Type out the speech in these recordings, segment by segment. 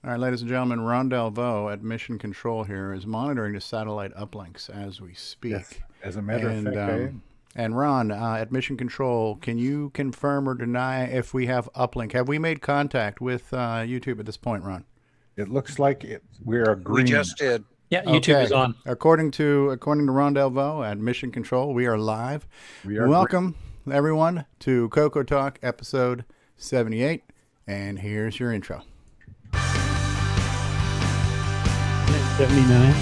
All right, ladies and gentlemen, Ron Delvaux at Mission Control here is monitoring the satellite uplinks as we speak. Yes, as a matter of fact, and Ron, at Mission Control, can you confirm or deny if we have uplink? Have we made contact with YouTube at this point, Ron? it looks like we're agreeing. We just did. Yeah, YouTube is on. According to Ron Delvaux at Mission Control, we are live. Welcome, everyone, to CoCoTALK episode 78. And here's your intro. 79.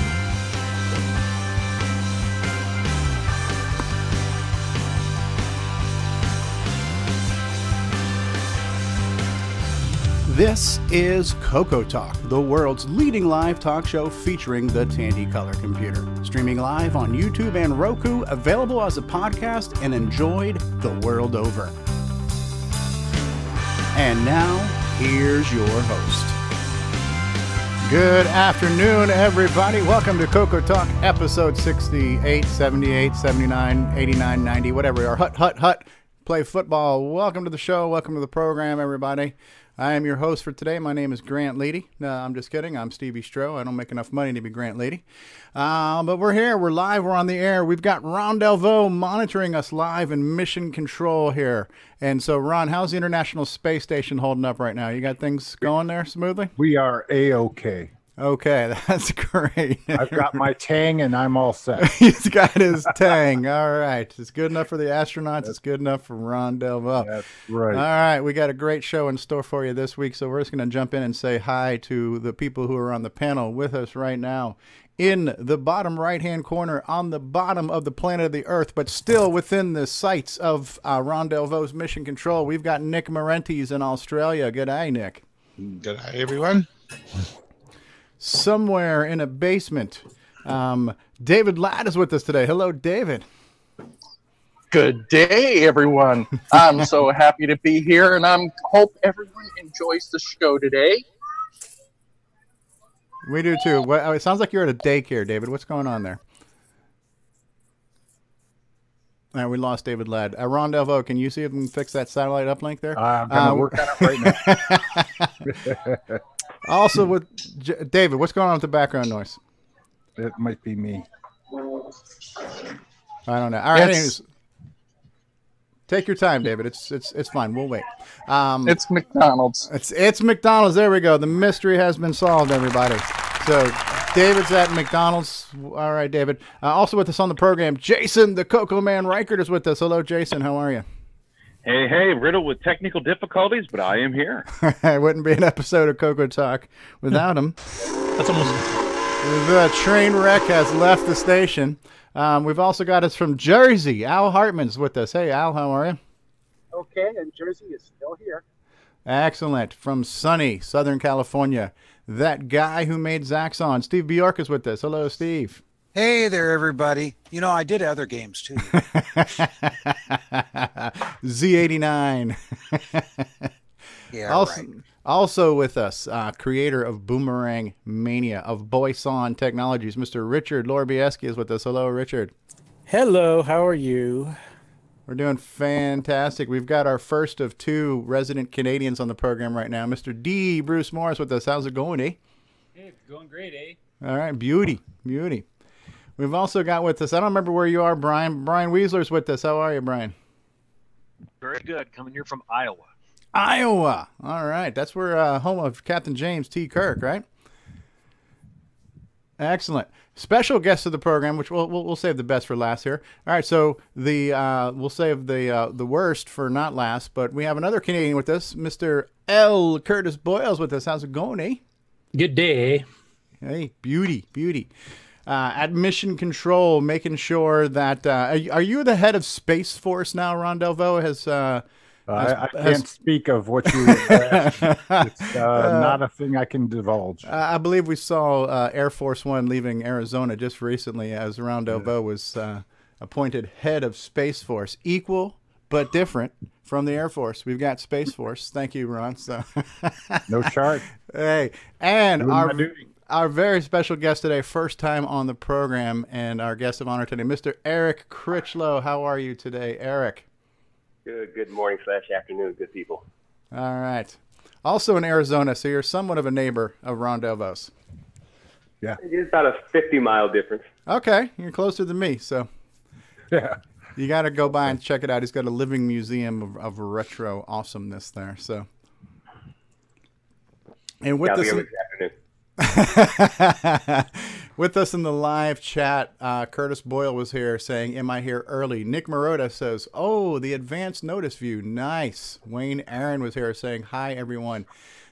This is CoCoTALK, the world's leading live talk show featuring the Tandy Color computer. Streaming live on YouTube and Roku, available as a podcast and enjoyed the world over. And now, here's your host. Good afternoon, everybody. Welcome to CoCoTALK episode 68, 78, 79, 89, 90, whatever we are. Hut. Play football. Welcome to the show. Welcome to the program, everybody. I am your host for today. My name is Grant Leedy. No, I'm just kidding. I'm Stevie Stroh. I don't make enough money to be Grant Leedy. But we're here. We're live. We're on the air. We've got Ron Delvaux monitoring us live in Mission Control here. And so, Ron, how's the International Space Station holding up right now? You got things going there smoothly? We are A-OK. Okay, that's great. I've got my tang and I'm all set. He's got his tang. All right. It's good enough for the astronauts. It's good enough for Ron Delvaux. That's right. All right. We got a great show in store for you this week. So we're just going to jump in and say hi to the people who are on the panel with us right now. In the bottom right-hand corner, on the bottom of the planet of the Earth, but still within the sights of Ron Delvaux's Mission Control, we've got Nick Marentes in Australia. Good day, Nick. Good day, everyone. Somewhere in a basement, David Ladd is with us today. Hello, David. Good day, everyone. I'm so happy to be here, and I hope everyone enjoys the show today. We do too. Well, it sounds like you're at a daycare, David. What's going on there? All right, we lost David Ladd. Ron Delvaux, can you see if we can fix that satellite uplink there? I'm going to work on it right now. Also with David, what's going on with the background noise? It might be me. I don't know. All right, anyways, take your time, David. It's fine. We'll wait. It's McDonald's. It's McDonald's. There we go. The mystery has been solved, everybody. So David's at McDonald's. All right, David. Also with us on the program, Jason, the CoCo Man Reighard, is with us. Hello, Jason. How are you? Hey, riddled with technical difficulties, but I am here. It wouldn't be an episode of CoCoTALK without him. That's almost... The train wreck has left the station. We've also got us from Jersey. Al Hartman's with us. Hey, Al, how are you? Okay, and Jersey is still here. Excellent. From sunny Southern California, that guy who made Zaxxon, Seve Bjork, is with us. Hello, Steve. Hey there, everybody. You know, I did other games, too. Z89. Yeah, also, right. Also with us, creator of Boomerang Mania, of Boyson Technologies, Mr. Richard Lorbieski is with us. Hello, Richard. Hello, how are you? We're doing fantastic. We've got our first of two resident Canadians on the program right now. Mr. D. Bruce Morris with us. How's it going, eh? Hey, it's going great, eh? All right, beauty. We've also got with us, I don't remember where you are, Brian. Brian Weasler's with us. How are you, Brian? Very good. Coming here from Iowa. Iowa. All right. That's where home of Captain James T. Kirk, right? Excellent. Special guest of the program, which we'll save the best for last here. All right, so we'll save the worst for not last, but we have another Canadian with us, Mr. L. Curtis Boyles with us. How's it going, eh? Good day. Hey, beauty. At Mission Control, making sure that are you the head of Space Force now, Ron Delvaux? I can't speak of what you it's not a thing I can divulge. I believe we saw Air Force One leaving Arizona just recently as Ron Delvaux was appointed head of Space Force. Equal but different from the Air Force. We've got Space Force. Thank you, Ron. So No charge. Hey, and Doing our very special guest today, first time on the program, and our guest of honor today, Mr. Eric Crichlow. How are you today, Eric? Good morning / afternoon, good people. All right. Also in Arizona, so you're somewhat of a neighbor of Ron Delvos. Yeah. It is about a 50-mile difference. Okay, you're closer than me, so Yeah. you got to go by and check it out. He's got a living museum of retro awesomeness there. So, and with this with us in the live chat, Curtis Boyle was here saying, "Am I here early?" Nick Marotta says, "Oh, the advanced notice view, nice." Wayne Aaron was here saying, "Hi, everyone."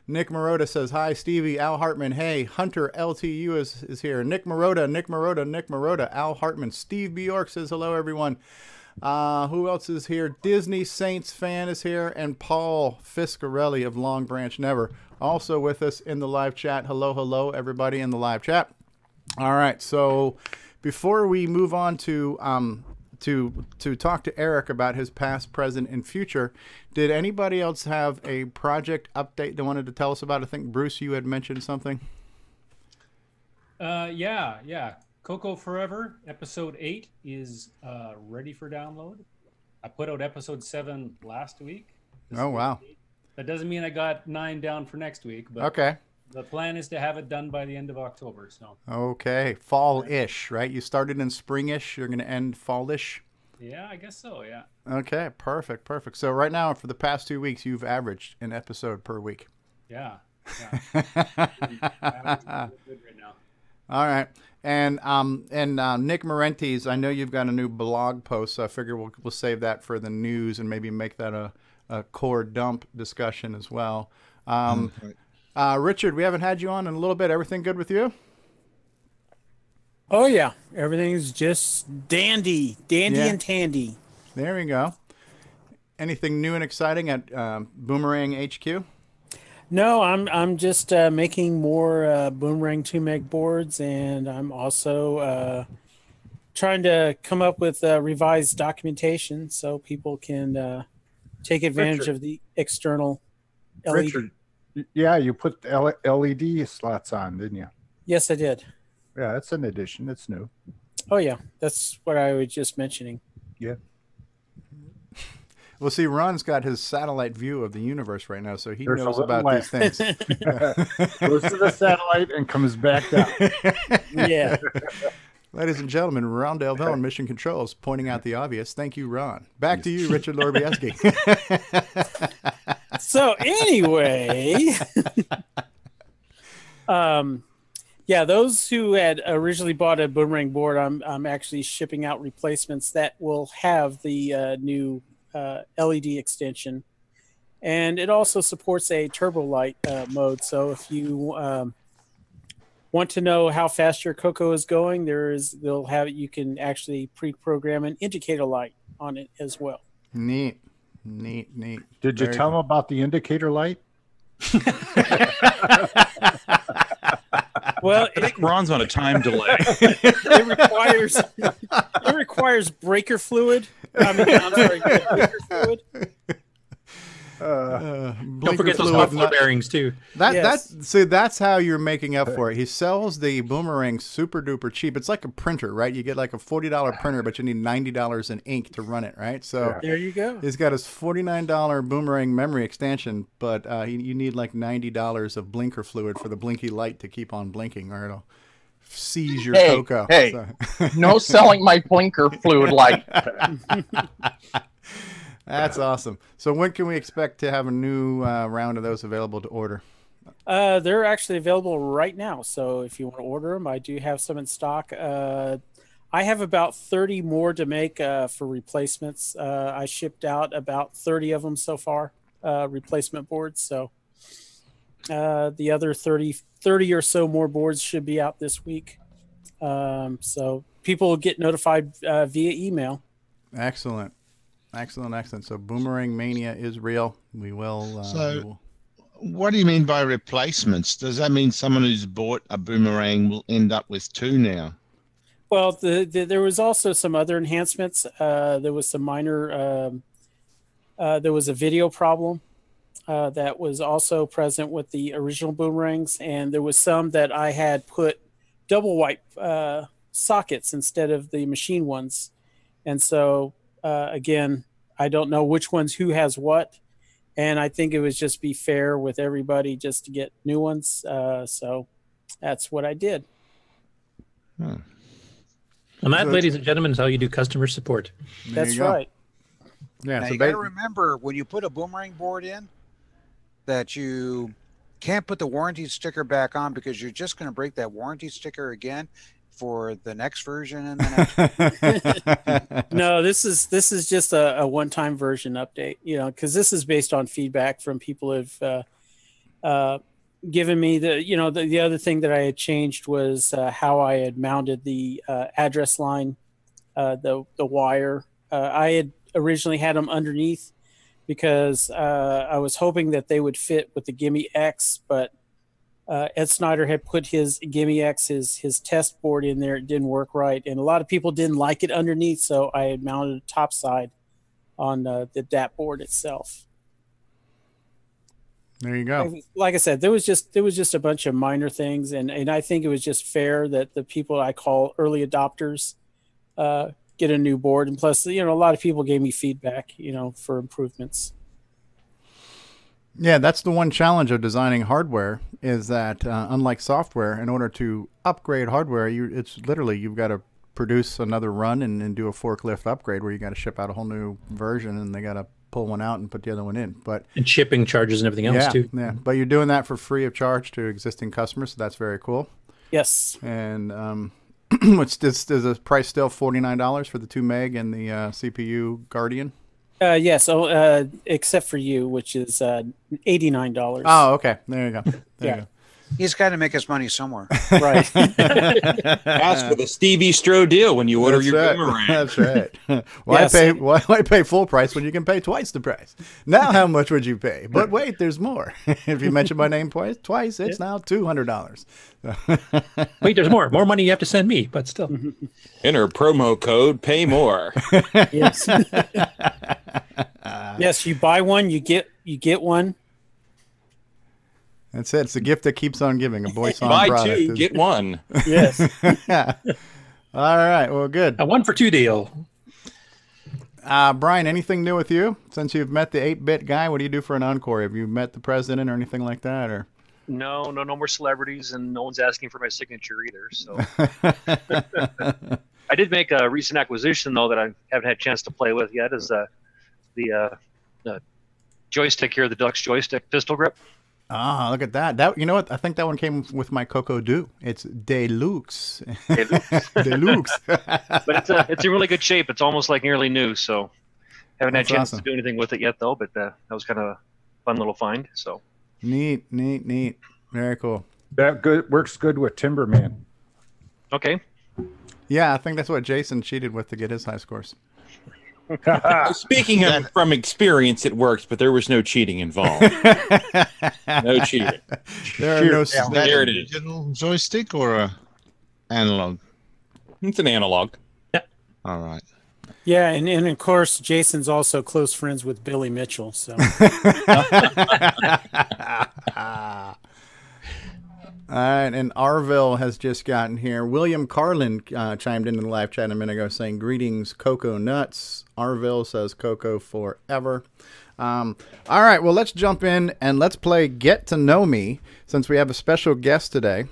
Nick Marotta says, "Hi, Stevie." Al Hartman, "Hey, Hunter LTU is here." Nick Marotta, Al Hartman. Seve Bjork says, "Hello, everyone." Who else is here? Disney Saints fan is here, and Paul Fiscarelli of Long Branch Never also with us in the live chat. Hello, everybody in the live chat. All right, so before we move on to talk to Eric about his past, present, and future, did anybody else have a project update they wanted to tell us about? I think, Bruce, you had mentioned something. Yeah. CoCo Forever, episode 8 is ready for download. I put out episode 7 last week. Oh, wow. That doesn't mean I got 9 down for next week, but okay. The plan is to have it done by the end of October. So okay, fall-ish, right? You started in spring-ish. You're going to end fall-ish. Yeah, I guess so. Yeah. Okay, perfect. So right now, for the past 2 weeks, you've averaged an episode per week. Yeah. Good right now. All right, and Nick Marentes, I know you've got a new blog post, so I figure we'll save that for the news and maybe make that a core dump discussion as well. Richard, we haven't had you on in a little bit. Everything good with you? Oh, yeah. Everything's just dandy and tandy. There we go. Anything new and exciting at Boomerang HQ? No, I'm just making more Boomerang 2 meg boards, and I'm also trying to come up with revised documentation so people can take advantage of the external LED. Richard, yeah, you put LED slots on, didn't you? Yes, I did. Yeah, that's an addition. It's new. Oh, yeah. That's what I was just mentioning. Yeah. Well, see, Ron's got his satellite view of the universe right now, so he There's knows about these things. Goes to the satellite and comes back down. Yeah. Ladies and gentlemen, Ron Delvell in Mission Controls pointing out the obvious. Thank you, Ron. Back to you, Richard Lorbieski. So anyway, yeah, those who had originally bought a Boomerang board, I'm actually shipping out replacements that will have the new LED extension, and it also supports a turbo light mode. So if you want to know how fast your CoCo is going, you can actually pre-program an indicator light on it as well. Neat. Did you tell them about the indicator light? Well, I think Ron's on a time delay. It requires breaker fluid. Breaker fluid. Don't forget those muffler bearings too. That's how you're making up for it. He sells the Boomerang super duper cheap. It's like a printer, right? You get like a $40 printer, but you need $90 in ink to run it, right? So there you go. He's got his $49 Boomerang memory extension, but you need like $90 of blinker fluid for the blinky light to keep on blinking, or it'll seize your CoCo. Hey, so. No selling my blinker fluid light. That's awesome. So when can we expect to have a new round of those available to order? They're actually available right now. So if you want to order them, I do have some in stock. I have about 30 more to make for replacements. I shipped out about 30 of them so far, replacement boards. So the other 30 or so more boards should be out this week. So people will get notified via email. Excellent. So Boomerang Mania is real. We will. What do you mean by replacements? Does that mean someone who's bought a Boomerang will end up with 2 now? Well, there was also some other enhancements. There was some minor. There was a video problem that was also present with the original Boomerangs, and there was some that I had put double wipe sockets instead of the machine ones, and so. Again, I don't know which ones who has what, and I think it was just be fair with everybody just to get new ones. So that's what I did. And that, ladies and gentlemen, is how you do customer support. That's right. Yeah, now so you got to remember when you put a boomerang board in that you can't put the warranty sticker back on because you're just going to break that warranty sticker again for the next version and the next. No, this is just a one-time version update, you know, because this is based on feedback from people who've given me the other thing that I had changed was how I had mounted the address line, the wire. I had originally had them underneath because I was hoping that they would fit with the Gimme X, but Ed Snider had put his Gimme X, his test board in there. It didn't work right, and a lot of people didn't like it underneath, so I had mounted a top side on the DAP board itself. There you go. Like I said, there was just a bunch of minor things, and I think it was just fair that the people I call early adopters get a new board, and plus, you know, a lot of people gave me feedback, you know, for improvements. Yeah, that's the one challenge of designing hardware is that unlike software, in order to upgrade hardware, it's literally you've got to produce another run and do a forklift upgrade where you got to ship out a whole new version and they got to pull one out and put the other one in. And shipping charges and everything else too. Yeah, but you're doing that for free of charge to existing customers, so that's very cool. Yes. And which is the price still $49 for the 2 meg and the CPU Guardian? Yes, except for you, which is $89. Oh, okay. There you go. There you go. He's got to make his money somewhere. Right. Ask for the Stevie Stroh deal when you order your boomerang. That's right. Why pay full price when you can pay twice the price? Now how much would you pay? But wait, there's more. If you mention my name twice, it's now $200. Wait, there's more. More money you have to send me, but still. Enter promo code pay more. Yes. Yes, you buy one, you get one. That's it. It's a gift that keeps on giving. A boy song Buy product. two, get one. Yes. Yeah. All right. Well, good. A 1 for 2 deal. Brian, anything new with you? Since you've met the 8-bit guy, what do you do for an encore? Have you met the president or anything like that? Or No more celebrities, and no one's asking for my signature either. So I did make a recent acquisition, though, that I haven't had a chance to play with yet, is the joystick here, the Deluxe joystick pistol grip. Ah, look at that. You know what? I think that one came with my CoCo. It's Deluxe. Deluxe. But it's in really good shape. It's almost like nearly new. So haven't had a chance to do anything with it yet, though. But that was kind of a fun little find. So neat. Very cool. That works good with Timberman. Okay. Yeah, I think that's what Jason cheated with to get his high scores. Speaking of from experience, it works, but there was no cheating involved. No cheating. There it is. Digital joystick or a analog? It's an analog. Yeah. All right. Yeah, and of course, Jason's also close friends with Billy Michell. So. All right, and Arville has just gotten here. William Carlin chimed into the live chat a minute ago saying, greetings, Coco Nuts. Arville says Coco forever. All right, well, let's jump in and let's play Get to Know Me, since we have a special guest today.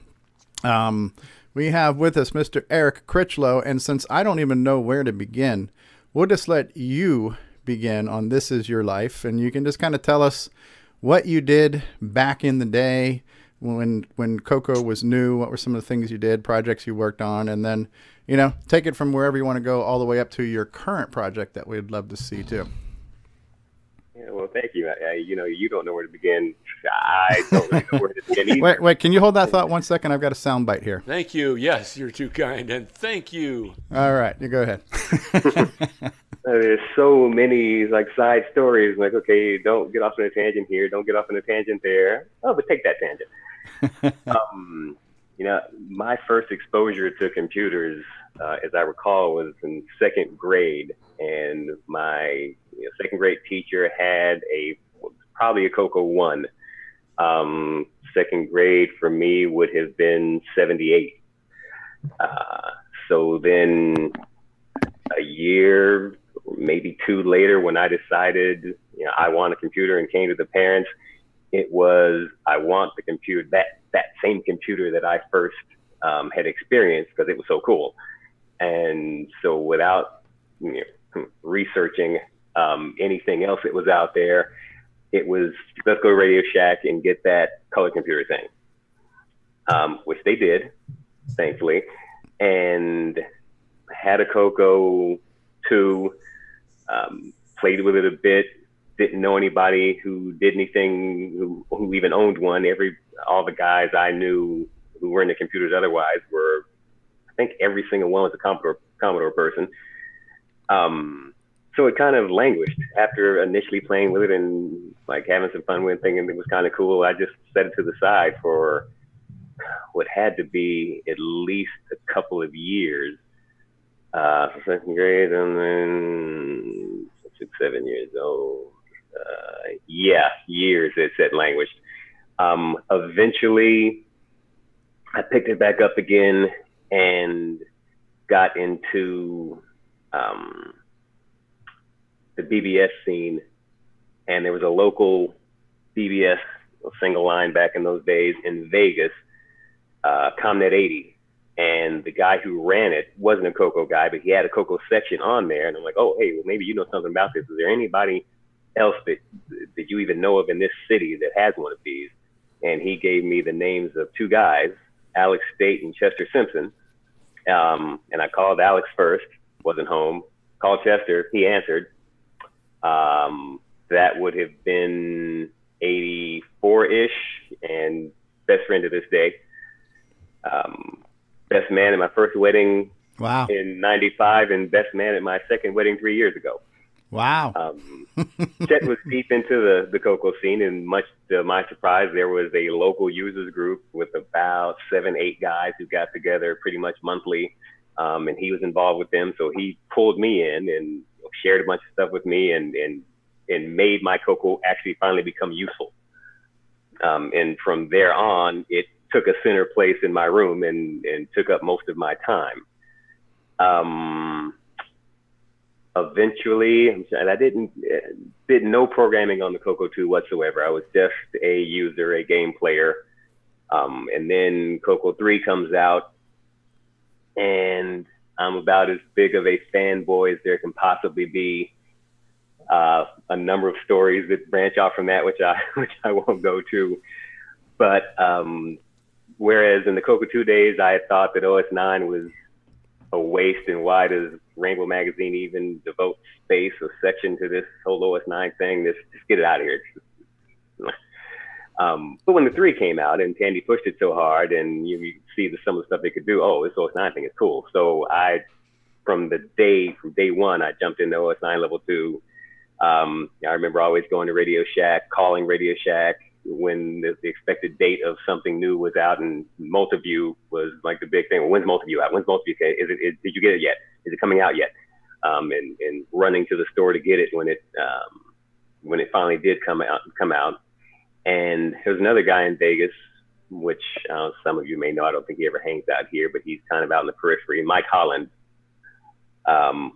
We have with us Mr. Eric Crichlow, and since I don't even know where to begin, we'll just let you begin on This Is Your Life, and you can just kind of tell us what you did back in the day, when CoCo was new, what were some of the things you did, projects you worked on, and then, you know, take it from wherever you want to go all the way up to your current project that we'd love to see too. Yeah, well, thank you. You don't know where to begin. I don't really know where to begin either. Wait, can you hold that thought one second? I've got a sound bite here. Thank you. Yes, you're too kind, and thank you. All right, you go ahead. There's so many side stories. Like, okay, don't get off on a tangent here. Don't get off on a tangent there. Oh, but take that tangent. My first exposure to computers, as I recall, was in 2nd grade, and my 2nd grade teacher had probably a CoCo 1. 2nd grade for me would have been 78. So then a year maybe 2 later, when I decided, you know, I want a computer and came to the parents, it was, I want the computer, that same computer that I first had experienced, because it was so cool. And so without, you know, researching anything else that was out there, it was, let's go to Radio Shack and get that color computer thing, which they did, thankfully, and had a CoCo 2, played with it a bit, didn't know anybody who did anything, who even owned one. All the guys I knew who were into computers otherwise were, I think every single one was a Commodore person. So it kind of languished after initially playing with it and like having some fun with it, thinking it was kind of cool. I just set it to the side for what had to be at least a couple of years. 2nd grade, and then 6, 7 years old. Yeah, years it said language. Eventually, I picked it back up again and got into the BBS scene. And there was a local BBS single line back in those days in Vegas, Comnet 80. And the guy who ran it wasn't a CoCo guy, but he had a CoCo section on there. And I'm like, oh, hey, well, maybe you know something about this. Is there anybody else that you even know of in this city that has one of these? And he gave me the names of 2 guys, Alex State and Chester Simpson. And I called Alex first, wasn't home. Called Chester, he answered. That would have been 84-ish, and best friend to this day. Best man at my first wedding in 95, and best man at my second wedding 3 years ago. Wow. Chet was deep into the CoCo scene, and much to my surprise, there was a local users group with about 7, 8 guys who got together pretty much monthly, and he was involved with them. So he pulled me in and shared a bunch of stuff with me, and made my CoCo actually finally become useful. And from there on, it took a center place in my room and took up most of my time. Eventually, I did no programming on the CoCo 2 whatsoever. I was just a user, a game player. And then CoCo 3 comes out, and I'm about as big of a fanboy as there can possibly be. A number of stories that branch off from that, which I won't go to. But whereas in the CoCo 2 days, I had thought that OS9 was a waste, and why does Rainbow Magazine even devote space or section to this whole OS9 thing? Just get it out of here. But when the 3 came out and Tandy pushed it so hard, and you see some of the stuff they could do, oh, this OS9 thing is cool. So from day 1, I jumped into OS9 level 2. I remember always going to Radio Shack, calling Radio Shack when the expected date of something new was out, and Multiview was like the big thing. Well, when's Multiview out? When's Multiview? Did you get it yet? Is it coming out yet? And running to the store to get it when it finally did come out. And there's another guy in Vegas, which some of you may know. I don't think he ever hangs out here, but he's kind of out in the periphery. Mike Holland.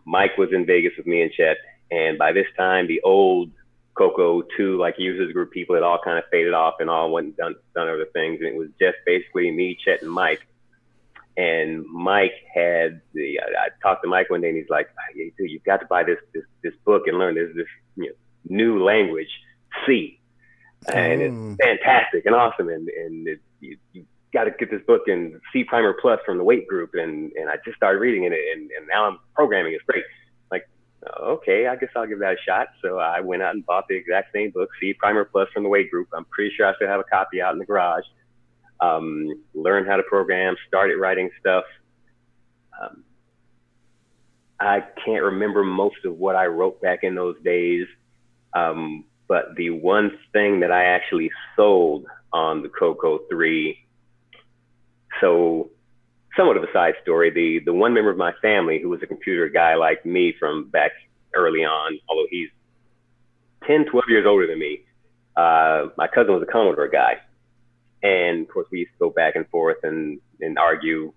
Mike was in Vegas with me and Chet, and by this time, the old CoCo 2, like users group people, had all kind of faded off and all went and done other things. And it was just basically me, Chet, and Mike. And Mike had I talked to Mike one day, and he's like, hey, dude, you've got to buy this book and learn this new language, C. And it's fantastic and awesome. And you got to get this book in C Primer Plus from the Weight Group. And I just started reading it, and now I'm programming. It's great. Okay, I guess I'll give that a shot. So I went out and bought the exact same book, C Primer Plus from the Weight Group. I'm pretty sure I still have a copy out in the garage. Learned how to program, started writing stuff. I can't remember most of what I wrote back in those days. But the one thing that I actually sold on the CoCo 3, so somewhat of a side story, the one member of my family who was a computer guy like me from back early on, although he's 10, 12 years older than me, my cousin was a Commodore guy. And of course we used to go back and forth and argue,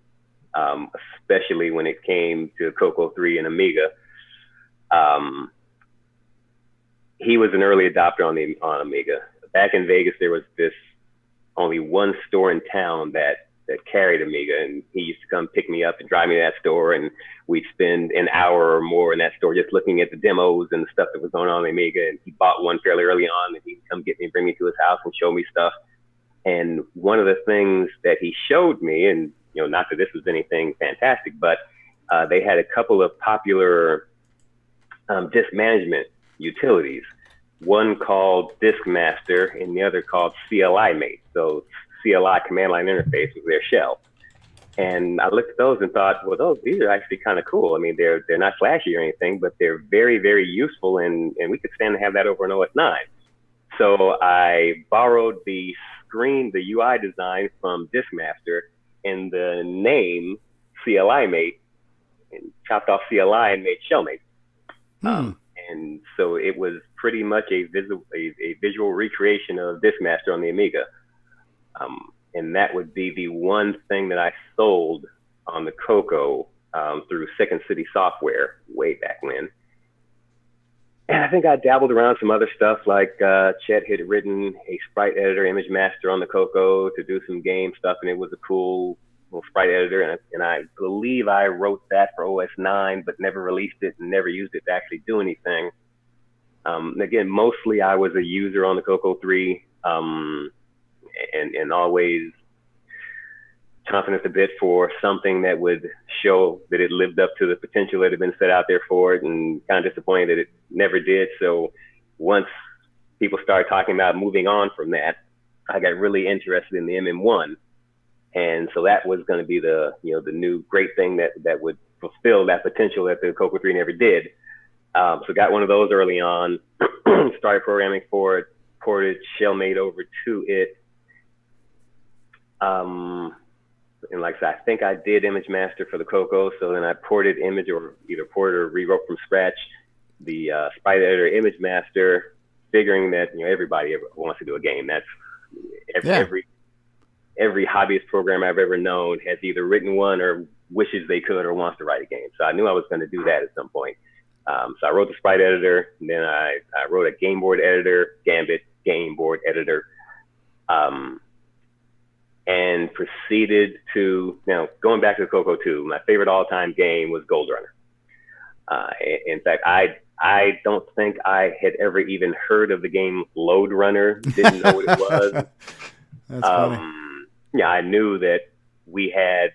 especially when it came to CoCo 3 and Amiga. he was an early adopter on Amiga. Back in Vegas, there was only one store in town that carried Amiga, and he used to come pick me up and drive me to that store, and we'd spend an hour or more in that store just looking at the demos and the stuff that was going on the Amiga. And he bought one fairly early on, and he'd come get me, bring me to his house and show me stuff. And one of the things that he showed me, and not that this was anything fantastic, but they had a couple of popular disk management utilities, one called Disk Master and the other called CLI Mate. So CLI, command line interface, was their shell. And I looked at those and thought, well, these are actually kind of cool. I mean, they're not flashy or anything, but they're very, very useful, and we could stand to have that over an OS 9. So I borrowed the UI design from Disk Master and the name CLI Mate, and chopped off CLI and made Shellmate. And so it was pretty much a visual recreation of Disk Master on the Amiga. And that would be the one thing that I sold on the CoCo through Second City Software way back when. And I think I dabbled around some other stuff, like Chet had written a sprite editor, Image Master, on the CoCo to do some game stuff, and it was a cool little sprite editor. And I believe I wrote that for OS 9, but never released it and never used it to actually do anything. Again, mostly I was a user on the CoCo 3. And always chomping at the bit for something that would show that it lived up to the potential that had been set out there for it, and kind of disappointed that it never did. So once people started talking about moving on from that, I got really interested in the MM1. And so that was going to be the new great thing that would fulfill that potential that the CoCo 3 never did. So got one of those early on, started programming for it, ported Shellmate over to it. And like I said, I think I did Image Master for the CoCo, so then I ported Image, or either ported or rewrote from scratch the sprite editor Image Master, figuring that everybody wants to do a game. That's every hobbyist programmer I've ever known has either written one or wishes they could or wants to write a game. So I knew I was going to do that at some point. So I wrote the sprite editor, and then I wrote a game board editor, Gambit game board editor. And proceeded to, going back to the CoCo 2, my favorite all-time game was Goldrunner. In fact, I don't think I had ever even heard of the game Lode Runner, didn't know what it was. That's funny. Yeah, I knew that we had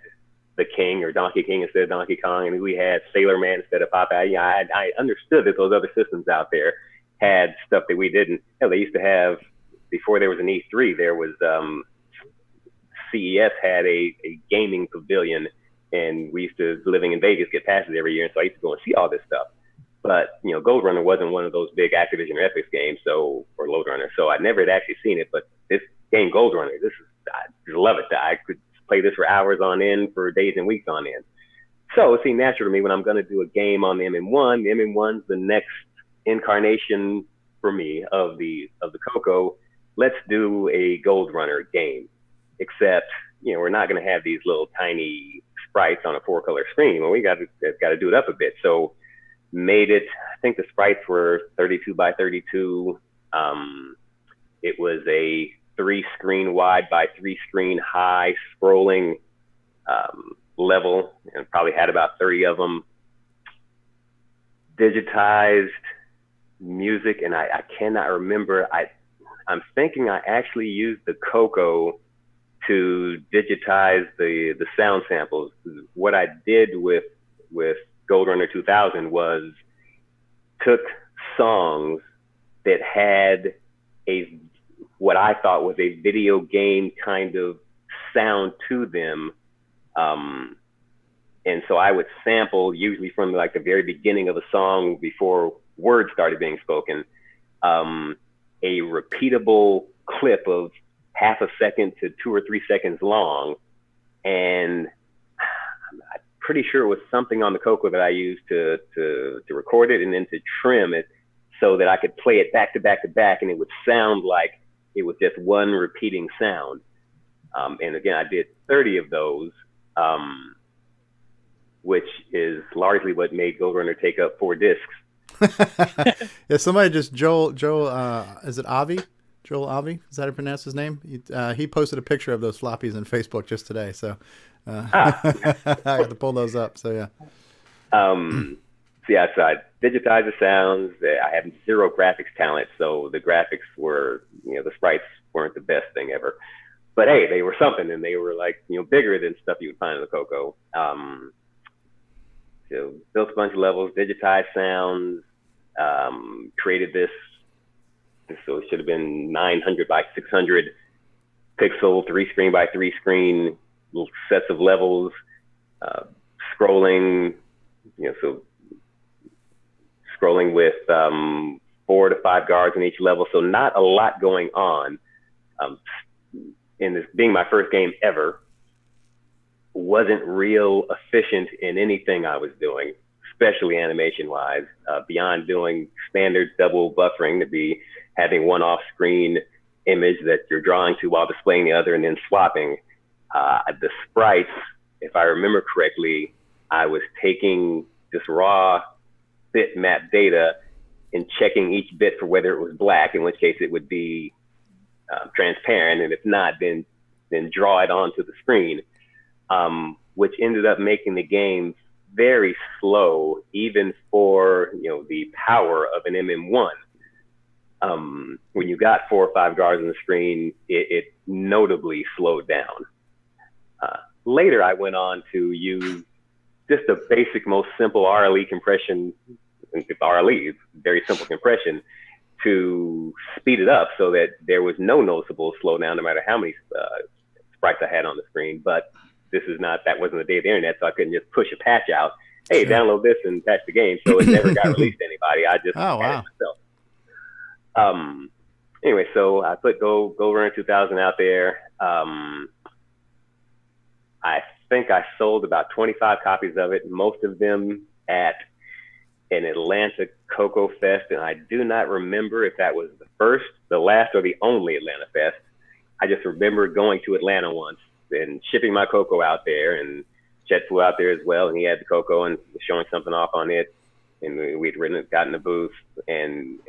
the King, or Donkey King instead of Donkey Kong, and we had Sailor Man instead of Popeye. I understood that those other systems out there had stuff that we didn't. They used to have, before there was an E3, there was... CES had a gaming pavilion, and we used to, living in Vegas, get passes every year, and so I used to go and see all this stuff. But Goldrunner wasn't one of those big Activision or Epix games, or Lode Runner, so I never had actually seen it. But this game, Goldrunner, I just love it. I could play this for hours on end, for days and weeks on end. So it seemed natural to me when I'm going to do a game on the MM1. The MM1's the next incarnation for me of the CoCo. Let's do a Goldrunner game. Except, we're not going to have these little tiny sprites on a 4-color screen. Well, we got to do it up a bit. So made it, I think the sprites were 32 by 32. It was a 3-screen wide by 3-screen high scrolling level, and probably had about 30 of them. Digitized music, and I cannot remember. I'm thinking I actually used the CoCo to digitize the sound samples. What I did with Goldrunner 2000 was took songs that had what I thought was a video game kind of sound to them. And so I would sample, usually from like the very beginning of a song before words started being spoken, a repeatable clip of half a second to 2 or 3 seconds long. And I'm pretty sure it was something on the CoCo that I used to record it and then to trim it so that I could play it back to back to back, and it would sound like it was just one repeating sound. And again, I did 30 of those, which is largely what made Goldrunner take up 4 discs. Yeah, somebody just Joel. Is it Avi? Joel Avi? Is that how you pronounce his name? He posted a picture of those floppies on Facebook just today. So I got to pull those up. So yeah. So I digitized the sounds. I have zero graphics talent, so the graphics were, the sprites weren't the best thing ever. But hey, they were something, and they were like, bigger than stuff you would find in the CoCo. So built a bunch of levels, digitized sounds, created this, so it should have been 900 by 600 pixel, 3 screen by 3 screen, little sets of levels, scrolling, so scrolling with 4 to 5 guards in each level. So not a lot going on. In this being my first game ever, wasn't real efficient in anything I was doing, especially animation wise, beyond doing standard double buffering to be having one off-screen image that you're drawing to while displaying the other and then swapping. The sprites, if I remember correctly, I was taking this raw bitmap data and checking each bit for whether it was black, in which case it would be transparent, and if not, then draw it onto the screen, which ended up making the game very slow, even for the power of an MM1. When you got 4 or 5 guards on the screen, it notably slowed down. Later, I went on to use just a basic, most simple RLE compression. RLE, very simple compression, to speed it up so that there was no noticeable slowdown, no matter how many sprites I had on the screen. But that wasn't the day of the internet, so I couldn't just push a patch out. Hey, download this and patch the game. So it never got released to anybody. I just had it myself. Anyway, so I put Goldrunner 2000 out there. I think I sold about 25 copies of it, most of them at an Atlanta CoCo Fest, and I do not remember if that was the first, the last, or the only Atlanta Fest. I just remember going to Atlanta once and shipping my CoCo out there, and Chet flew out there as well, and he had the CoCo and was showing something off on it, and we'd gotten the booth, and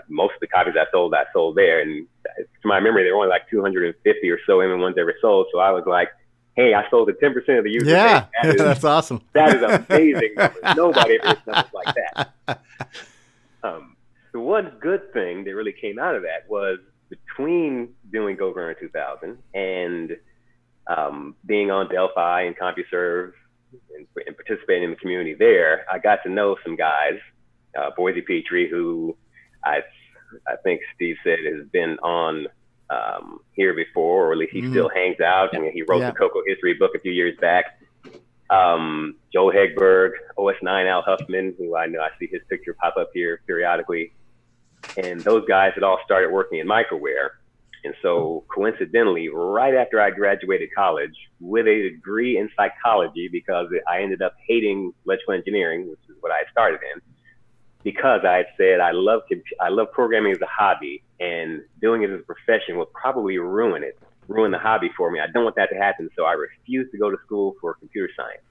most of the copies I sold there, and to my memory, there were only like 250 or so MM1s ever sold, so I was like, hey, I sold to 10% of the user base. Yeah, that's awesome. That is amazing numbers. Nobody ever hits numbers like that. The one good thing that really came out of that was between doing Goldrunner 2000 and being on Delphi and CompuServe and participating in the community there, I got to know some guys, Boise Petrie, who I think Steve said has been on here before, or at least he still hangs out. I mean, he wrote the CoCo history book a few years back. Joel Hegberg, OS9 Al Huffman, who I see his picture pop up here periodically. And those guys had all started working in microware. And so coincidentally, right after I graduated college with a degree in psychology, because I ended up hating electrical engineering, which is what I started in, because I had said I love programming as a hobby, and doing it as a profession would probably ruin the hobby for me. I don't want that to happen, so I refused to go to school for computer science.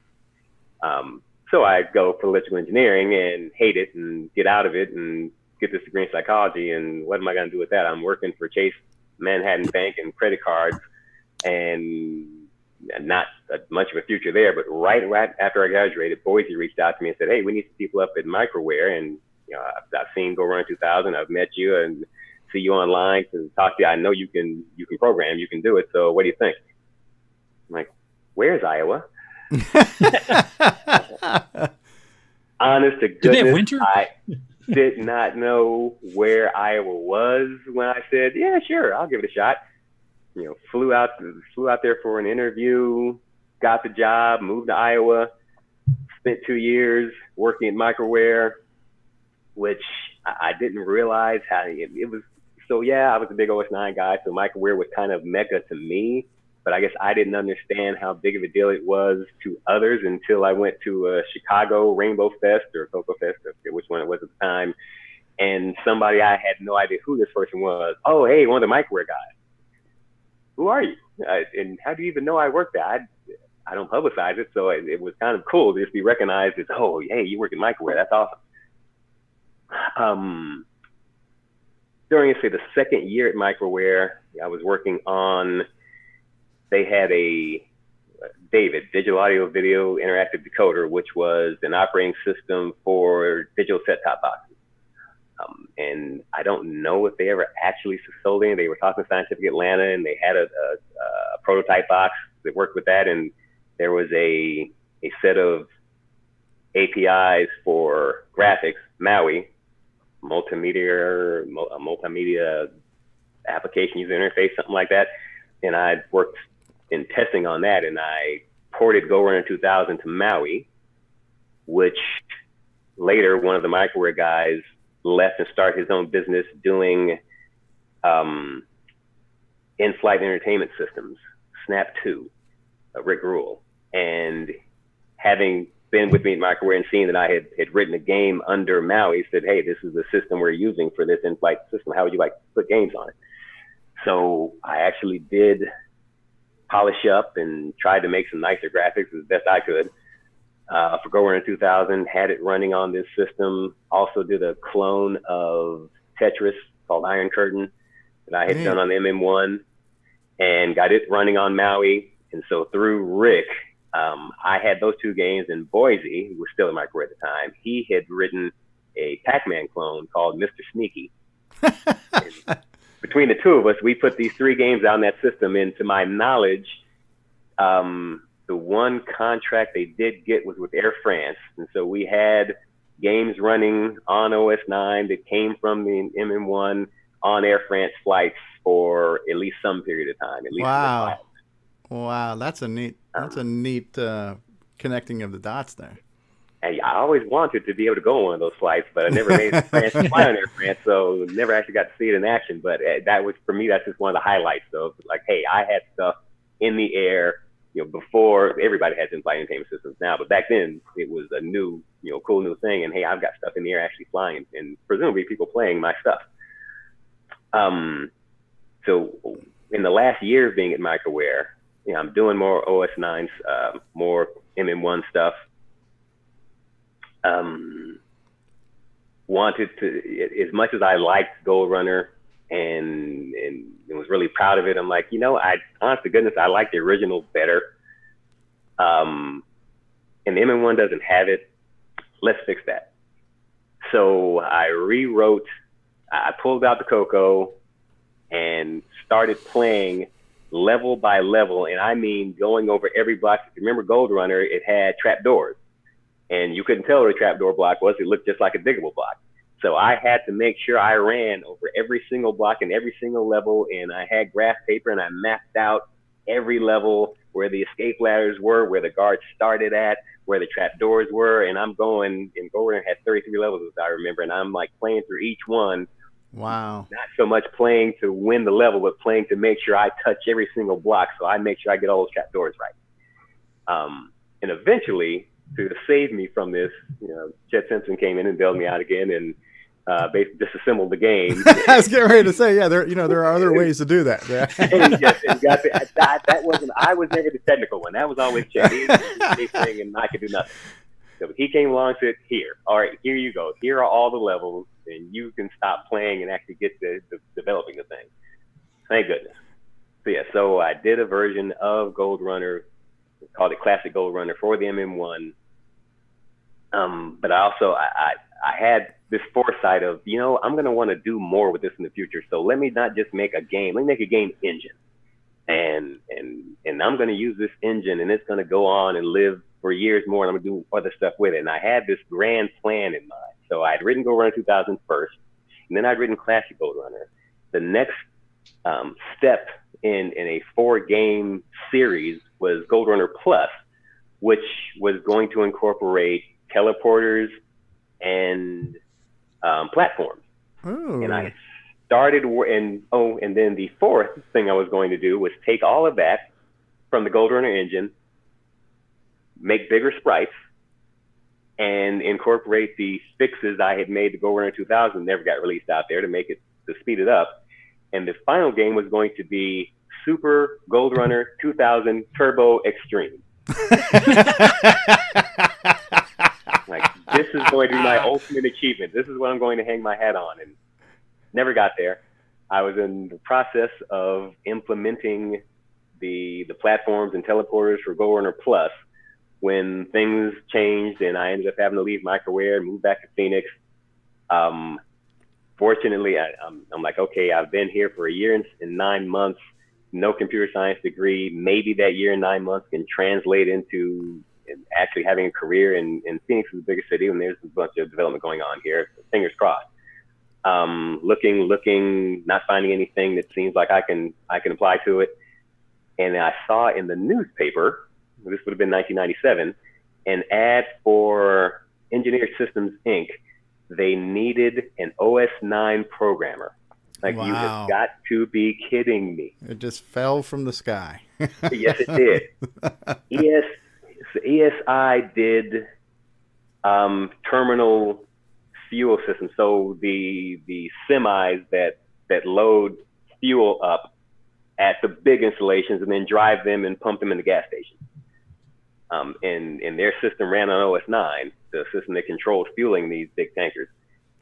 So I go for electrical engineering and hate it and get out of it and get this degree in psychology, and what am I going to do with that? I'm working for Chase Manhattan Bank and credit cards, and not much of a future there. But right after I graduated, Boise reached out to me and said, hey, we need some people up at microware, and I've seen Goldrunner 2000, I've met you and see you online to talk to you. I know you can program, you can do it, so what do you think? I'm like, where's Iowa? Honest to goodness, did they have winter? I did not know where Iowa was when I said, yeah, sure, I'll give it a shot. Flew out there for an interview, got the job, moved to Iowa, spent 2 years working at microware, which I didn't realize how it was. So yeah, I was a big OS9 guy, so microware was kind of mecca to me, but I guess I didn't understand how big of a deal it was to others until I went to Chicago Rainbow Fest or CoCo Fest, which one it was at the time, and somebody, I had no idea who this person was. Oh, hey, one of the microware guys. Who are you? And how do you even know I work there? I don't publicize it, so it was kind of cool to just be recognized as, oh, hey, you work in microware. That's awesome. during, say, the second year at Microware, I was working on, they had a David, digital audio video interactive decoder, which was an operating system for digital set-top boxes. And I don't know if they ever actually sold any. They were talking to Scientific Atlanta, and they had a prototype box that worked with that. And there was a set of APIs for graphics, MAUI, multimedia application user interface, something like that. And I worked in testing on that, and I ported Goldrunner 2000 to MAUI, which later one of the Microware guys left and started his own business doing in-flight entertainment systems, Snap 2, Rick Rule. And having been with me at Microware and seeing that I had written a game under MAUI, said, hey, this is the system we're using for this in-flight system. How would you like to put games on it? So I actually did polish up and tried to make some nicer graphics as best I could for Goldrunner 2000, had it running on this system. Also did a clone of Tetris called Iron Curtain that I had done on the MM1 and got it running on MAUI. And so through Rick, I had those two games in Boise, who was still in Microware at the time. He had written a Pac-Man clone called Mr. Sneaky. Between the two of us, we put these three games out in that system. And to my knowledge, the one contract they did get was with Air France. And so we had games running on OS 9 that came from the MM1 on Air France flights for at least some period of time. At least wow. Wow, that's a neat connecting of the dots there. And I always wanted to be able to go on one of those flights, but I never made the chance to fly on Air France, so never actually got to see it in action. But that was, for me, that's just one of the highlights. So like, hey, I had stuff in the air, before everybody has in-flight entertainment systems now, but back then it was a new, cool new thing. And hey, I've got stuff in the air actually flying, and presumably people playing my stuff. So in the last year of being at Microware, I'm doing more OS 9s, more MM1 stuff. Wanted to, as much as I liked Goldrunner and was really proud of it, I'm like, honest to goodness, I like the original better. And the MM1 doesn't have it. Let's fix that. So I pulled out the CoCo and started playing level by level, and I mean going over every block. If you remember Goldrunner, it had trapdoors, and you couldn't tell what a trapdoor block was. It looked just like a diggable block. So I had to make sure I ran over every single block and every single level, and I had graph paper, and I mapped out every level where the escape ladders were, where the guards started at, where the trapdoors were, and I'm going, and Goldrunner had 33 levels, as I remember, and I'm like playing through each one. Wow. Not so much playing to win the level, but playing to make sure I touch every single block, so I make sure I get all those trapdoors right. And eventually, to save me from this, Chet Simpson came in and bailed me out again and basically disassembled the game. I was getting ready to say, yeah, there are other ways to do that. Yeah. That wasn't. I was never the technical one. That was always Chet. He was anything, and I could do nothing. So he came along and said, "Here, all right, here you go. Here are all the levels, and you can stop playing and actually get to developing the thing." Thank goodness. So yeah, so I did a version of Goldrunner, called it Classic Goldrunner for the MM1. But I also I had this foresight of, I'm going to want to do more with this in the future. So let me not just make a game. Let me make a game engine, and I'm going to use this engine, and it's going to go on and live for years more, and I'm going to do other stuff with it. And I had this grand plan in mind. So I'd written Goldrunner 2000 first, and then I'd written Classic Goldrunner. The next step in a 4-game series was Goldrunner Plus, which was going to incorporate teleporters and platforms. Ooh. And I started, and then the fourth thing I was going to do was take all of that from the Goldrunner engine, make bigger sprites, and incorporate the fixes I had made to Goldrunner 2000, never got released out there, to speed it up. And the final game was going to be Super Goldrunner 2000 Turbo Extreme. Like, this is going to be my ultimate achievement. This is what I'm going to hang my hat on. And never got there. I was in the process of implementing the platforms and teleporters for Goldrunner Plus when things changed and I ended up having to leave Microware and move back to Phoenix. Fortunately, I'm like, okay, I've been here for a year and 9 months, no computer science degree. Maybe that year and 9 months can translate into actually having a career in Phoenix is the biggest city, and there's a bunch of development going on here. Fingers crossed. Looking, not finding anything that seems like I can apply to it. And I saw in the newspaper, this would have been 1997, an ad for Engineered Systems Inc. They needed an OS 9 programmer. Like, you have got to be kidding me. It just fell from the sky. Yes, it did. ESI did terminal fuel systems. So the semis that load fuel up at the big installations and then drive them and pump them in the gas station. And their system ran on OS 9, the system that controls fueling these big tankers.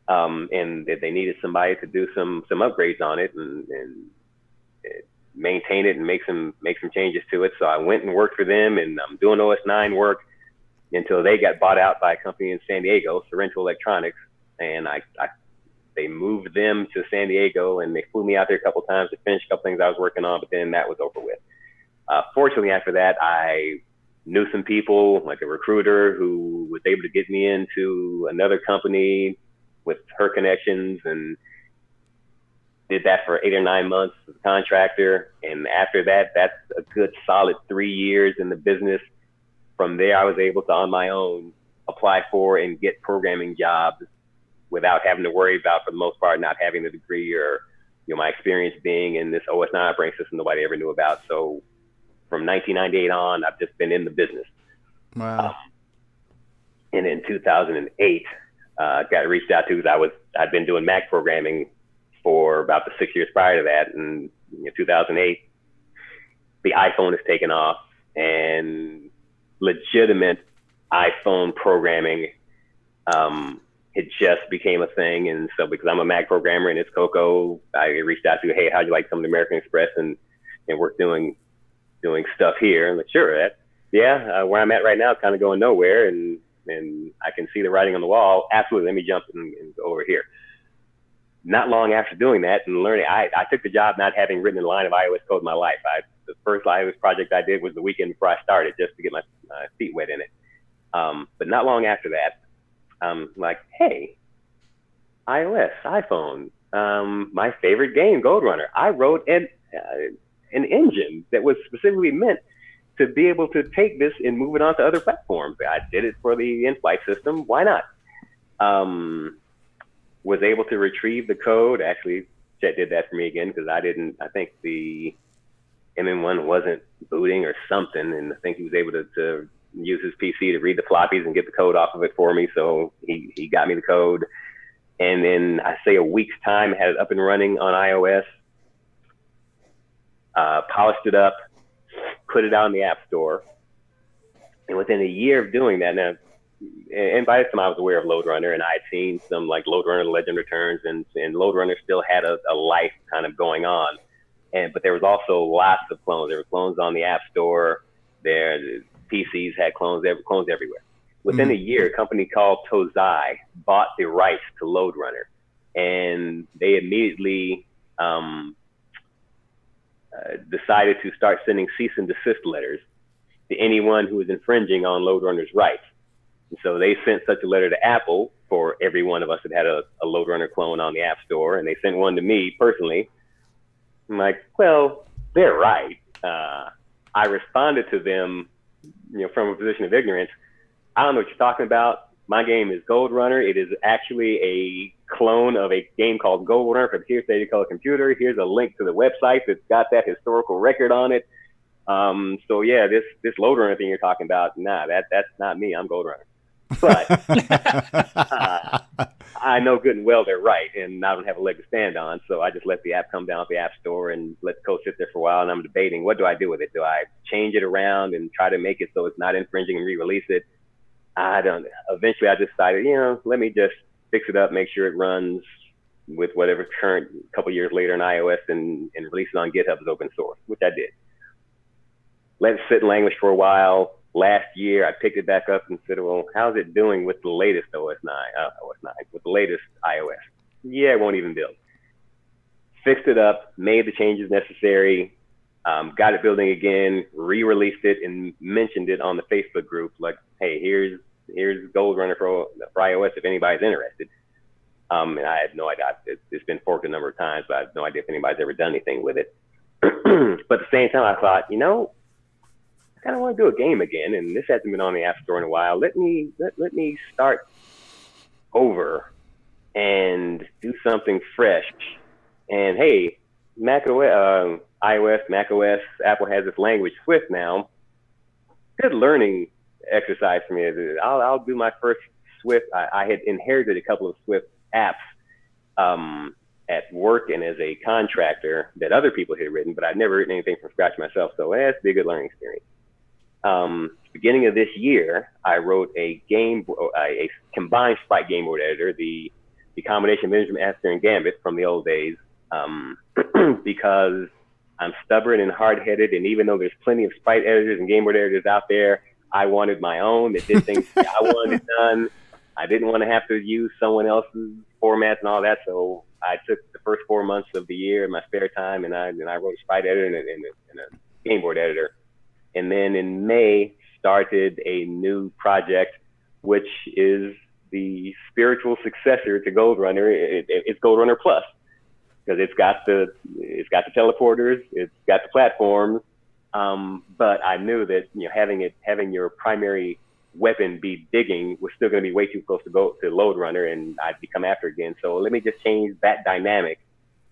And they needed somebody to do some upgrades on it and maintain it and make some changes to it. So I went and worked for them, and I'm doing OS 9 work until they got bought out by a company in San Diego, Sorrento Electronics, and they moved them to San Diego, and they flew me out there a couple times to finish a couple things I was working on, but then that was over with. Fortunately, after that, I knew some people, like a recruiter who was able to get me into another company with her connections, and did that for 8 or 9 months as a contractor. And after that, that's a good solid 3 years in the business. From there, I was able to, on my own, apply for and get programming jobs without having to worry about, for the most part, not having the degree or, my experience being in this OS 9 operating system nobody ever knew about. So from 1998 on, I've just been in the business. Wow. And in 2008, got reached out to because I'd been doing Mac programming for about the 6 years prior to that. And 2008, the iPhone has taken off, and legitimate iPhone programming, it just became a thing. And so because I'm a Mac programmer and it's CoCo, I reached out to, hey, how'd you like to come to American Express and work doing stuff here? I'm like, sure, where I'm at right now is kind of going nowhere, and I can see the writing on the wall. Absolutely, let me jump and go over here. Not long after doing that and learning, I took the job not having written a line of iOS code in my life. The first iOS project I did was the weekend before I started, just to get my feet wet in it. But not long after that, I'm like, hey, iOS, iPhone, my favorite game, Goldrunner. I wrote an engine that was specifically meant to be able to take this and move it onto other platforms. I did it for the in-flight system. Why not? Was able to retrieve the code. Actually, Chet did that for me again because I think the MM1 wasn't booting or something, and I think he was able to use his PC to read the floppies and get the code off of it for me. So he got me the code, and in I say a week's time, had it up and running on iOS. Polished it up, put it out in the App Store, and within a year of doing that, now, and by this time I was aware of Lode Runner, and I had seen some like Lode Runner Legend Returns, and Lode Runner still had a life kind of going on, but there was also lots of clones. There were clones on the App Store. The PCs had clones everywhere. Within a year, a company called Tozai bought the rights to Lode Runner, and they immediately decided to start sending cease and desist letters to anyone who was infringing on Lode Runner's rights. And so they sent such a letter to Apple for every one of us that had a Lode Runner clone on the App Store, and they sent one to me personally. I'm like, well, they're right. I responded to them, from a position of ignorance. I don't know what you're talking about. My game is Goldrunner. It is actually a clone of a game called Goldrunner for the Here's Data Color Computer. Here's a link to the website that's got that historical record on it. So yeah, this Lode Runner thing you're talking about, nah, that's not me. I'm Goldrunner. But I know good and well they're right, and I don't have a leg to stand on. So I just let the app come down at the App Store and let the code sit there for a while. And I'm debating, what do I do with it? Do I change it around and try to make it so it's not infringing and re-release it? Eventually I decided, let me just fix it up, make sure it runs with whatever current, a couple years later in iOS, and release it on GitHub as open source, which I did. Let it sit and languish for a while. Last year, I picked it back up and said, well, how's it doing with the latest with the latest iOS? Yeah, it won't even build. Fixed it up, made the changes necessary, got it building again, re-released it, and mentioned it on the Facebook group, like, hey, here's Goldrunner for iOS if anybody's interested. And I had no idea. It's been forked a number of times, but I have no idea if anybody's ever done anything with it. But at the same time, I thought, I kind of want to do a game again, and this hasn't been on the App Store in a while. Let me start over and do something fresh. And hey, iOS, macOS, Apple has this language Swift now. Good learning exercise for me. I'll do my first Swift. I had inherited a couple of Swift apps at work and as a contractor that other people had written, but I'd never written anything from scratch myself. So that's a good learning experience. Beginning of this year, I wrote a combined sprite game board editor, the combination of Benjamin Astor and Gambit from the old days, because I'm stubborn and hard-headed, and even though there's plenty of sprite editors and game board editors out there, I wanted my own that did things I wanted it done. I didn't want to have to use someone else's formats and all that, so I took the first 4 months of the year in my spare time, and I wrote a sprite editor and a game board editor. And then in May, started a new project, which is the spiritual successor to Goldrunner. It's Goldrunner Plus, because it's got the teleporters, it's got the platforms. But I knew that having your primary weapon be digging was still going to be way too close to Lode Runner, and I'd become after again. So let me just change that dynamic,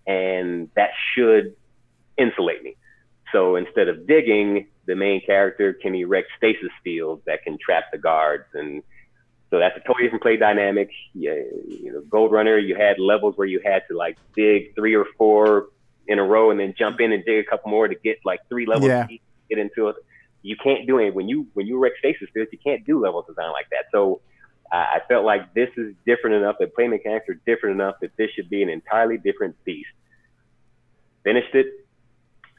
and that should insulate me. So instead of digging, the main character can erect stasis fields that can trap the guards, and so that's a totally different play dynamic. Goldrunner, you had levels where you had to like dig 3 or 4 in a row and then jump in and dig a couple more to get like 3 levels to get into it. You can't do it when you erect stasis fields. You can't do level design like that. So I felt like this is different enough, that play mechanics are different enough that this should be an entirely different beast. Finished it.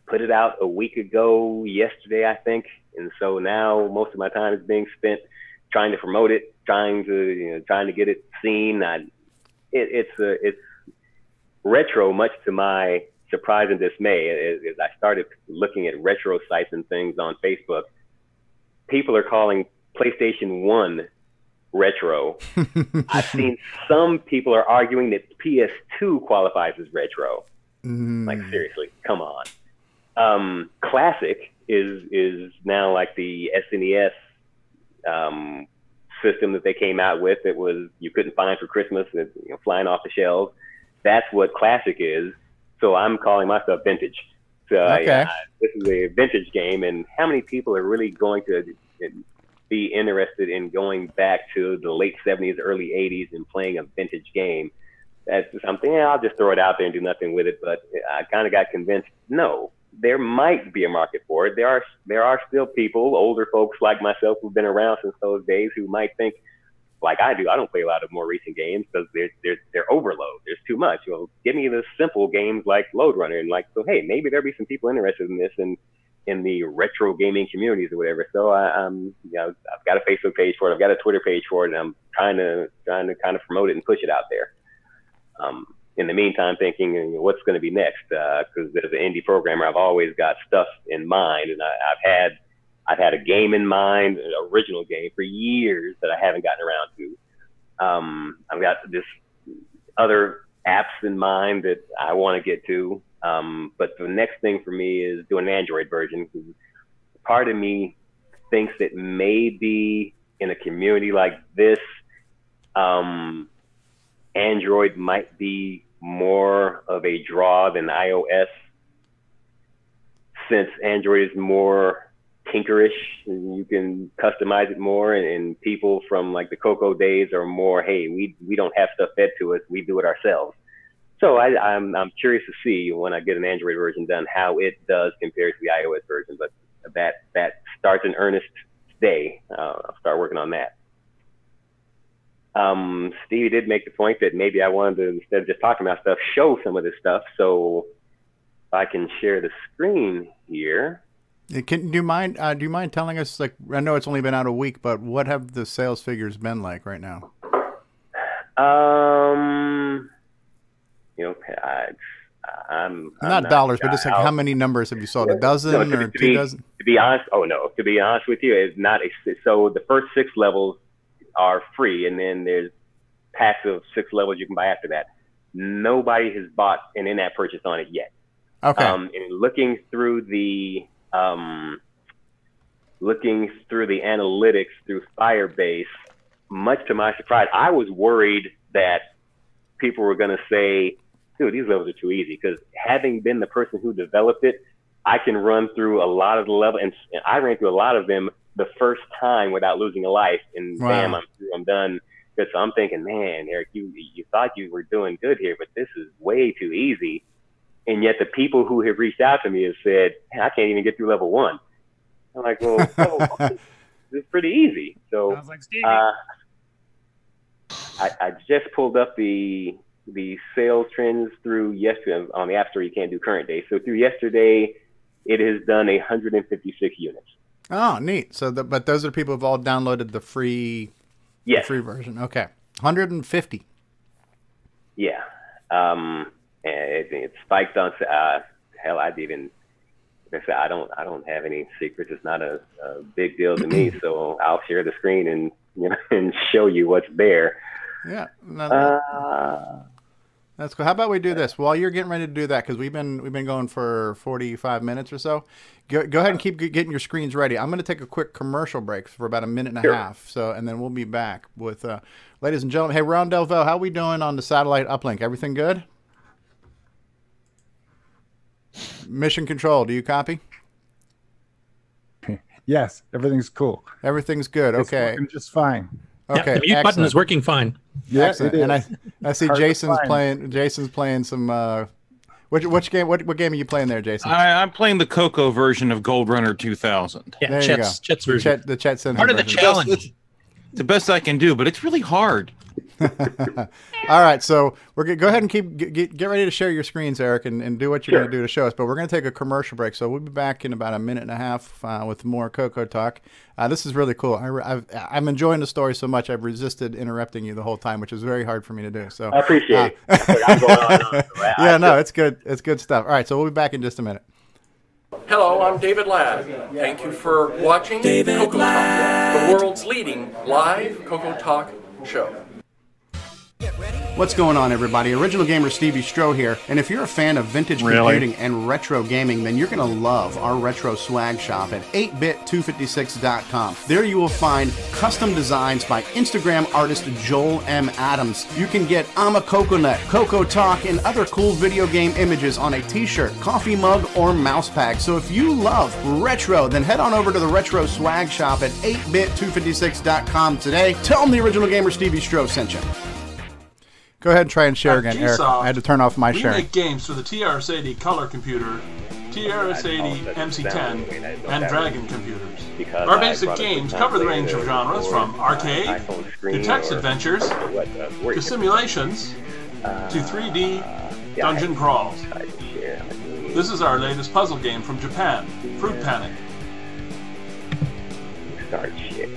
Put it out a week ago, yesterday, I think. And so now most of my time is being spent trying to promote it, trying to get it seen. It's retro, much to my surprise and dismay. As I started looking at retro sites and things on Facebook, people are calling PlayStation 1 retro. I've seen some people are arguing that PS2 qualifies as retro. Like, seriously, come on. Classic is now like the SNES system that they came out with. It was you couldn't find for Christmas, flying off the shelves. That's what Classic is. So I'm calling myself vintage. So this is a vintage game, and how many people are really going to be interested in going back to the late 70s, early 80s and playing a vintage game? That's something, I'll just throw it out there and do nothing with it. But I kind of got convinced, no, there might be a market for it. There are still people, older folks like myself, who've been around since those days, who might think, like I do, I don't play a lot of more recent games because they're overload. There's too much. Give me the simple games like Lode Runner, and so hey, maybe there'll be some people interested in this in the retro gaming communities or whatever. So I've got a Facebook page for it, I've got a Twitter page for it, and I'm trying to kind of promote it and push it out there. In the meantime, thinking what's going to be next, because as an indie programmer, I've always got stuff in mind, and I've had a game in mind, an original game for years that I haven't gotten around to. I've got this other apps in mind that I want to get to, but the next thing for me is doing an Android version. Part of me thinks that maybe in a community like this, Android might be more of a draw than iOS, since Android is more tinkerish and you can customize it more, and people from like the CoCo days are more, hey, we don't have stuff fed to us, we do it ourselves. So I'm curious to see when I get an Android version done how it does compared to the iOS version, but that starts in earnest today. I'll start working on that. Davey did make the point that maybe I wanted to, instead of just talking about stuff, show some of this stuff. So I can share the screen here. Do you mind telling us, like, I know it's only been out a week, but what have the sales figures been like right now? You know, I'm not dollars, but just like how many numbers have you sold? A dozen or 2 dozen? To be honest, to be honest with you, it's not so the first 6 levels are free, and then there's packs of 6 levels you can buy after that. Nobody has bought an in-app purchase on it yet. Okay. And looking through the analytics through Firebase, much to my surprise, I was worried that people were going to say, dude, these levels are too easy, because having been the person who developed it, I can run through a lot of the levels, and I ran through a lot of them the first time without losing a life, and bam, I'm done. So I'm thinking, man, Eric, you thought you were doing good here, but this is way too easy. And yet the people who have reached out to me have said, hey, I can't even get through level 1. I'm like, well, level 1 is pretty easy. So like I just pulled up the sales trends through yesterday. On the App Store, you can't do current day. So through yesterday, it has done 156 units. Oh, neat. So, but those are people who've all downloaded the free, yes. The free version. Okay, 150. Yeah, and it spiked on. Hell, I don't have any secrets. It's not a big deal to me. So I'll share the screen and and show you what's there. Yeah. That's cool. How about we do this while you're getting ready to do that, because we've been going for 45 minutes or so. Go ahead and keep getting your screens ready. I'm going to take a quick commercial break for about a minute and a half. So, and then we'll be back with, ladies and gentlemen. Hey, Ron Delvaux, how we doing on the satellite uplink? Everything good? Mission Control, do you copy? Yes, everything's cool. Everything's good. Okay, it's working just fine. Okay, the mute button is working fine. Yes, excellent. And I see Jason's playing some. Which game? What game are you playing there, Jason? I'm playing the CoCo version of Goldrunner 2000. Yeah, there Chet's version. The Chet Simpson Part of the challenge. It's the best I can do, but it's really hard. All right, so we're gonna go ahead and get ready to share your screens, Eric, and do what you're going to do to show us. But we're going to take a commercial break, so we'll be back in about a minute and a half with more CoCo Talk. This is really cool. I'm enjoying the story so much. I've resisted interrupting you the whole time, which is very hard for me to do. So I appreciate it. I'm going on. Yeah, no, it's good. It's good stuff. All right, so we'll be back in just a minute. Hello, I'm David Ladd. Thank you for watching CoCo Talk, the world's leading live CoCo Talk show. What's going on, everybody? Original Gamer Stevie Stroh here, and if you're a fan of vintage computing and retro gaming, then you're going to love our retro swag shop at 8bit256.com. There you will find custom designs by Instagram artist Joel M. Adams. You can get I'm a Coconut, CoCo Talk, and other cool video game images on a t-shirt, coffee mug, or mouse pad. So if you love retro, then head on over to the retro swag shop at 8bit256.com today. Tell them the Original Gamer Stevie Stroh sent you. Go ahead and try and share again, Eric. I had to turn off my sharing. We make games for the TRS-80 color computer, TRS-80 MC10, and Dragon computers. Our basic games cover the range of genres from arcade, to text adventures, to simulations, to 3D dungeon crawls. This is our latest puzzle game from Japan, Fruit Panic. Start share.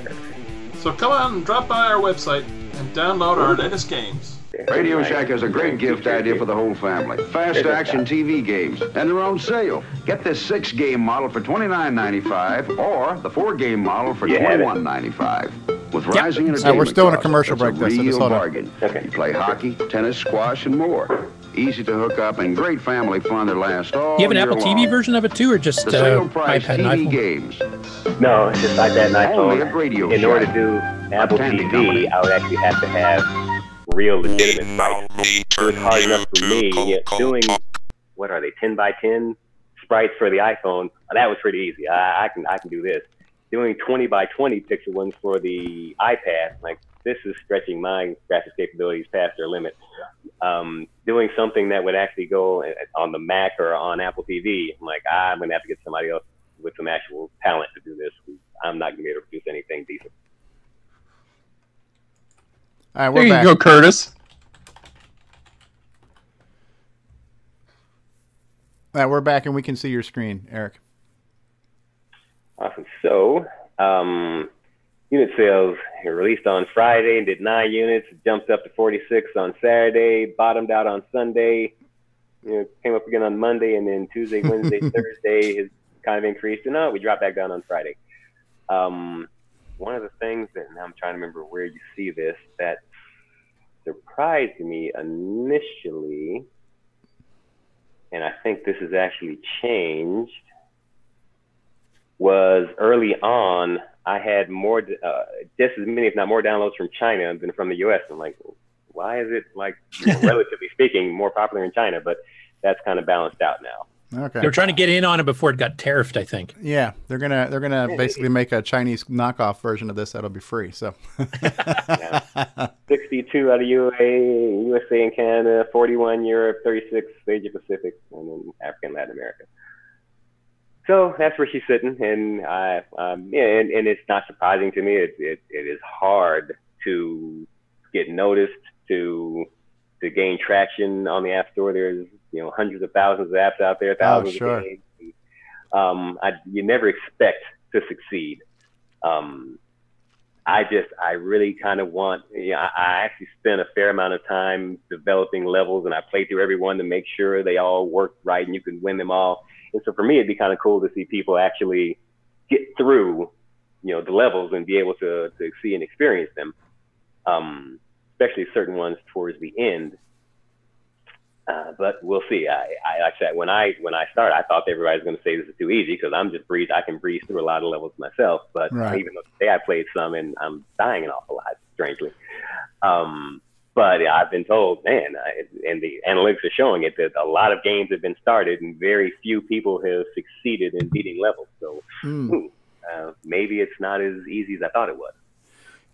So come on and drop by our website and download our latest games. Radio Shack has a great gift idea for the whole family. Fast action TV games, and they're on sale. Get this 6-game model for $29.95 or the 4-game model for $21.95. With rising entertainment we're still in a costs, commercial break. It's a real hold on. bargain. You play hockey, tennis, squash, and more. Easy to hook up and great family fun that lasts all You have an year Apple long. TV version of it too, or just The sale price iPad and TV iPhone? games. No, it's just iPad and Only at iPhone. Radio In order Shack. to do Apple TV, I would actually have to have real legitimate sprites. So it's hard enough for me doing, what are they, 10 by 10 sprites for the iPhone. That was pretty easy. I can do this. Doing 20 by 20 pixel ones for the iPad, like this is stretching my graphics capabilities past their limit. Doing something that would actually go on the Mac or on Apple TV, I'm like, I'm going to have to get somebody else with some actual talent to do this. I'm not going to be able to produce anything decent. All right, we're there back. you go, Curtis. All right, we're back, and we can see your screen, Eric. Awesome. So, unit sales released on Friday and did 9 units, jumped up to 46 on Saturday, bottomed out on Sunday, came up again on Monday, and then Tuesday, Wednesday, Thursday has kind of increased, and we dropped back down on Friday. One of the things that, now I'm trying to remember where you see this, that surprised me initially, and I think this has actually changed, was early on, I had more, just as many, if not more, downloads from China than from the US. I'm like, why is it, like, relatively speaking, more popular in China? But that's kind of balanced out now. Okay. They were trying to get in on it before it got tariffed, I think. Yeah, they're gonna basically make a Chinese knockoff version of this that'll be free. So, 62 out of USA and Canada, 41 Europe, 36 Asia Pacific, and then Africa and Latin America. So that's where she's sitting, and and it's not surprising to me. It is hard to get noticed, to gain traction on the App Store. There's hundreds of thousands of apps out there, thousands of games. You never expect to succeed. I really kind of want. I actually spent a fair amount of time developing levels, and I played through every one to make sure they all worked right and you could win them all. And so for me, it'd be kind of cool to see people actually get through, the levels and be able to see and experience them, especially certain ones towards the end. But we'll see. Like I said, when I started, I thought everybody was going to say this is too easy because I can breeze through a lot of levels myself. But even though today I played some and I'm dying an awful lot, strangely. But I've been told, man, and the analytics are showing it, that a lot of games have been started and very few people have succeeded in beating levels. So maybe it's not as easy as I thought it was.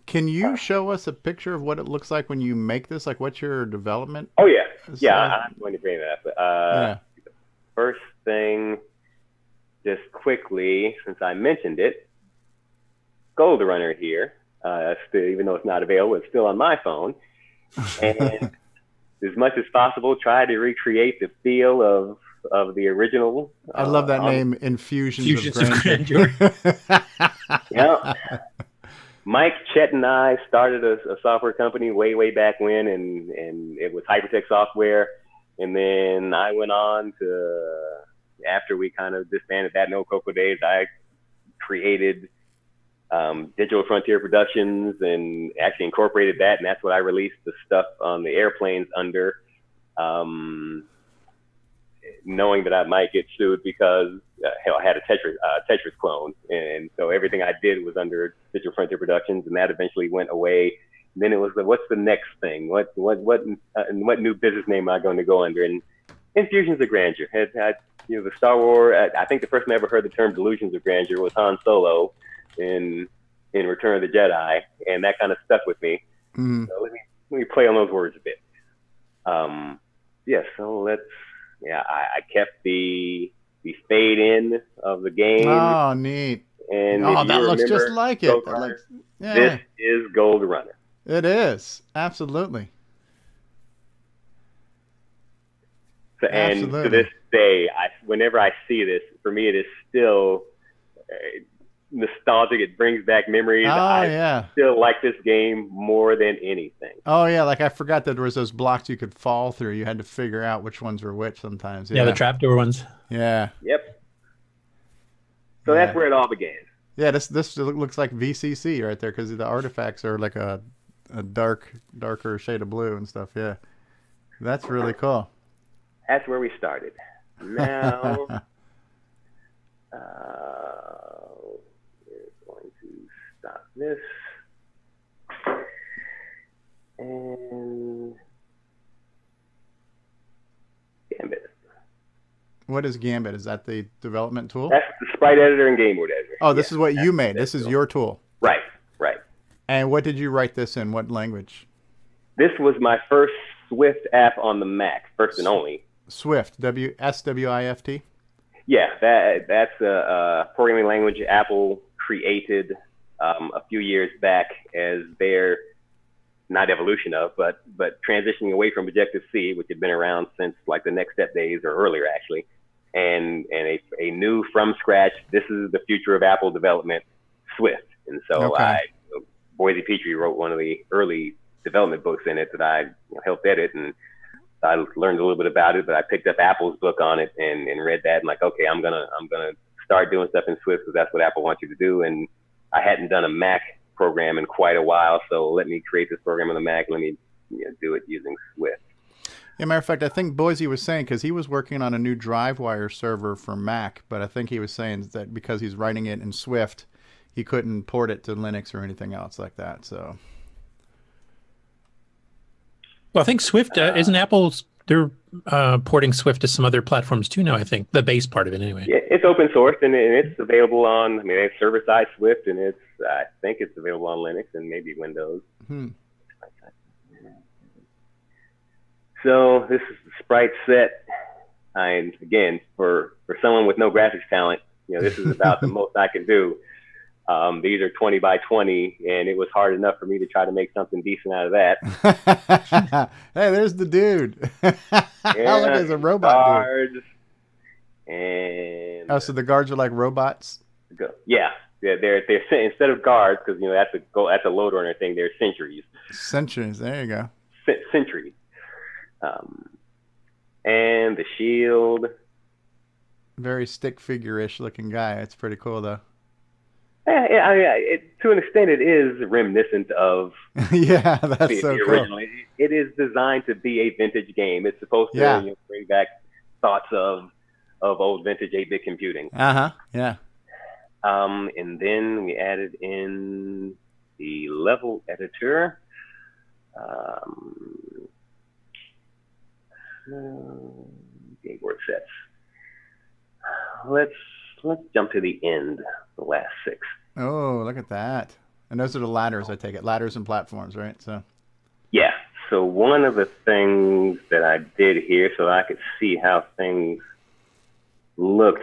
Can you show us a picture of what it looks like when you make this? Like, what's your development? Oh, yeah. Yeah, I'm going to bring that up. The first thing, just quickly, since I mentioned it, Goldrunner here, even though it's not available, it's still on my phone. And as much as possible, try to recreate the feel of the original. I love that name, Infusions of Grandeur. Yeah. Mike, Chet, and I started a software company way back when, and it was Hypertext Software. And then I went on to, after we kind of disbanded that No Coco days, I created Digital Frontier Productions and actually incorporated that, and that's what I released the stuff on the airplanes under, knowing that I might get sued because I had a Tetris clone, and so everything I did was under Digital Frontier Productions, and that eventually went away. And then it was like, what's the next thing? What new business name am I going to go under? And Infusions of Grandeur. The Star Wars. I think the first time I ever heard the term Delusions of Grandeur was Han Solo in Return of the Jedi, and that kind of stuck with me. So let me play on those words a bit. So let's. Yeah, I kept the fade in of the game. Oh, neat! And that looks just like it. This is Goldrunner. It is, absolutely. So, and to this day, whenever I see this, for me, it is still nostalgic. It brings back memories. I still like this game more than anything. Oh yeah, like I forgot that there was those blocks you could fall through. You had to figure out which ones were which sometimes. Yeah, the trapdoor ones. Yeah. Yep. So that's where it all began. Yeah, this looks like VCC right there because the artifacts are like a darker shade of blue and stuff. Yeah, that's really cool. That's where we started. Now, we're going to stop this. And Gambit. What is Gambit? Is that the development tool? That's the sprite editor and game board editor. Oh, this is what you made. This is your tool. Right. And what did you write this in? What language? This was my first Swift app on the Mac, first and only. Swift, SWIFT? Yeah, that's a programming language Apple created a few years back as their not evolution of, but transitioning away from Objective-C, which had been around since like the Next Step days or earlier actually, and a new from scratch, this is the future of Apple development, Swift. And so Boise Petrie wrote one of the early development books in it that I helped edit, and I learned a little bit about it, but I picked up Apple's book on it and read that and like, okay, I'm gonna start doing stuff in Swift because that's what Apple wants you to do. And I hadn't done a Mac program in quite a while, so let me create this program on the Mac. Let me do it using Swift. Yeah, matter of fact, I think Boise was saying, because he was working on a new DriveWire server for Mac, but I think he was saying that because he's writing it in Swift, he couldn't port it to Linux or anything else like that. So, well, I think Swift isn't Apple's. They're porting Swift to some other platforms too now. I think the base part of it, anyway. Yeah, it's open source and it's available on. I mean, it's server side Swift, and I think it's available on Linux and maybe Windows. So this is the sprite set. And again, for someone with no graphics talent, this is about the most I can do. These are 20 by 20, and it was hard enough for me to try to make something decent out of that. Hey, there's the dude. Yeah, look, there's a robot guards, dude. And so the guards are like robots? Yeah, they're instead of guards, because that's a Lode Runner thing. They're sentries. Sentries. There you go. Sentries. And the shield. Very stick figure-ish looking guy. It's pretty cool though. Yeah, to an extent, it is reminiscent of yeah, that's the so original. cool. It is designed to be a vintage game. It's supposed to bring back thoughts of old vintage 8-bit computing. Yeah. And then we added in the level editor. Game board sets. Let's jump to the end, the last 6. Oh, look at that. And those are the ladders, I take it. Ladders and platforms, right? So. Yeah. So one of the things that I did here so I could see how things looked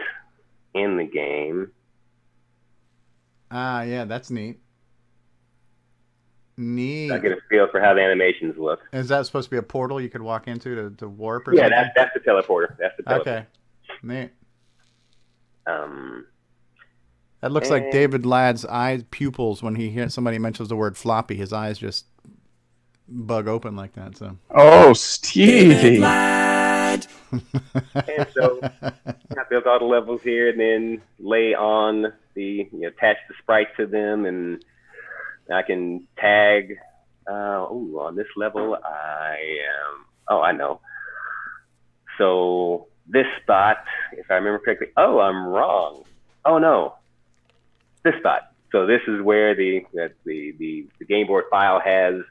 in the game. Yeah, that's neat. Neat. I get a feel for how the animations look. Is that supposed to be a portal you could walk into to warp or something? Yeah, that's the teleporter. That's the teleporter. Okay. Neat. That looks like David Ladd's eye pupils when he hears somebody mentions the word floppy. His eyes just bug open like that. So. Oh, Stevie. And so I built all the levels here, and then lay on attach the sprite to them, and I can tag. On this level, I know. So this spot, if I remember correctly. Oh, I'm wrong. Oh no. This spot. So this is where the game board file has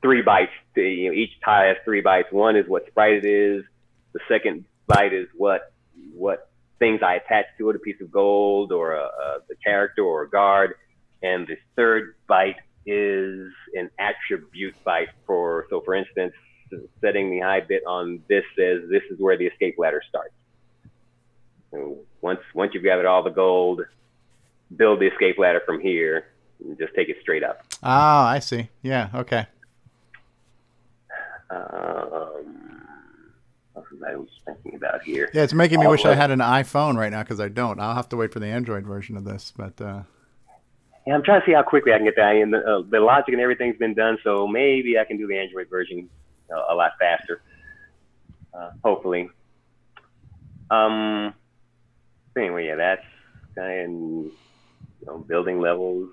3 bytes. Each tile has 3 bytes. One is what sprite it is. The second byte is what things I attach to it, a piece of gold or the character or a guard. And the third byte is an attribute byte for instance, setting the high bit on this says this is where the escape ladder starts. So once you've gathered all the gold, build the escape ladder from here and just take it straight up. Oh, I see. Yeah, okay. What was I thinking about here? Yeah, it's making me wish I had an iPhone right now because I don't. I'll have to wait for the Android version of this, but yeah, I'm trying to see how quickly I can get that. And the logic and everything's been done, so maybe I can do the Android version a lot faster. Hopefully. Anyway, yeah, that's kind of building levels.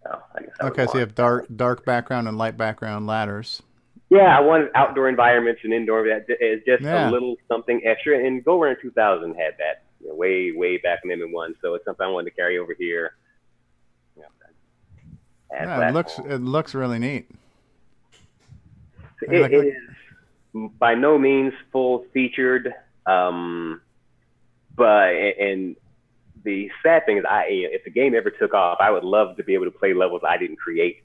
I guess okay, so you have dark background and light background ladders. Yeah, I wanted outdoor environments and indoor. It's just a little something extra. And GoRunner 2000 had that way back in M1, so it's something I wanted to carry over here. Yeah, it looks really neat. It is by no means full featured, but the sad thing is, if the game ever took off, I would love to be able to play levels I didn't create.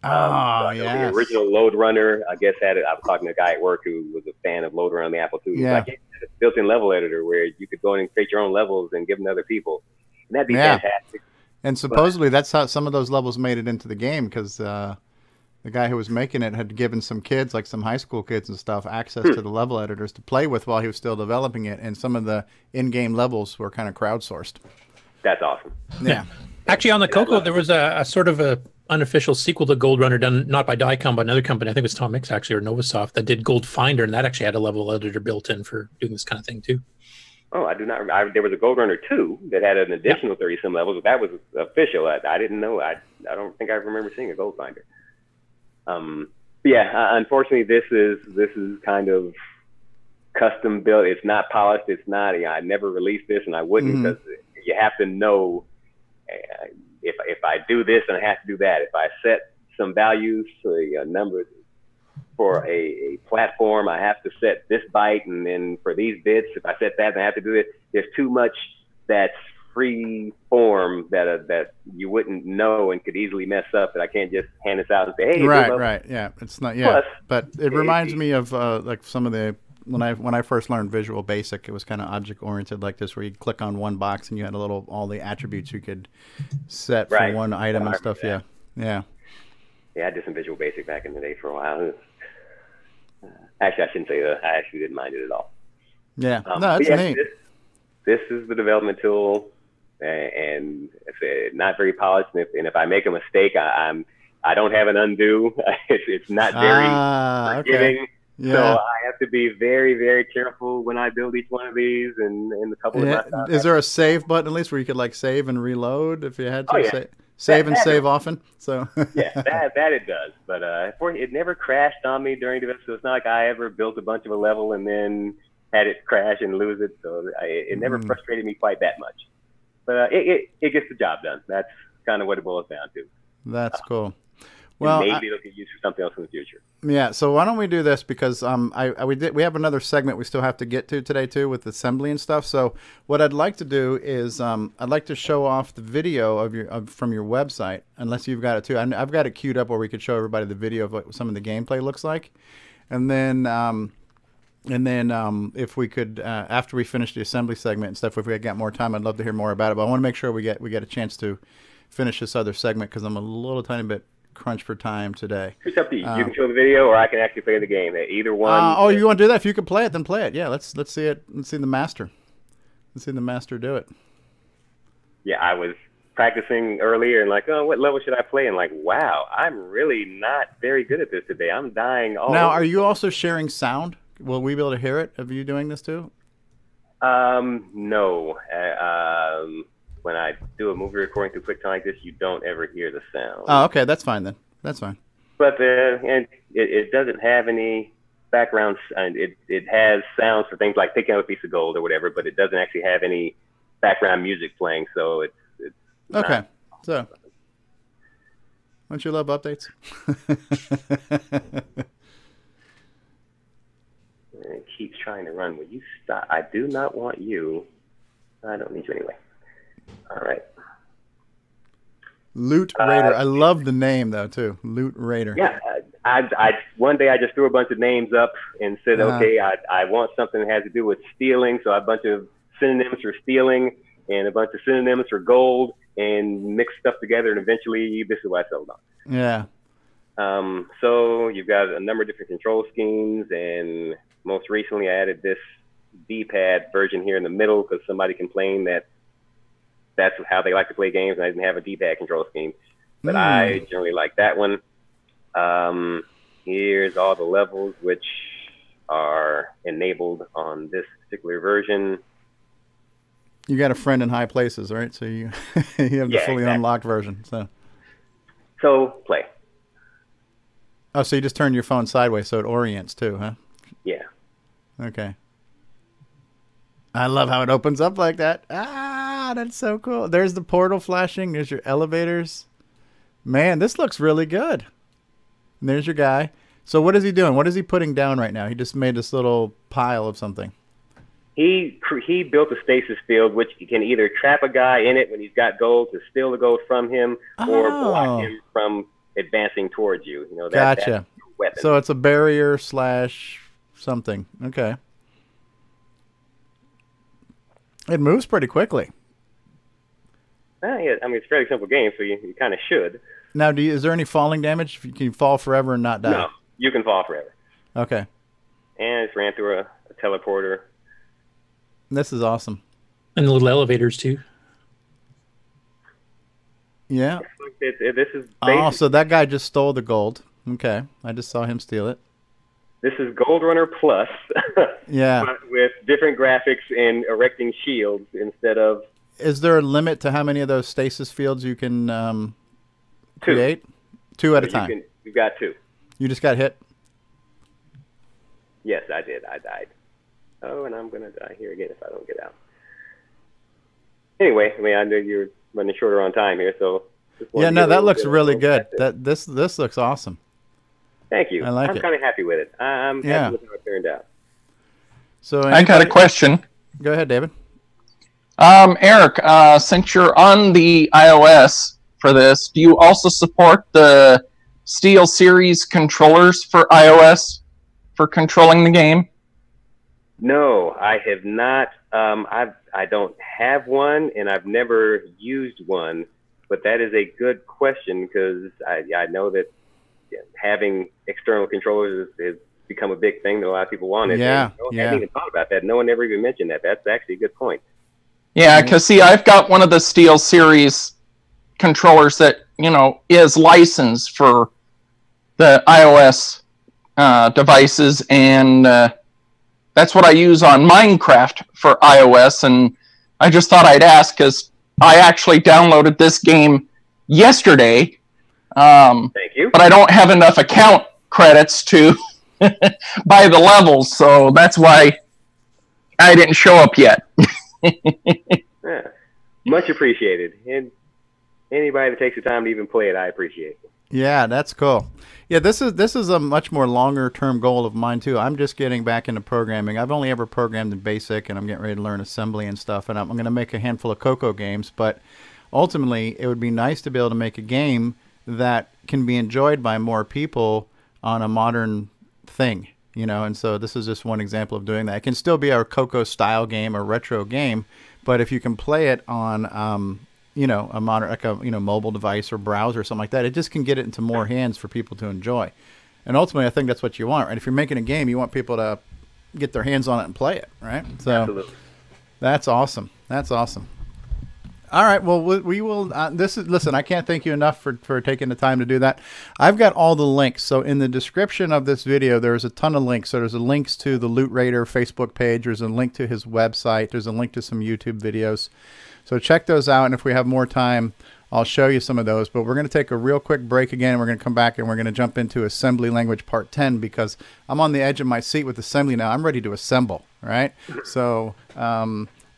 The original Lode Runner, I guess, had it. I was talking to a guy at work who was a fan of Lode Runner on the Apple II. Yeah. Like, it had a built-in level editor where you could go in and create your own levels and give them to other people. And that'd be fantastic. And supposedly that's how some of those levels made it into the game, because the guy who was making it had given some kids, like some high school kids and stuff, access to the level editors to play with while he was still developing it, and some of the in-game levels were kind of crowdsourced. That's awesome. Yeah. Actually, on the CoCo, there was a sort of a unofficial sequel to Goldrunner done not by Diecom, but another company. I think it was Tom Mix, actually, or Novasoft, that did Gold Finder, and that actually had a level editor built in for doing this kind of thing, too. Oh, I do not remember. There was a Goldrunner 2 that had an additional 30-some levels, but that was official. I didn't know. I don't think I remember seeing a Gold Finder. Yeah, unfortunately, this is kind of custom built. It's not polished. It's not. I never released this, and I wouldn't, because you have to know if I do this, and I have to do that. If I set some values, numbers for a platform, I have to set this byte, and then for these bits, if I set that, then I have to do it. There's too much that's free form that you wouldn't know and could easily mess up, that I can't just hand this out and say, hey. Right. Yeah, it's not. Yeah, plus, but it reminds me of like some of the when I first learned Visual Basic, it was kind of object oriented like this, where you click on one box and you had all the attributes you could set for one item and stuff. Yeah. Yeah, I did some Visual Basic back in the day for a while. Actually, I shouldn't say that. I actually didn't mind it at all. Yeah, no, that's neat. This is the development tool, and it's not very polished. And if I make a mistake, I don't have an undo. It's not very forgiving. Okay. Yeah. So I have to be very, very careful when I build each one of these, and a couple of my Is there a save button at least where you could like save and reload if you had to? Save and save often. So yeah, that it does. But it never crashed on me during development, so it's not like I ever built a bunch of a level and then had it crash and lose it. So it never frustrated me quite that much. But it gets the job done. That's kind of what it boils down to. That's cool. Well, maybe it'll get used for something else in the future. Yeah. So why don't we do this, because we have another segment we still have to get to today too, with assembly and stuff. So what I'd like to do is I'd like to show off the video from your website, unless you've got it too. I've got it queued up where we could show everybody the video of what some of the gameplay looks like, and then if we could after we finish the assembly segment and stuff, if we got more time, I'd love to hear more about it. But I want to make sure we get a chance to finish this other segment, because I'm a little tiny bit crunch for time today. It's up to you. You can show the video, or I can actually play the game. Either one. Oh, you want to do that? If you can play it, then play it. Yeah, let's see it. Let's see the master. Let's see the master do it. Yeah, I was practicing earlier and like, oh, what level should I play? And like, wow, I'm really not very good at this today. I'm dying all now, over. Are you also sharing sound? Will we be able to hear it? Are you doing this too? No. When I do a movie recording through QuickTime like this, you don't ever hear the sound. Oh, okay, that's fine then. That's fine. But and it doesn't have any backgrounds, and it has sounds for things like picking up a piece of gold or whatever, but it doesn't actually have any background music playing. So it's okay. So don't you love updates? It keeps trying to run. Will you stop? I do not want you. I don't need you anyway. All right. Loot Raider. I love the name though too. Loot Raider. Yeah. I one day I just threw a bunch of names up and said, okay, I want something that has to do with stealing. So I have a bunch of synonyms for stealing and a bunch of synonyms for gold, and mixed stuff together, and eventually this is what I settled on. Yeah. So you've got a number of different control schemes, and most recently I added this D-pad version here in the middle because somebody complained that that's how they like to play games, and I didn't have a D-pad control scheme. But I generally like that one. Here's all the levels which are enabled on this particular version. You got a friend in high places, right? So you you have the fully unlocked version. So play. Oh, so you just turn your phone sideways so it orients too, huh? Yeah. Okay. I love how it opens up like that. Ah, that's so cool. There's the portal flashing. There's your elevators. Man, this looks really good. And there's your guy. So what is he doing? What is he putting down right now? He just made this little pile of something. He built a stasis field which can either trap a guy in it when he's got gold to steal the gold from him, or block him from advancing towards you. You know, gotcha. That's your weapon. So it's a barrier / something. Okay. It moves pretty quickly. Yeah, I mean, it's a fairly simple game, so you kind of should. Now, is there any falling damage? Can you fall forever and not die? No, you can fall forever. Okay. And it's ran through a teleporter. This is awesome. And the little elevators, too. Yeah. This is basic. Oh, so that guy just stole the gold. Okay. I just saw him steal it. This is Goldrunner Plus. Yeah. But with different graphics and erecting shields instead of... Is there a limit to how many of those stasis fields you can create? Two at a time. You've got 2. You just got hit? Yes, I did. I died. Oh, and I'm going to die here again if I don't get out. Anyway, I mean, I know you're running shorter on time here, so... Yeah, no, that looks really good. This looks awesome. Thank you. I like I'm it. kind of happy with it. I'm happy with how it turned out. So I got a question. Go ahead, David. Eric, since you're on the iOS for this, do you also support the Steel Series controllers for iOS for controlling the game? No, I have not. I don't have one, and I've never used one. But that is a good question because I know that having external controllers has become a big thing that a lot of people wanted. Yeah, I hadn't even thought about that. No one ever even mentioned that. That's actually a good point. Yeah, because see, I've got one of the Steel Series controllers that, you know, is licensed for the iOS devices, and that's what I use on Minecraft for iOS, and I just thought I'd ask because I actually downloaded this game yesterday. Thank you. But I don't have enough account credits to buy the levels, so that's why I didn't show up yet. Yeah, much appreciated. And anybody that takes the time to even play it, I appreciate it. Yeah, that's cool. Yeah, this is a much more longer term goal of mine too. I'm just getting back into programming. I've only ever programmed in BASIC, and I'm getting ready to learn assembly and stuff. And I'm going to make a handful of CoCo games. But ultimately, it would be nice to be able to make a game that can be enjoyed by more people on a modern thing, you know. And so this is just one example of doing that. It can still be our CoCo style game or retro game, but if you can play it on you know, a modern, like a, you know, mobile device or browser or something like that, it just can get it into more hands for people to enjoy. And ultimately, I think that's what you want, right? If you're making a game, you want people to get their hands on it and play it, right? So absolutely. That's awesome. That's awesome. All right. Well, we will. Listen, I can't thank you enough for taking the time to do that. I've got all the links. So in the description of this video, there's a ton of links. So there's links to the Loot Raider Facebook page. There's a link to his website. There's a link to some YouTube videos. So check those out. And if we have more time, I'll show you some of those. But we're going to take a real quick break again. And we're going to come back and we're going to jump into Assembly Language Part 10 because I'm on the edge of my seat with assembly now. I'm ready to assemble, right? So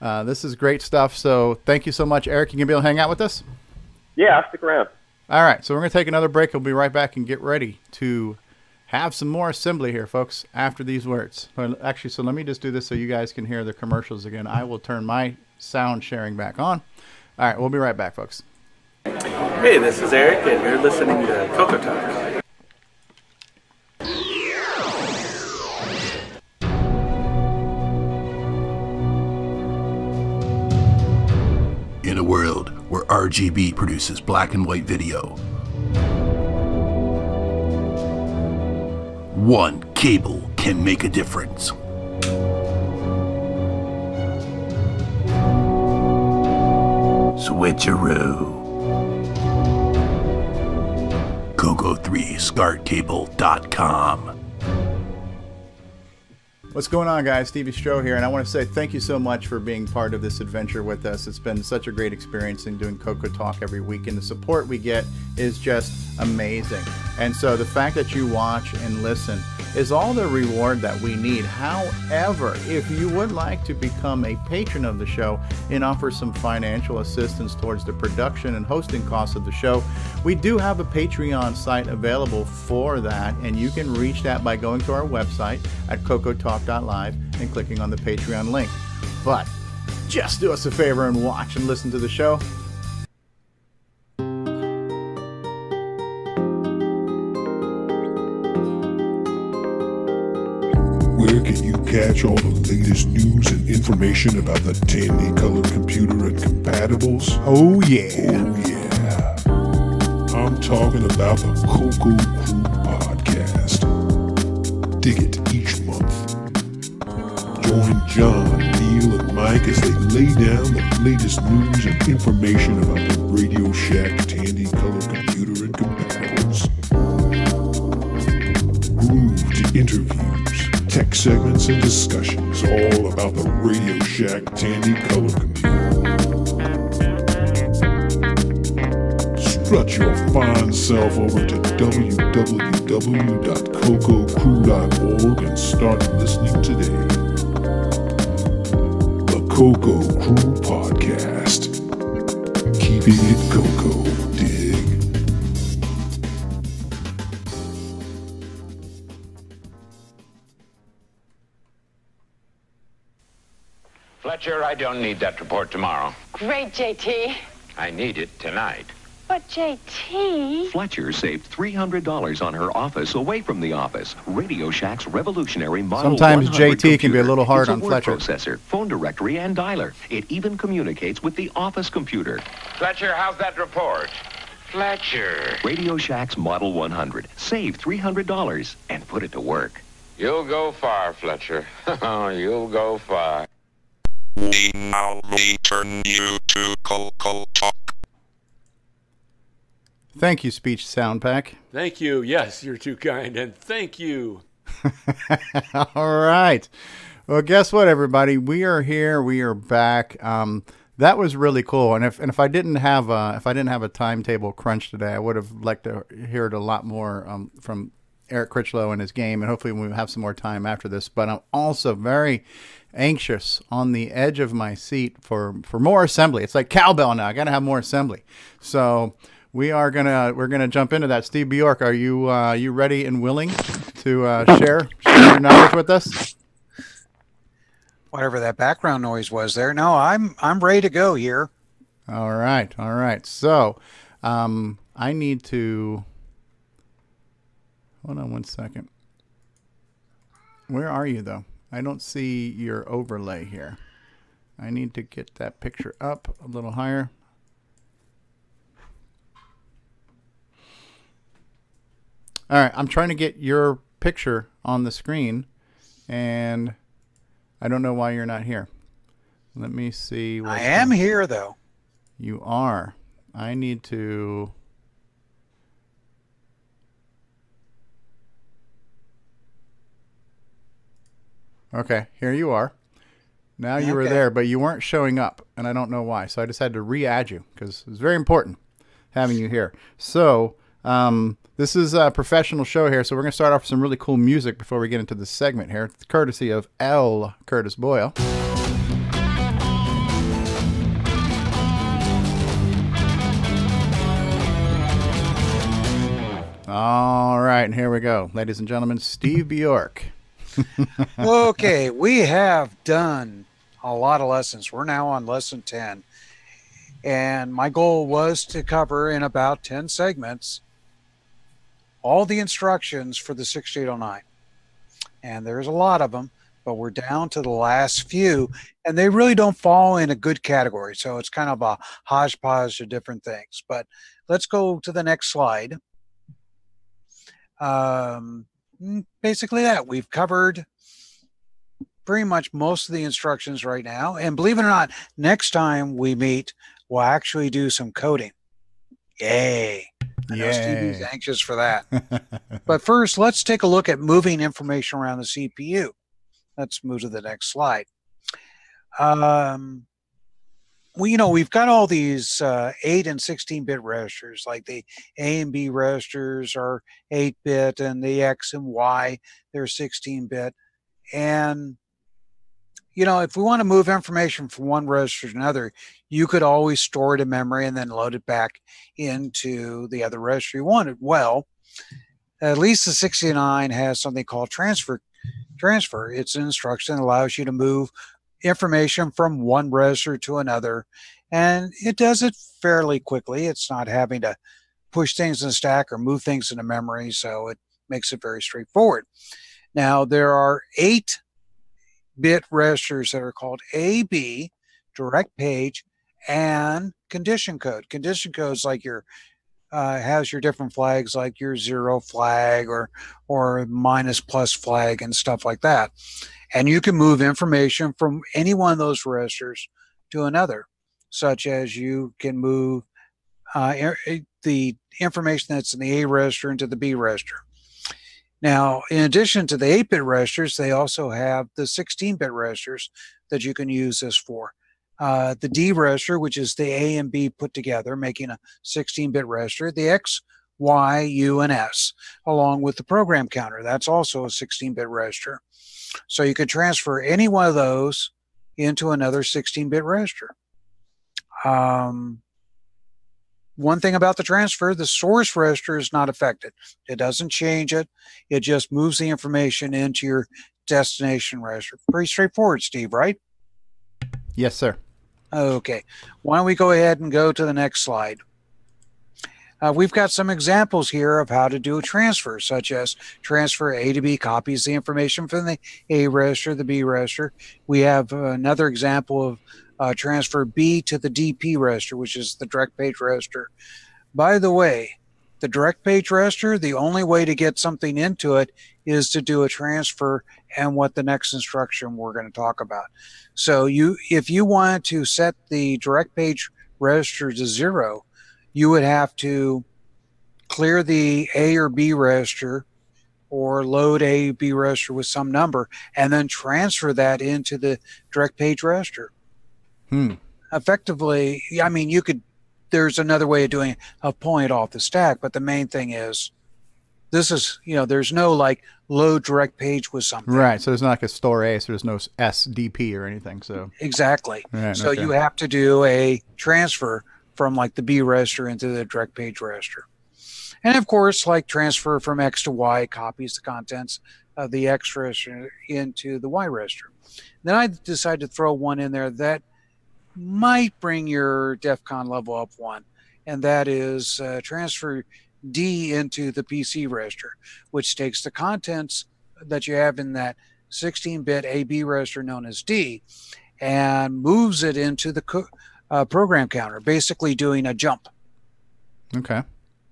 this is great stuff. So thank you so much, Eric. You going to be able to hang out with us? Yeah, I'll stick around. All right. So we're going to take another break. We'll be right back and get ready to have some more assembly here, folks, after these words. Actually, so let me just do this so you guys can hear the commercials again. I will turn my sound sharing back on. All right. We'll be right back, folks. Hey, this is Eric, and you're listening to CoCoTALK. In a world where RGB produces black and white video, one cable can make a difference. Switch-a-Roos. CoCo3SCARTcable.com. What's going on, guys? Stevie Stroh here, and I want to say thank you so much for being part of this adventure with us. It's been such a great experience in doing CoCoTALK every week, and the support we get is just amazing. And so the fact that you watch and listen is all the reward that we need. However, if you would like to become a patron of the show and offer some financial assistance towards the production and hosting costs of the show, we do have a Patreon site available for that, and you can reach that by going to our website at CoCoTalk.live and clicking on the Patreon link. But just do us a favor and watch and listen to the show. Where can you catch all the latest news and information about the Tandy colored computer and compatibles? Oh yeah. Oh yeah. I'm talking about the CoCo Crew podcast. Dig it each month. Join John, Neil, and Mike as they lay down the latest news and information about the Radio Shack Tandy colored computer and compatibles. Groove to interviews, tech segments, and discussions all about the Radio Shack Tandy color computer. Strut your fine self over to www.cococrew.org and start listening today. The CoCo Crew Podcast. Keeping it CoCo, dig? Fletcher, I don't need that report tomorrow. Great, JT. I need it tonight. But JT... Fletcher saved $300 on her office away from the office. Radio Shack's revolutionary Model Sometimes 100 JT can be a little hard it's on a word Fletcher. processor, phone directory, and dialer. It even communicates with the office computer. Fletcher, how's that report? Fletcher. Radio Shack's Model 100. Save $300 and put it to work. You'll go far, Fletcher. You'll go far. We now return you to CoCoTALK. Thank you, Speech Sound Pack. Thank you. Yes, you're too kind, and thank you. All right. Well, guess what, everybody? We are here. We are back. That was really cool. And if I didn't have a timetable crunch today, I would have liked to hear it a lot more from Eric Crichlow and his game, and hopefully we'll have some more time after this. But I'm also very anxious, on the edge of my seat for more assembly. It's like cowbell now. I got to have more assembly. So we're gonna jump into that. Seve Bjork, are you ready and willing to share your knowledge with us? Whatever that background noise was there. No, I'm ready to go here. All right. So I need to hold on one second. Where are you though? I don't see your overlay here. I need to get that picture up a little higher. All right, I'm trying to get your picture on the screen, and I don't know why you're not here. Let me see. I am here, though. You are. I need to... Okay, here you are. Now you were there, but you weren't showing up, and I don't know why. So I just had to re-add you, because it's very important having you here. So... this is a professional show here, so we're going to start off with some really cool music before we get into this segment here. It's courtesy of L. Curtis Boyle. All right, and here we go. Ladies and gentlemen, Seve Bjork. Okay, we have done a lot of lessons. We're now on lesson 10. And my goal was to cover in about 10 segments all the instructions for the 6809. And there's a lot of them, but we're down to the last few, and they really don't fall in a good category. So it's kind of a hodgepodge of different things. But let's go to the next slide. Basically that. We've covered pretty much most of the instructions right now. And believe it or not, next time we meet, we'll actually do some coding. Yay. I know Stevie's anxious for that. But first, let's take a look at moving information around the CPU. Let's move to the next slide. We've got all these 8 and 16-bit registers, like the A and B registers are 8-bit, and the X and Y, they're 16-bit. And if we want to move information from one register to another, you could always store it in memory and then load it back into the other register you wanted. Well, at least the 69 has something called transfer. It's an instruction that allows you to move information from one register to another, and it does it fairly quickly. It's not having to push things in the stack or move things into memory, so it makes it very straightforward. Now, there are 8 bit registers that are called AB, direct page, and condition code. Condition code is like your has your different flags, like your 0 flag or minus plus flag and stuff like that. And you can move information from any one of those registers to another, such as you can move the information that's in the A register into the B register. Now, in addition to the 8-bit registers, they also have the 16-bit registers that you can use this for. The D register, which is the A and B put together, making a 16-bit register. The X, Y, U, and S, along with the program counter. That's also a 16-bit register. So you could transfer any one of those into another 16-bit register. One thing about the transfer, the source register is not affected. It doesn't change it. It just moves the information into your destination register. Pretty straightforward, Steve, right? Yes, sir. Okay. Why don't we go ahead and go to the next slide? We've got some examples here of how to do a transfer, such as transfer A to B copies the information from the A register, the B register. We have another example of transfer B to the DP register, which is the direct page register. By the way, the direct page register, the only way to get something into it is to do a transfer and what the next instruction we're going to talk about. So if you wanted to set the direct page register to 0, you would have to clear the A or B register or load A, B register with some number and then transfer that into the direct page register. Effectively, I mean, you could, there's another way of doing it, of pulling it off the stack, but the main thing is, this is, you know, there's no like load direct page with something. Right. So there's not like a store A, so there's no SDP or anything. So exactly. Right, so okay. you have to do a transfer from like the B register into the direct page register. And of course, like transfer from X to Y copies the contents of the X register into the Y register. Then I decided to throw one in there that might bring your DEF CON level up one, and that is transfer D into the PC register, which takes the contents that you have in that 16-bit AB register known as D and moves it into the program counter, basically doing a jump. Okay.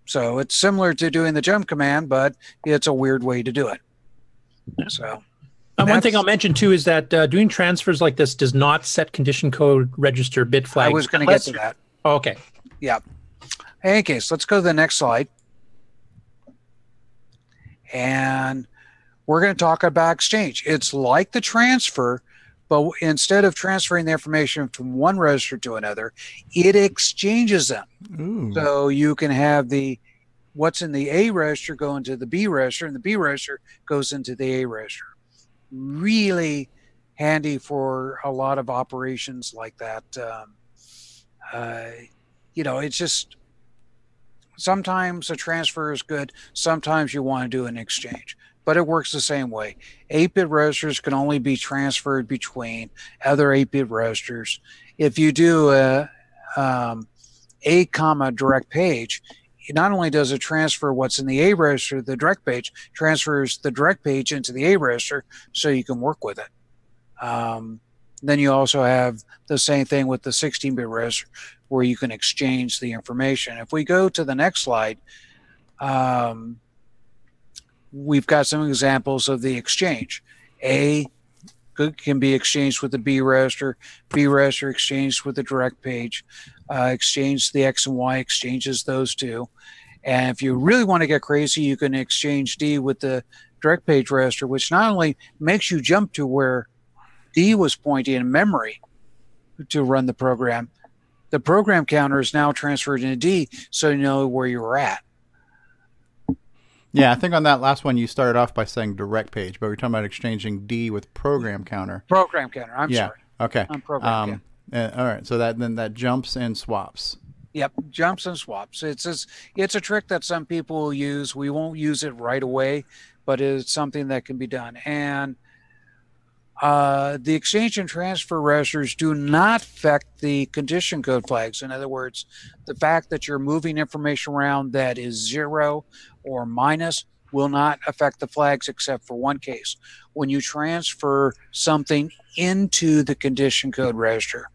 So it's similar to doing the jump command, but it's a weird way to do it. So. One thing I'll mention too is that doing transfers like this does not set condition code register bit flag. I was going to get to that. Oh, okay. Yeah. In any case, let's go to the next slide. And we're going to talk about exchange. It's like the transfer, but instead of transferring the information from one register to another, it exchanges them. Ooh. So you can have what's in the A register go into the B register, and the B register goes into the A register. Really handy for a lot of operations like that. You know, it's just sometimes a transfer is good. Sometimes you want to do an exchange, but it works the same way. 8-bit registers can only be transferred between other 8-bit registers. If you do a direct page, not only does it transfer what's in the A register, the direct page transfers the direct page into the A register so you can work with it. Then you also have the same thing with the 16-bit register where you can exchange the information. If we go to the next slide, we've got some examples of the exchange. A can be exchanged with the B register, B register exchanged with the direct page, exchange the X and Y exchanges those two. And if you really want to get crazy, you can exchange D with the direct page register, which not only makes you jump to where D was pointing in memory to run the program counter is now transferred into D, so you know where you were at. Yeah, I think on that last one you started off by saying direct page, but we're talking about exchanging D with program counter. Program counter. I'm sorry. Okay. I'm program counter. All right. So that jumps and swaps. Yep, jumps and swaps. It's a trick that some people will use. We won't use it right away, but it's something that can be done. And the exchange and transfer registers do not affect the condition code flags. In other words, the fact that you're moving information around that is 0 or minus will not affect the flags except for one case. When you transfer something into the condition code register.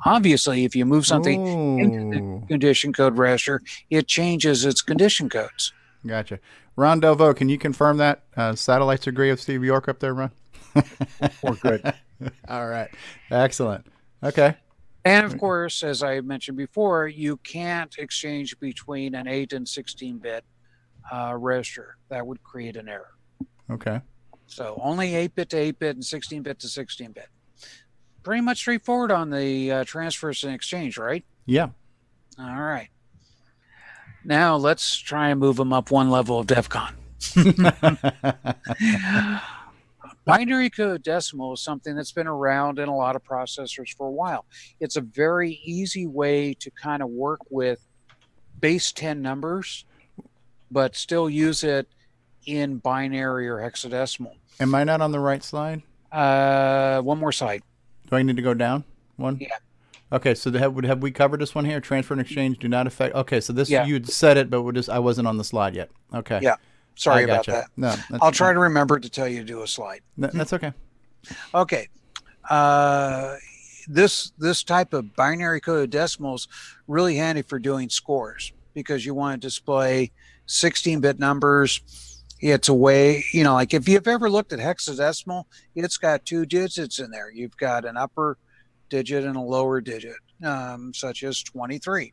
Obviously, if you move something into the condition code register, it changes its condition codes. Gotcha. Ron Delvaux, can you confirm that? Satellites agree with Seve Bjork up there, Ron? We're good. All right. Excellent. Okay. And of course, as I mentioned before, you can't exchange between an 8 and 16-bit register. That would create an error. Okay. So only 8-bit to 8-bit and 16-bit to 16-bit. Pretty much straightforward on the transfers and exchange, right? Yeah. All right. Now let's try and move them up one level of DEF CON. Binary code decimal is something that's been around in a lot of processors for a while. It's a very easy way to kind of work with base 10 numbers, but still use it in binary or hexadecimal. Am I not on the right slide? One more slide. Do I need to go down one? Yeah. Okay, so have we covered this one here? Transfer and exchange do not affect. Okay, so this you'd said it, but I wasn't on the slide yet. Okay. Yeah. Sorry about that. No, I'll try to remember to tell you to do a slide. That's okay. Okay. This type of binary coded decimal is really handy for doing scores because you want to display 16-bit numbers. It's a way, like if you've ever looked at hexadecimal, it's got 2 digits in there. You've got an upper digit and a lower digit, such as 23.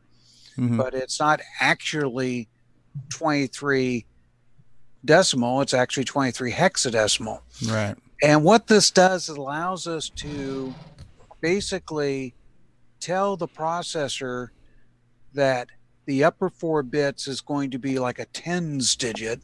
Mm-hmm. But it's not actually 23 decimal, it's actually 23 hexadecimal. Right. And what this does, it allows us to basically tell the processor that the upper 4 bits is going to be like a tens digit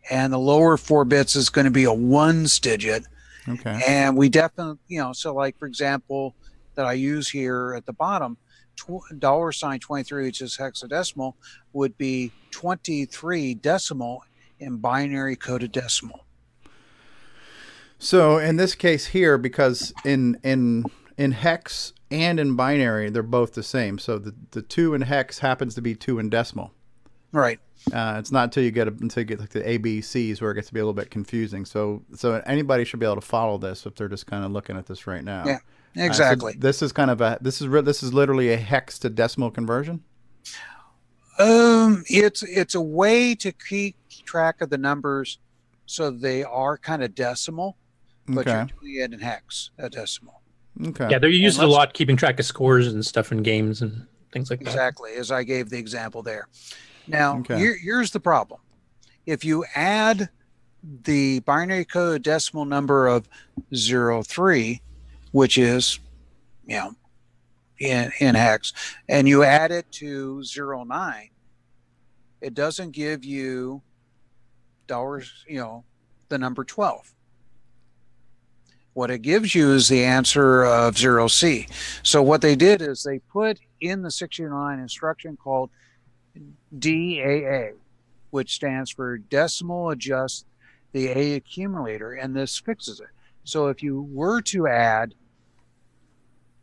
and the lower 4 bits is going to be a ones digit. Okay. And we definitely, so like for example, that I use here at the bottom, $23, which is hexadecimal, would be 23 decimal in binary coded decimal. So in this case here, because in hex and in binary, they're both the same. So the 2 in hex happens to be 2 in decimal. Right. It's not until you get like the ABCs where it gets to be a little bit confusing. So anybody should be able to follow this if they're just kind of looking at this right now. Yeah, exactly. So this is kind of this is literally a hex to decimal conversion. It's a way to keep track of the numbers so they are kind of decimal, but you're doing it in hex, a decimal. Okay. Yeah, they're used a lot keeping track of scores and stuff in games and things like that. Exactly, as I gave the example there. Now, here's the problem. If you add the binary code decimal number of 03, which is, in hex, and you add it to 09, it doesn't give you dollars, the number 12. What it gives you is the answer of 0C. So what they did is they put in the 609 instruction called DAA, which stands for decimal adjust the A accumulator, and this fixes it. So if you were to add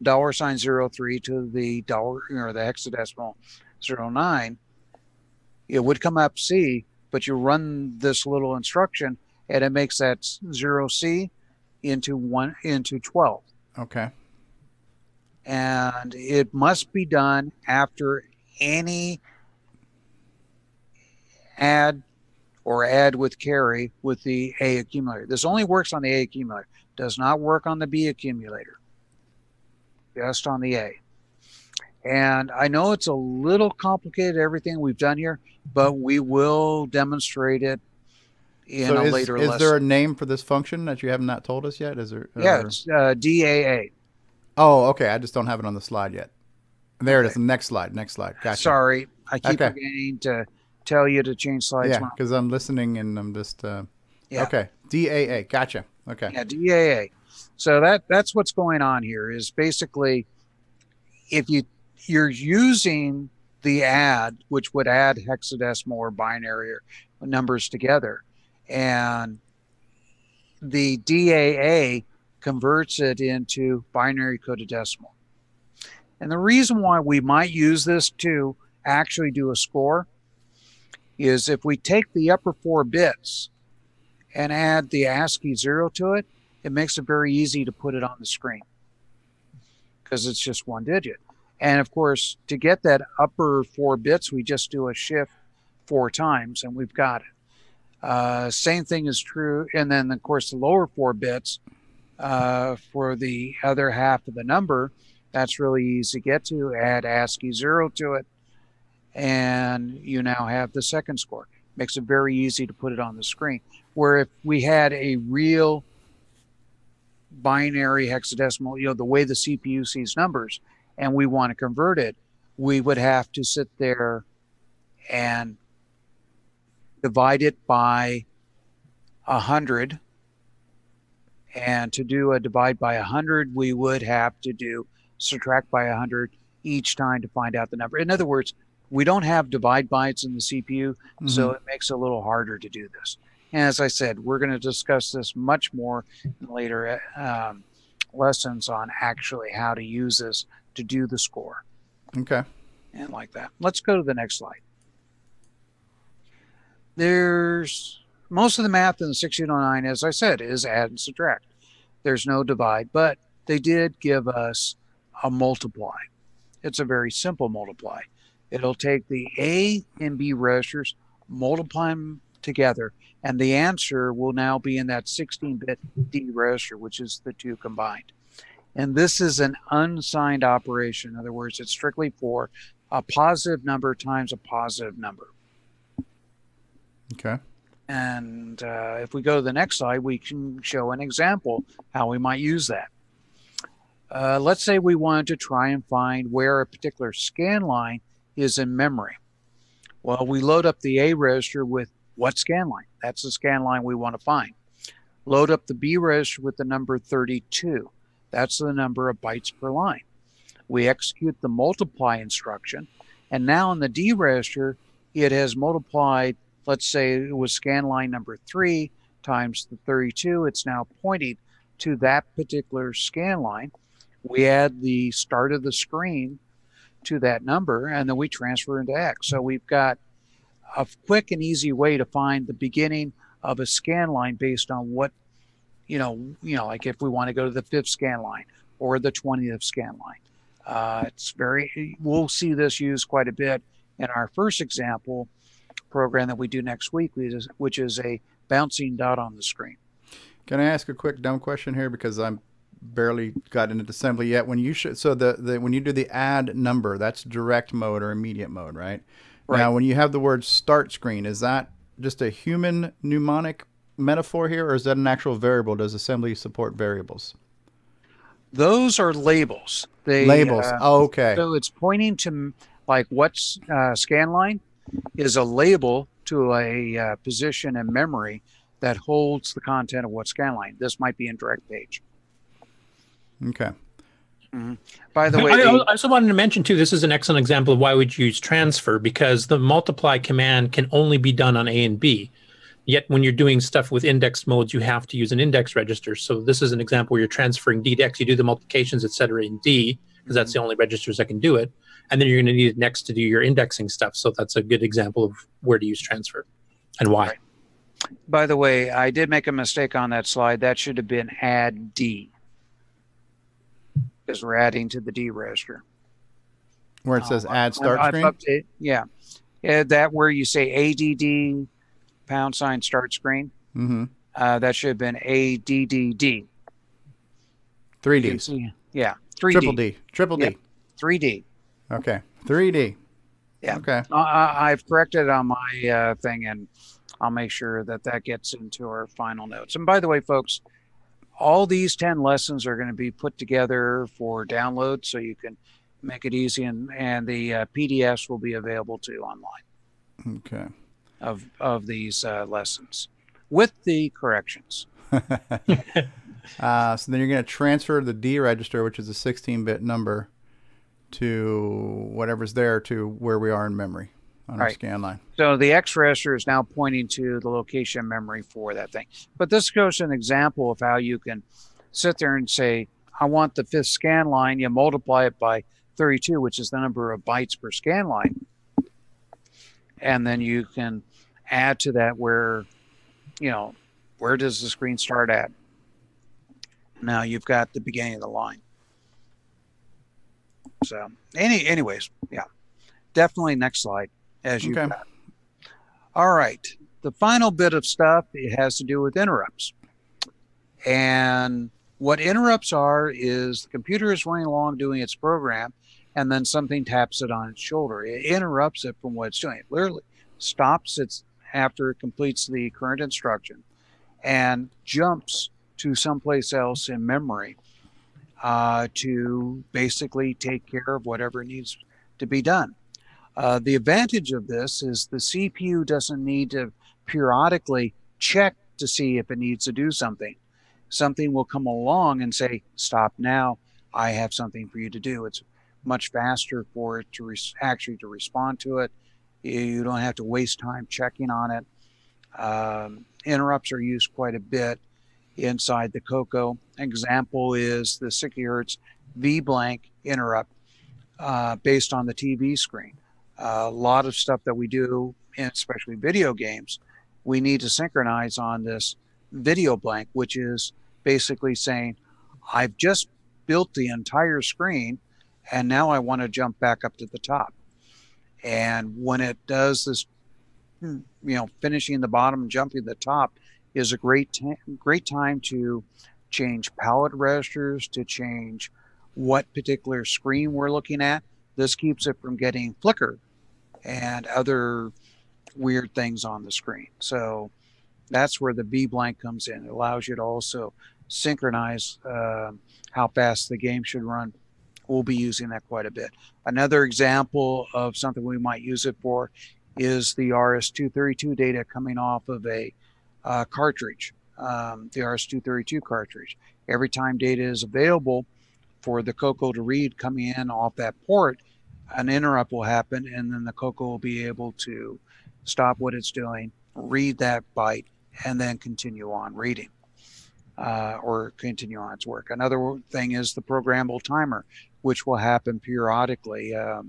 $03 to the the hexadecimal 09, it would come up C, but you run this little instruction and it makes that 0C into 12. Okay. And it must be done after any add or add with carry with the A accumulator. This only works on the A accumulator. Does not work on the B accumulator. Just on the A. And I know it's a little complicated, everything we've done here, but we will demonstrate it in a later lesson. Is there a name for this function that you have not told us yet? Is there? Yeah, it's DAA. Oh, okay. I just don't have it on the slide yet. There it is. Next slide. Next slide. Gotcha. Sorry. I keep forgetting to tell you to change slides. Yeah, because I'm listening and I'm just... Okay. DAA. Gotcha. Okay. Yeah, DAA. So that's what's going on here is basically if you're using the add, which would add hexadecimal or binary or numbers together, and the DAA converts it into binary coded decimal. And the reason why we might use this to actually do a score is if we take the upper 4 bits and add the ASCII 0 to it, it makes it very easy to put it on the screen because it's just 1 digit. And of course, to get that upper 4 bits, we just do a shift 4 times and we've got it. Same thing is true. And then of course, the lower 4 bits for the other half of the number, that's really easy to get to. Add ASCII 0 to it, and you now have the second score. Makes it very easy to put it on the screen. Where if we had a real binary hexadecimal, you know, the way the CPU sees numbers, and we want to convert it, we would have to sit there and divide it by 100. And to do a divide by 100, we would have to do subtract by 100 each time to find out the number. In other words, we don't have divide bytes in the CPU, so it makes it a little harder to do this. And as I said, we're going to discuss this much more in later lessons on actually how to use this to do the score. Okay. And like that. Let's go to the next slide. There's most of the math in the 1609, as I said, is add and subtract. There's no divide, but they did give us a multiply. It's a very simple multiply. It'll take the A and B registers, multiply them together, and the answer will now be in that 16-bit D register, which is the 2 combined. And this is an unsigned operation. In other words, it's strictly for a positive number times a positive number. Okay. And if we go to the next slide, we can show an example how we might use that. Let's say we wanted to try and find where a particular scan line is in memory. Well, we load up the A register with what scan line? That's the scan line we want to find. Load up the B register with the number 32. That's the number of bytes per line. We execute the multiply instruction, and now in the D register, it has multiplied, let's say it was scan line number 3 times the 32. It's now pointing to that particular scan line. We add the start of the screen to that number, and then we transfer into X. So we've got a quick and easy way to find the beginning of a scan line based on what, like if we want to go to the 5th scan line or the 20th scan line. We'll see this used quite a bit in our first example program that we do next week, which is a bouncing dot on the screen. Can I ask a quick dumb question here, because I'm barely got into assembly yet? When you when you do the add number, that's direct mode or immediate mode, right? Now, when you have the word start screen, is that just a human mnemonic metaphor here, or is that an actual variable? Does assembly support variables? Those are labels. Labels. Okay. So it's pointing to like what's scan line is a label to a position in memory that holds the content of what scan line. This might be in direct page. Okay. Mm-hmm. By the way, I also wanted to mention too, this is an excellent example of why we'd use transfer, because the multiply command can only be done on A and B. Yet when you're doing stuff with indexed modes, you have to use an index register. So this is an example where you're transferring D to X. You do the multiplications, etc., in D, because that's the only registers that can do it. And then you're going to need it next to do your indexing stuff. So that's a good example of where to use transfer and why. Right. By the way, I did make a mistake on that slide. That should have been add D, because we're adding to the D register. Where it says add start screen? Yeah. That where you say ADD # start screen. Mm-hmm. That should have been ADDD. 3D. Yeah. 3D. Triple D. Yep. 3D. Okay. 3D. Yeah. Okay. I've corrected on my thing, and I'll make sure that gets into our final notes. And by the way, folks, all these 10 lessons are going to be put together for download, so you can make it easy, and the PDFs will be available too online. Okay. Of these lessons with the corrections. So then you're going to transfer the D register, which is a 16-bit number, to whatever's there to where we are in memory on our scan line. So the X register is now pointing to the location memory for that thing. But this goes to an example of how you can sit there and say, I want the 5th scan line. You multiply it by 32, which is the number of bytes per scan line. And then you can add to that where, where does the screen start at? Now you've got the beginning of the line. So anyways, yeah, definitely next slide as you've got. All right. The final bit of stuff, it has to do with interrupts. And what interrupts are is the computer is running along doing its program, and then something taps it on its shoulder. It interrupts it from what it's doing. It literally stops it after it completes the current instruction and jumps to someplace else in memory to basically take care of whatever needs to be done. The advantage of this is the CPU doesn't need to periodically check to see if it needs to do something. Something will come along and say, stop now, I have something for you to do. It's much faster for it to actually to respond to it. You don't have to waste time checking on it. Interrupts are used quite a bit inside the CoCo. Example is the 60 Hertz V-blank interrupt based on the TV screen. A lot of stuff that we do, especially video games, we need to synchronize on this video blank, which is basically saying, I've just built the entire screen and now I want to jump back up to the top. And when it does this, finishing the bottom and jumping to the top is a great time to change palette registers, to change what particular screen we're looking at. This keeps it from getting flickered and other weird things on the screen. So that's where the V blank comes in. It allows you to also synchronize how fast the game should run. We'll be using that quite a bit. Another example of something we might use it for is the RS-232 data coming off of a cartridge, the RS-232 cartridge. Every time data is available for the CoCo to read coming in off that port, an interrupt will happen, and then the CoCo will be able to stop what it's doing, read that byte, and then continue on reading or continue on its work. Another thing is the programmable timer, which will happen periodically. A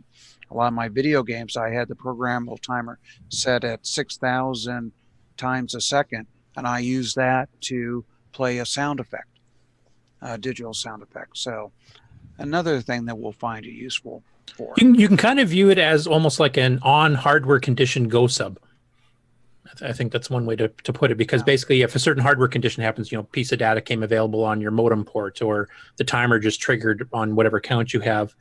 lot of my video games, I had the programmable timer set at 6,000 times a second, and I use that to play a sound effect, a digital sound effect. So another thing that we'll find it useful for. You can kind of view it as almost like an on hardware condition go sub. I think that's one way to put it, because basically if a certain hardware condition happens, piece of data came available on your modem port, or the timer just triggered on whatever count you have,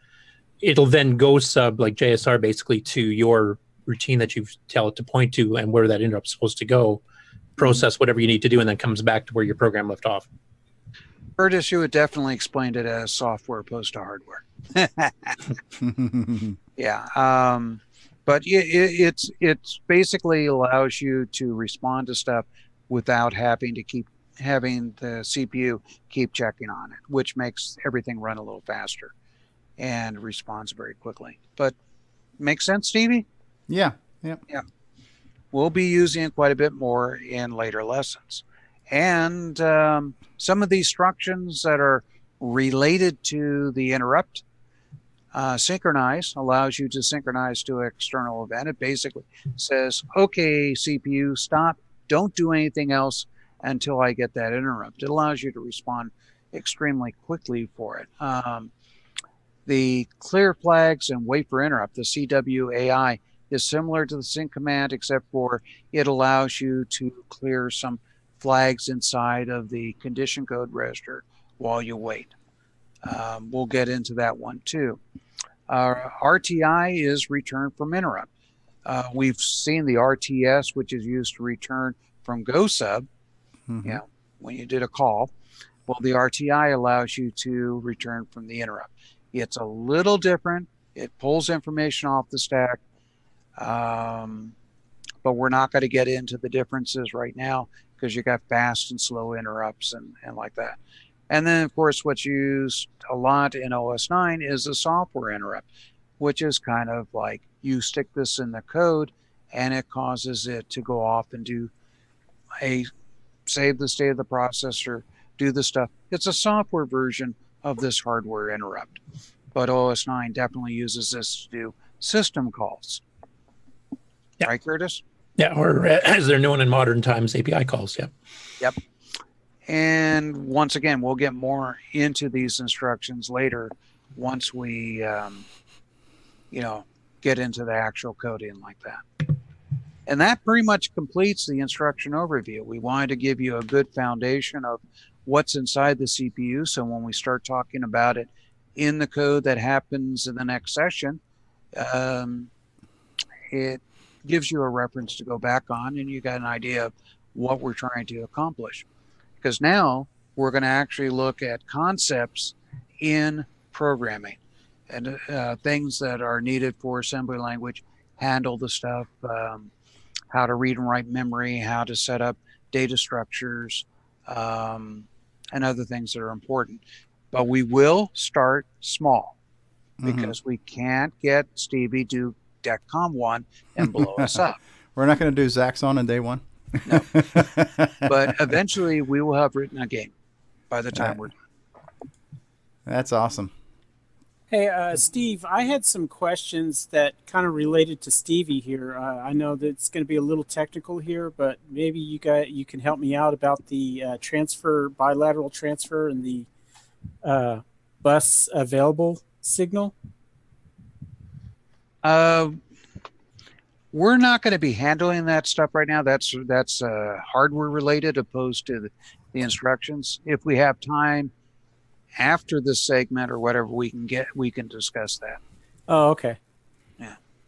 it'll then go sub like JSR basically to your routine that you tell it to point to and where that interrupt's supposed to go, process whatever you need to do, and then comes back to where your program left off. Curtis, you would definitely explained it as software opposed to hardware. Yeah. But it's basically allows you to respond to stuff without having to keep having the CPU keep checking on it, which makes everything run a little faster and responds very quickly. But makes sense, Stevie? Yeah. We'll be using it quite a bit more in later lessons. And some of the instructions that are related to the interrupt, synchronize allows you to synchronize to an external event. It basically says, okay, CPU, stop, don't do anything else until I get that interrupt. It allows you to respond extremely quickly for it. The clear flags and wait for interrupt, the CWAI, is similar to the sync command, except for it allows you to clear some flags inside of the condition code register while you wait. We'll get into that one too. RTI is return from interrupt. We've seen the RTS, which is used to return from go sub, when you did a call. Well, the RTI allows you to return from the interrupt. It's a little different. It pulls information off the stack, but we're not going to get into the differences right now because you got fast and slow interrupts and like that. And then, of course, what's used a lot in OS 9 is the software interrupt, which is kind of like you stick this in the code and it causes it to go off and do save the state of the processor, do the stuff. It's a software version of this hardware interrupt. But OS 9 definitely uses this to do system calls. Yeah. Right, Curtis? Yeah, or as they're known in modern times, API calls. Yeah. Yep. And once again, we'll get more into these instructions later once we, get into the actual coding like that. And that pretty much completes the instruction overview. We wanted to give you a good foundation of what's inside the CPU. So when we start talking about it in the code that happens in the next session, it gives you a reference to go back on, and you got an idea of what we're trying to accomplish. Because now we're going to actually look at concepts in programming and things that are needed for assembly language, handle the stuff, how to read and write memory, how to set up data structures, and other things that are important. But we will start small because we can't get Stevie to DEFCON 1 and blow us up. We're not going to do Zaxxon on day one. No. But eventually we will have written a game by the time we're done. That's awesome. Hey, Steve, I had some questions that kind of related to Stevie here. I know that it's going to be a little technical here, but maybe you can help me out about the bilateral transfer and the bus available signal. We're not going to be handling that stuff right now. That's hardware related opposed to the instructions. If we have time after this segment or whatever we can discuss that. Oh, okay.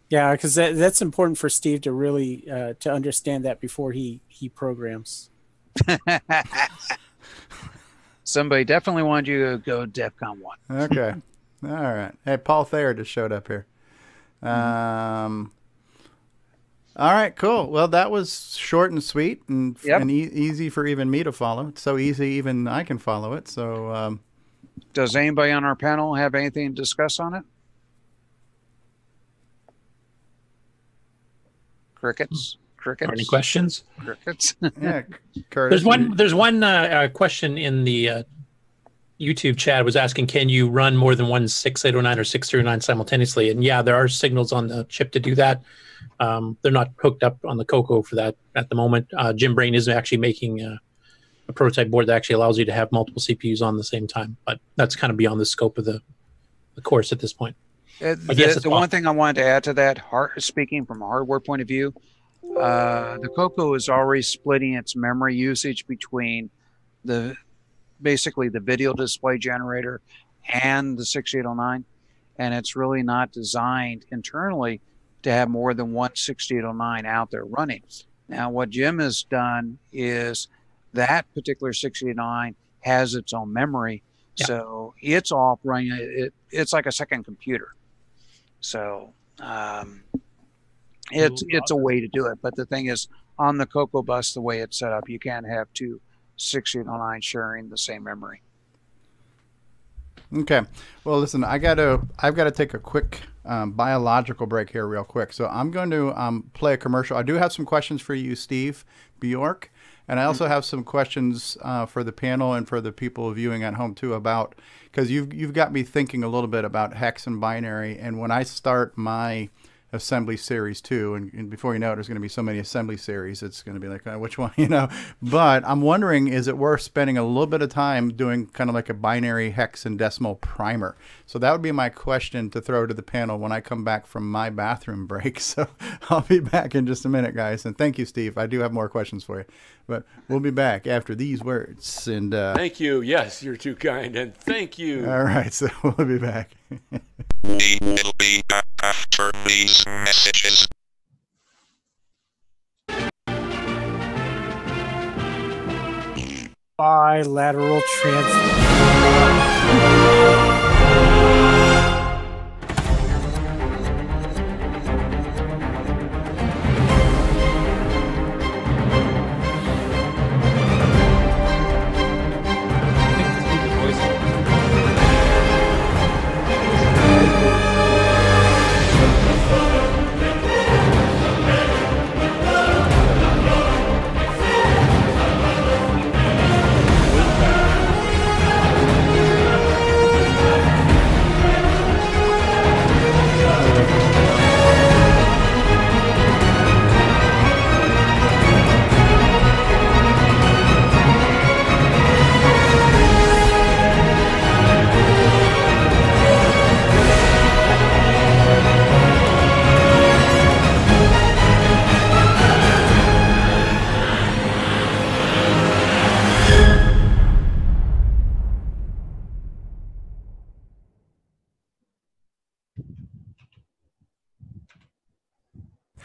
Yeah, because that's important for Steve to really to understand that before he programs. Somebody definitely wanted you to go DEFCON 1. Okay. All right. Hey, Paul Thayer just showed up here. All right, cool. Well, that was short and sweet and easy for even me to follow. It's so easy even I can follow it. So, does anybody on our panel have anything to discuss on it? Crickets. Any questions? Crickets. Yeah, Curtis. There's one question in the YouTube chat was asking, can you run more than one 6809 or 6309 simultaneously? And yeah, there are signals on the chip to do that. They're not hooked up on the CoCo for that at the moment. Jim Brain is actually making a prototype board that actually allows you to have multiple CPUs on the same time, but that's kind of beyond the scope of the course at this point. The one thing I wanted to add to that, speaking from a hardware point of view, the CoCo is already splitting its memory usage between basically the video display generator and the 6809, and it's really not designed internally to have more than one 6809 out there running. Now, what Jim has done is that particular 6809 has its own memory, so it's off running. It's like a second computer. So it's a way to do it. But the thing is, on the CoCo bus, the way it's set up, you can't have two 6809 sharing the same memory. Okay. Well, listen, I've got to take a quick biological break here real quick. So I'm going to play a commercial. I do have some questions for you, Seve Bjork, and I also have some questions for the panel and for the people viewing at home too, about, because you've got me thinking a little bit about hex and binary. And when I start my assembly series too, and before you know it, there's going to be so many assembly series, it's going to be like, which one, but I'm wondering, is it worth spending a little bit of time doing kind of like a binary hex and decimal primer? So that would be my question to throw to the panel when I come back from my bathroom break. So I'll be back in just a minute, guys, and thank you, Steve. I do have more questions for you, but we'll be back after these words. And thank you. Yes, you're too kind, and thank you. All right, so we'll be back. We will be back after these messages. Bilateral transfer.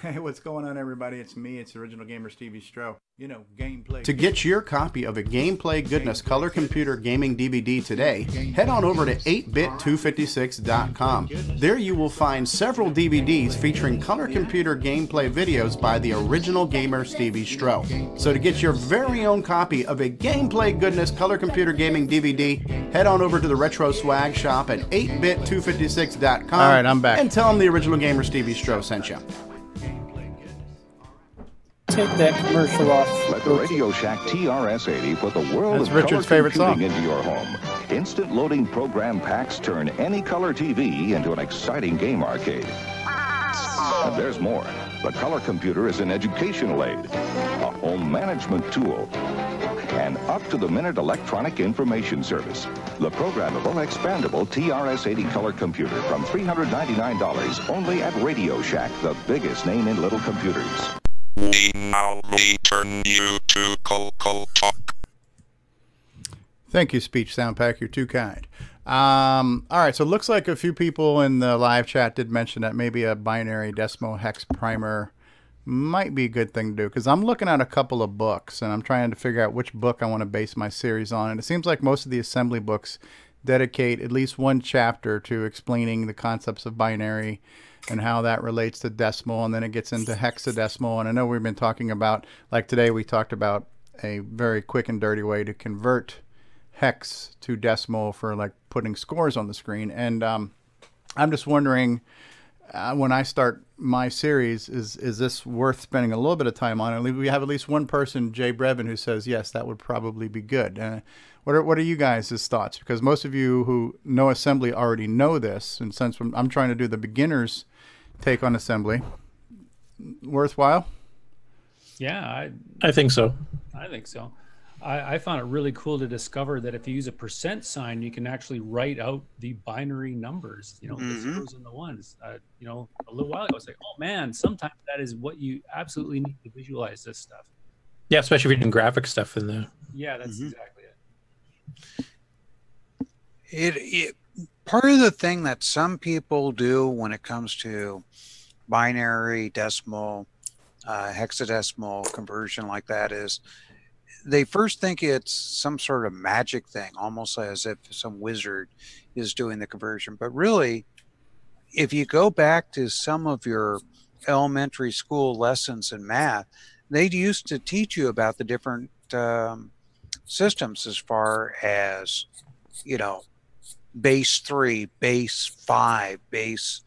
Hey, what's going on, everybody? It's me. It's Original Gamer Stevie Stroh. You know, gameplay. To get your copy of a Gameplay Goodness color computer gaming DVD today, head on over to 8bit256.com. There you will find several DVDs featuring color computer gameplay videos by the Original Gamer Stevie Stroh. So to get your very own copy of a Gameplay Goodness color computer gaming DVD, head on over to the Retro Swag Shop at 8bit256.com. All right, I'm back. And tell them the Original Gamer Stevie Stroh sent you. Take that commercial off. Let the Radio Shack TRS-80 put the world That's of Richard's color favorite song. computing into your home. Instant loading program packs turn any color TV into an exciting game arcade. And there's more. The color computer is an educational aid, a home management tool, an up-to-the-minute electronic information service. The programmable, expandable TRS-80 color computer from $399 only at Radio Shack, the biggest name in little computers. We now return you to CoCoTALK. Thank you, Speech Sound Pack. You're too kind. All right, so it looks like a few people in the live chat did mention that maybe a binary Desmo hex primer might be a good thing to do, because I'm looking at a couple of books, and I'm trying to figure out which book I want to base my series on. And it seems like most of the assembly books dedicate at least one chapter to explaining the concepts of binary and how that relates to decimal, and then it gets into hexadecimal. And I know we've been talking about, like today we talked about a very quick and dirty way to convert hex to decimal for like putting scores on the screen. And I'm just wondering, when I start my series, is this worth spending a little bit of time on? We have at least one person, Jay Brevin, who says yes, that would probably be good. What are you guys' thoughts? Because most of you who know assembly already know this, and since I'm trying to do the beginner's take on assembly, worthwhile? Yeah, I think so. I think so. I found it really cool to discover that if you use a % sign, you can actually write out the binary numbers, you know, the zeros and the ones. You know, a little while ago, I was like, oh man, sometimes that is what you absolutely need to visualize this stuff. Yeah, especially if you're doing graphic stuff in there. Yeah, that's exactly it. Part of the thing that some people do when it comes to binary, decimal, hexadecimal conversion like that is they first think it's some sort of magic thing, almost as if some wizard is doing the conversion. But really, if you go back to some of your elementary school lessons in math, they used to teach you about the different systems as far as, you know, base 3, base 5, base,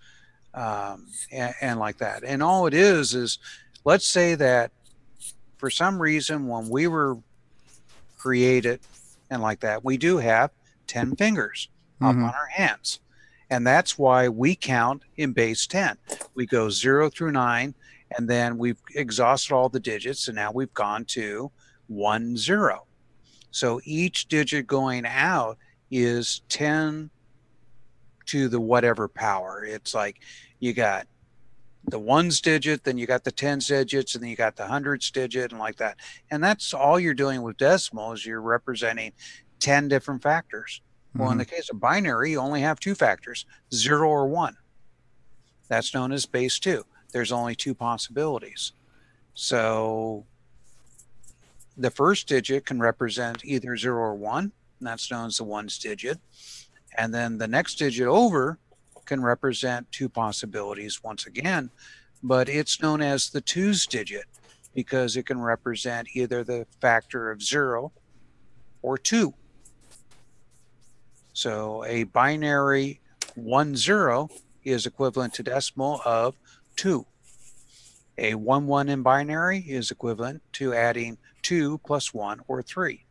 and like that. And all it is let's say that for some reason when we were created and like that, we do have 10 fingers up on our hands. And that's why we count in base 10. We go 0 through 9, and then we've exhausted all the digits, and now we've gone to 1, 0. So each digit going out is 10 to the whatever power. It's like you got the ones digit, then you got the tens digits, and then you got the hundreds digit, and like that. And that's all you're doing with decimal is you're representing 10 different factors. Well, in the case of binary, you only have 2 factors, 0 or 1. That's known as base 2. There's only 2 possibilities. So the first digit can represent either 0 or 1, and that's known as the ones digit. And then the next digit over can represent 2 possibilities once again, but it's known as the twos digit because it can represent either the factor of 0 or 2. So a binary 1, 0 is equivalent to decimal of 2. A 1, 1 in binary is equivalent to adding 2 plus 1 or 3.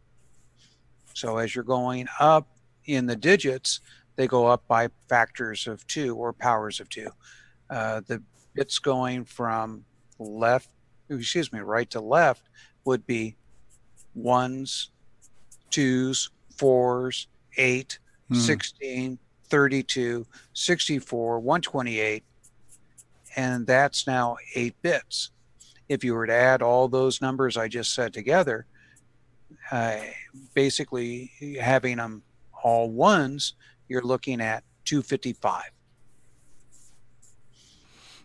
So as you're going up in the digits, they go up by factors of 2 or powers of 2. The bits going from right to left would be 1s, 2s, 4s, 8, 16, 32, 64, 128, and that's now 8 bits. If you were to add all those numbers I just said together, basically having them all ones, you're looking at 255.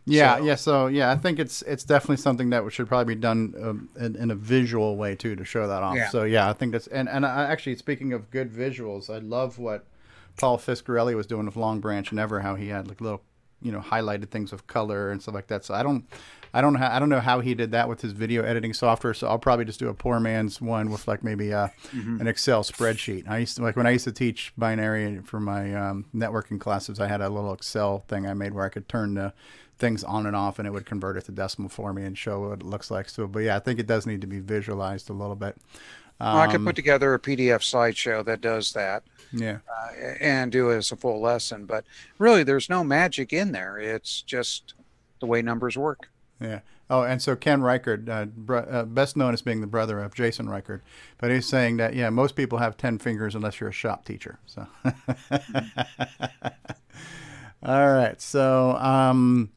Yeah. So yeah, I think it's definitely something that should probably be done in a visual way too, to show that off. Yeah. So yeah, I think that's and I, actually, speaking of good visuals, I love what Paul Fiscarelli was doing with Long Branch Never, how he had like little, highlighted things with color and stuff like that. So I don't know how he did that with his video editing software. So I'll probably just do a poor man's one with like maybe an Excel spreadsheet. When I used to teach binary for my networking classes, I had a little Excel thing I made where I could turn the things on and off, and it would convert it to decimal for me and show what it looks like. So, but yeah, I think it does need to be visualized a little bit. I could put together a PDF slideshow that does that. Yeah. And do it as a full lesson, but really there's no magic in there. It's just the way numbers work. Yeah. Oh, and so Ken Reighard, best known as being the brother of Jason Reighard, but he's saying that, yeah, most people have 10 fingers unless you're a shop teacher. So, all right. So,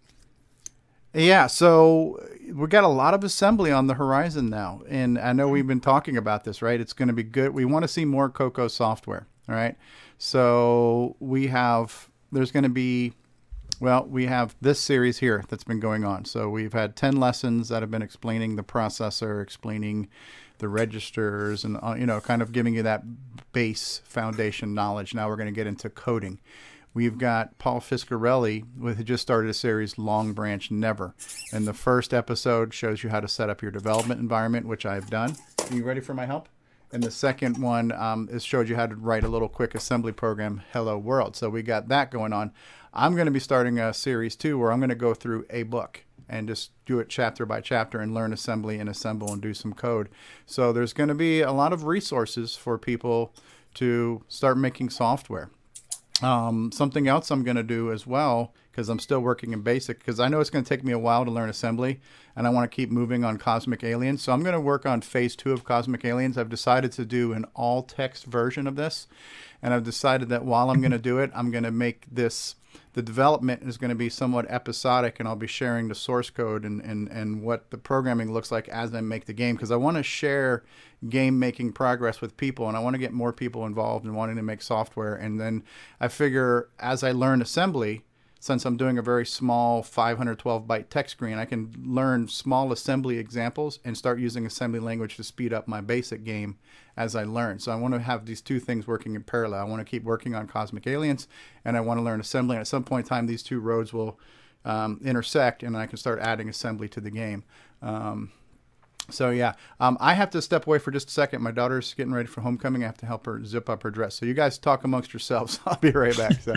yeah, so we got a lot of assembly on the horizon now, and I know we've been talking about this, right? It's going to be good. We want to see more CoCo software, all right? So we have this series here that's been going on. So we've had 10 lessons that have been explaining the processor, explaining the registers, and kind of giving you that base foundation knowledge. Now we're going to get into coding. We've got Paul Fiscarelli, who just started a series, Long Branch Never. And the first episode shows you how to set up your development environment, which I've done. Are you ready for my help? And the second one showed you how to write a little quick assembly program, Hello World. So we got that going on. I'm going to be starting a series 2 where I'm going to go through a book and just do it chapter by chapter and learn assembly and assemble and do some code. So there's going to be a lot of resources for people to start making software. Something else I'm going to do as well, because I'm still working in BASIC, because I know it's going to take me a while to learn assembly, and I want to keep moving on Cosmic Aliens. So I'm going to work on phase 2 of Cosmic Aliens. I've decided to do an all-text version of this, and I've decided that while I'm going to do it, I'm going to make this, the development is going to be somewhat episodic, and I'll be sharing the source code and what the programming looks like as I make the game, because I want to share game making progress with people, and I want to get more people involved in wanting to make software. And then I figure as I learn assembly, since I'm doing a very small 512 byte text screen, I can learn small assembly examples and start using assembly language to speed up my basic game as I learn. So I want to have these two things working in parallel. I want to keep working on Cosmic Aliens, and I want to learn assembly. And at some point in time, these two roads will intersect, and I can start adding assembly to the game. So yeah, I have to step away for just a second. My daughter's getting ready for homecoming. I have to help her zip up her dress. So you guys talk amongst yourselves. I'll be right back. So.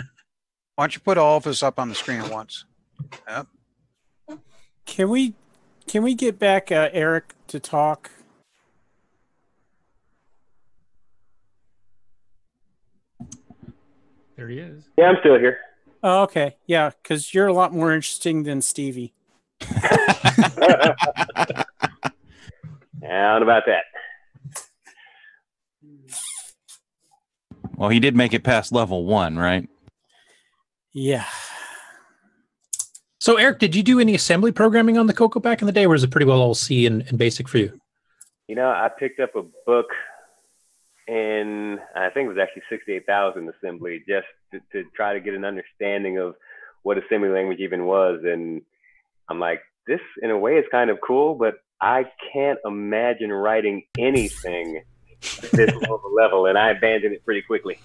Why don't you put all of us up on the screen at once? Yep. Can we get back Eric to talk? There he is. Yeah, I'm still here. Oh, okay. Yeah, because you're a lot more interesting than Stevie. How about that? Well, he did make it past level 1, right? Yeah. So, Eric, did you do any assembly programming on the CoCo back in the day, or was it pretty well all C and BASIC for you? I picked up a book, and I think it was actually 68,000 assembly, just to try to get an understanding of what assembly language even was. And I'm like, this, in a way, is kind of cool, but I can't imagine writing anything at this low of a level, and I abandoned it pretty quickly.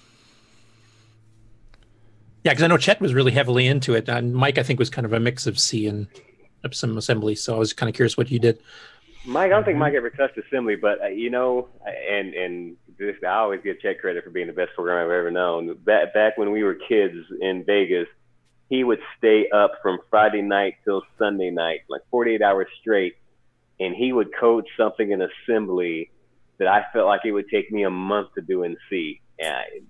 Yeah, because I know Chet was really heavily into it, and Mike, I think, was kind of a mix of C and some assembly, so I was kind of curious what you did. Mike, I don't think Mike ever touched assembly, but, and this, I always give Chet credit for being the best programmer I've ever known. Back when we were kids in Vegas, he would stay up from Friday night till Sunday night, like 48 hours straight, and he would code something in assembly that I felt like it would take me a month to do in C. It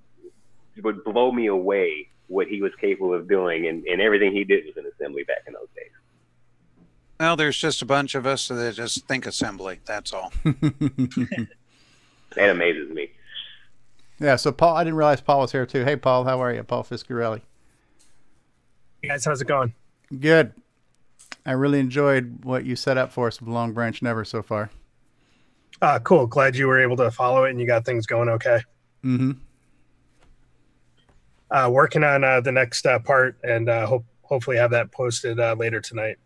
would blow me away what he was capable of doing, and everything he did was in assembly back in those days. Well, there's just a bunch of us that just think assembly. That's all. That amazes me. Yeah, so Paul, I didn't realize Paul was here too. Hey, Paul, how are you? Paul Fiscarelli. Hey guys, how's it going? Good. I really enjoyed what you set up for us with Long Branch Never so far. Cool. Glad you were able to follow it and you got things going okay. Mm-hmm. Working on the next part, and hopefully have that posted later tonight.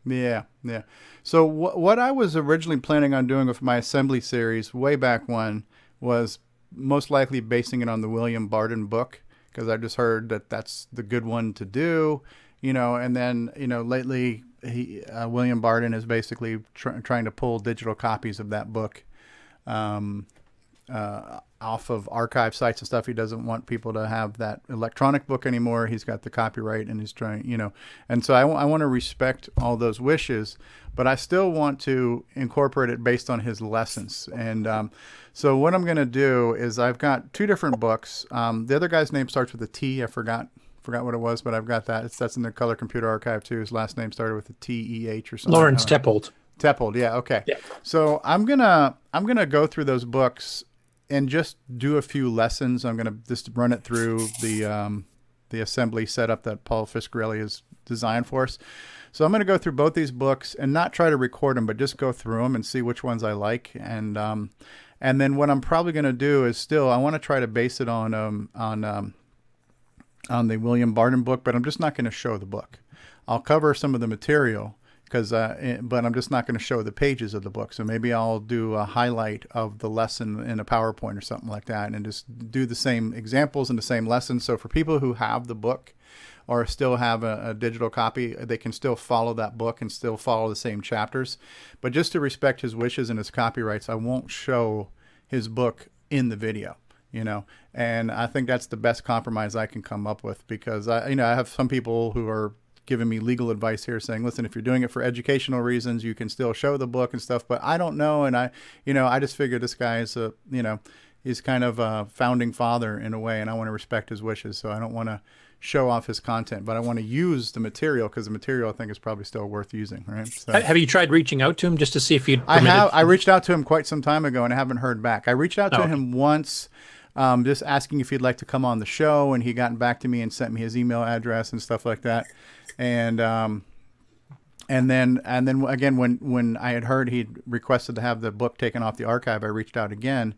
Yeah, yeah. So what I was originally planning on doing with my assembly series way back when was most likely basing it on the William Barden book, because I just heard that that's the good one to do, you know. And then, you know, lately William Barden is basically trying to pull digital copies of that book off of archive sites and stuff. He doesn't want people to have that electronic book anymore. He's got the copyright, and he's trying, you know. And so I want to respect all those wishes, but I still want to incorporate it based on his lessons. And so what I'm going to do is I've got 2 different books. The other guy's name starts with a T. I forgot what it was, but I've got that. That's in the Color Computer Archive too. His last name started with a T-E-H or something. Lawrence Teppold. Teppold, yeah, okay. Yeah. So I'm gonna go through those books and just do a few lessons. I'm gonna just run it through the assembly setup that Paul Fiscarelli has designed for us. So I'm gonna go through both these books and not try to record them, but just go through them and see which ones I like. And then what I'm probably gonna do is I want to try to base it on the William Barden book, but I'm just not gonna show the book. I'll cover some of the material, but I'm just not going to show the pages of the book. So maybe I'll do a highlight of the lesson in a PowerPoint or something like that, and just do the same examples and the same lessons. So for people who have the book or still have a digital copy, they can still follow that book and still follow the same chapters. But just to respect his wishes and his copyrights, I won't show his book in the video, you know. And I think that's the best compromise I can come up with, because I have some people who are giving me legal advice here saying, listen, if you're doing it for educational reasons, you can still show the book and stuff, but I don't know. And I just figure this guy is he's kind of a founding father in a way, and I want to respect his wishes. So I don't want to show off his content, but I want to use the material, because the material I think is probably still worth using. Right. So, have you tried reaching out to him just to see if you'd I reached out to him quite some time ago and I haven't heard back. I reached out to him once, just asking if he'd like to come on the show, and he gotten back to me and sent me his email address and stuff like that. And then again, when I had heard he'd requested to have the book taken off the archive, I reached out again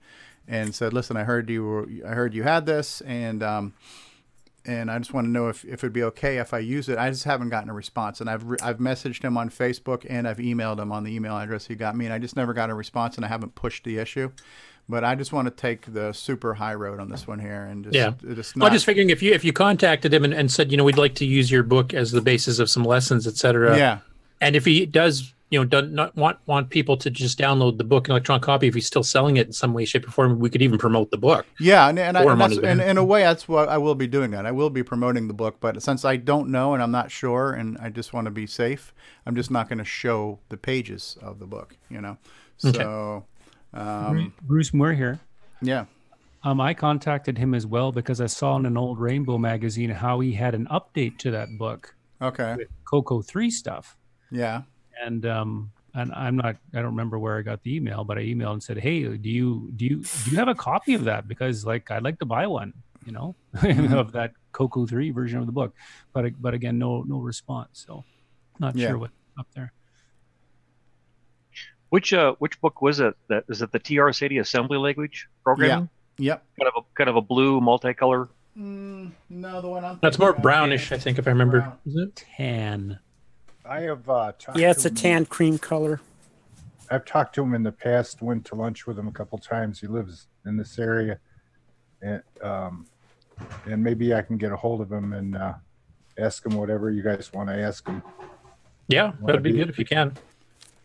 and said, listen, I heard you had this, and I just want to know if it'd be okay if I use it. I just haven't gotten a response, and I've messaged him on Facebook, and I've emailed him on the email address he got me, and I just never got a response, and I haven't pushed the issue. But I just want to take the super high road on this one here, and just I'm just figuring if you contacted him and said, we'd like to use your book as the basis of some lessons, etc. Yeah. And if he does, does not want people to just download the book in electronic copy, if he's still selling it in some way, shape, or form, we could even promote the book. Yeah, and in a way, that's what I will be doing. That I will be promoting the book, but since I don't know and I'm not sure, and I just want to be safe, I'm just not going to show the pages of the book. So. Okay. Bruce Moore here. Yeah. I contacted him as well because I saw in an old Rainbow magazine how he had an update to that book. Okay. With CoCo 3 stuff. Yeah. And I don't remember where I got the email, but I emailed and said, hey, do you have a copy of that? Because I'd like to buy one, of that CoCo 3 version of the book. But again, no response. So not sure what's up there. Which book was it? Is it the TRS-80 assembly language programming? Yeah. Yep. Kind of a blue multicolor. No, the one I'm. That's more brownish, I think, if I remember. Brown. Is it tan? I have talked. Yeah, it's a tan cream color. I've talked to him in the past. Went to lunch with him a couple times. He lives in this area, and maybe I can get a hold of him and ask him whatever you guys want to ask him. Yeah, that'd be good if you can.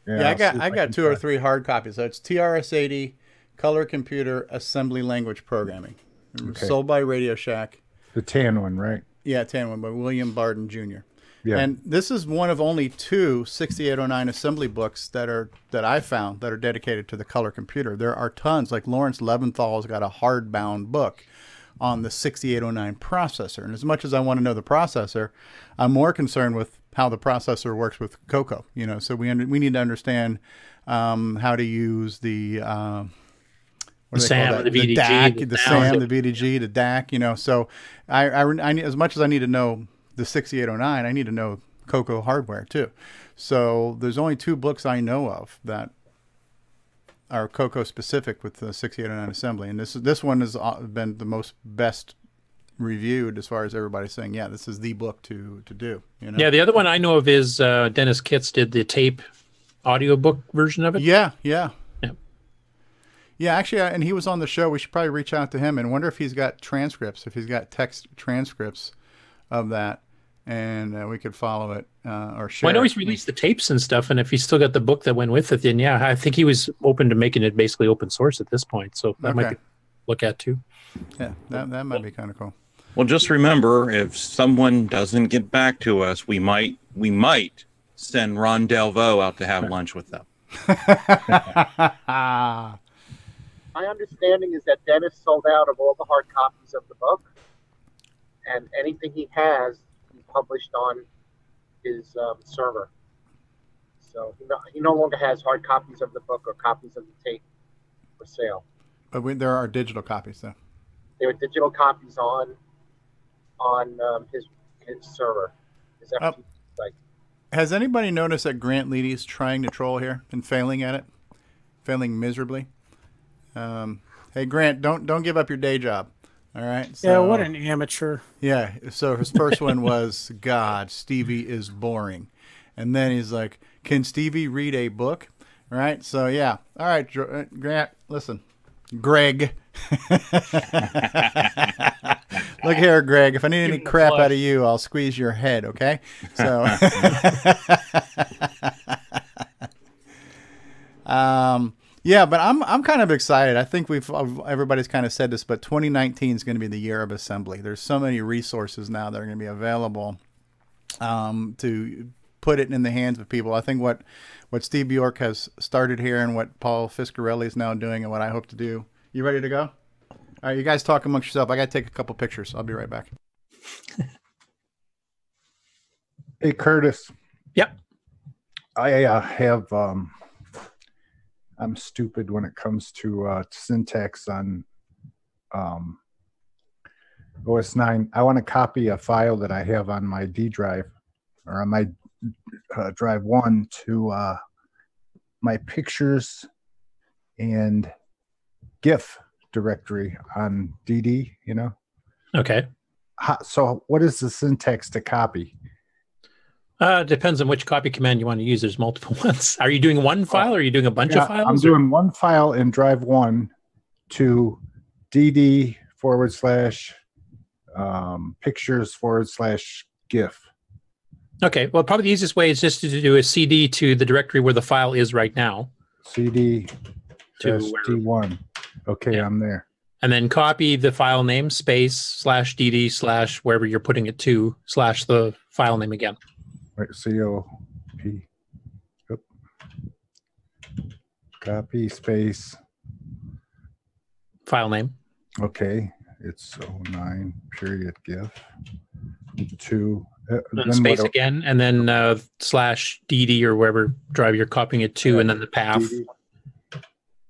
Yeah, I got 2 or 3 hard copies. So it's TRS-80 Color Computer Assembly Language Programming. Okay. Sold by Radio Shack. The tan one, right? Yeah, tan one by William Barden Jr. Yeah. And this is one of only 2 6809 assembly books that I found that are dedicated to the color computer. There are tons. Like Lawrence Leventhal's got a hardbound book on the 6809 processor. And as much as I want to know the processor, I'm more concerned with how the processor works with CoCo. So we need to understand how to use the SAM, the VDG, the DAC, the SAM, the VDG, the DAC. So I as much as I need to know the 6809, I need to know CoCo hardware too. So there's only 2 books I know of that are CoCo specific with the 6809 assembly, and this one has been the best reviewed as far as everybody saying, yeah, this is the book to do. You know? Yeah, the other one I know of is Dennis Kitts did the tape audiobook version of it. Yeah. Yeah, actually, and he was on the show. We should probably reach out to him and wonder if he's got transcripts, if he's got text transcripts of that, and we could follow it or share. Well, I know he's released the tapes and stuff, and if he's still got the book that went with it, then yeah, I think he was open to making it basically open source at this point. So that might be look at too. Yeah, that might be kind of cool. Well, just remember, if someone doesn't get back to us, we might send Ron Delvaux out to have lunch with them. My understanding is that Dennis sold out of all the hard copies of the book, and anything he has, he published on his server. So he no longer has hard copies of the book or copies of the tape for sale. But there are digital copies, though. There are digital copies on his server. His FTP site. Has anybody noticed that Grant Leedy's trying to troll here and failing at it? Failing miserably? Hey, Grant, don't give up your day job. All right? So, yeah, what an amateur. Yeah, so his first one was, God, Stevie is boring. And then he's like, can Stevie read a book? All right? So, yeah. All right, Grant, listen. Greg. Look here, Greg. If I need any crap out of you, I'll squeeze your head, okay? So, yeah, but I'm kind of excited. I think everybody's kind of said this, but 2019 is going to be the year of assembly. There's so many resources now that are going to be available to put it in the hands of people. I think what Seve Bjork has started here and what Paul Fiscarelli is now doing and what I hope to do. You ready to go? All right, you guys talk amongst yourself. I got to take a couple pictures. I'll be right back. Hey, Curtis. Yep. I have, I'm stupid when it comes to syntax on OS 9. I want to copy a file that I have on my D drive or on my drive 1 to my pictures and GIF directory on DD, you know? Okay. So what is the syntax to copy? Depends on which copy command you want to use. There's multiple ones. Are you doing one file or are you doing a bunch of files? I'm doing one file in drive 1 to DD / pictures / GIF. Okay. Well, probably the easiest way is just to do a CD to the directory where the file is right now. CD to D1. Okay, yeah. I'm there. And then copy the file name, space, /DD / wherever you're putting it to, / the file name again. Right, COP. Oop. Copy, space. File name. Okay, it's 09 period GIF. To then space again, and then /DD or wherever drive you're copying it to, and then the path. DD.